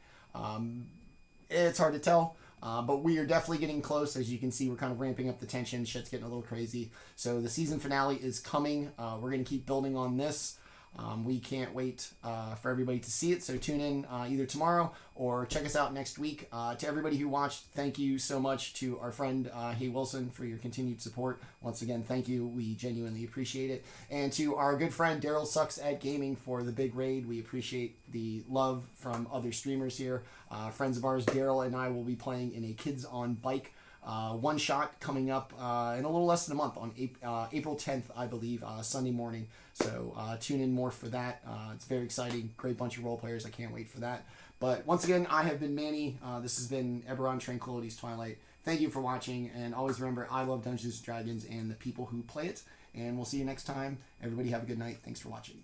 It's hard to tell. But we are definitely getting close. As you can see, we're kind of ramping up the tension. Shit's getting a little crazy. So the season finale is coming. We're going to keep building on this. We can't wait for everybody to see it. So tune in either tomorrow or check us out next week. To everybody who watched, thank you so much. To our friend Hay Wilson for your continued support. Once again, thank you. We genuinely appreciate it. And to our good friend Daryl Sucks at Gaming for the big raid. We appreciate the love from other streamers here. Friends of ours, Daryl and I will be playing in a Kids on Bike one shot coming up in a little less than a month on April 10th, I believe, Sunday morning. So tune in more for that. It's very exciting. Great bunch of role players. I can't wait for that. But once again, I have been Manny. This has been Eberron, Tranquility's Twilight. Thank you for watching. And always remember, I love Dungeons & Dragons and the people who play it. And we'll see you next time. Everybody have a good night. Thanks for watching.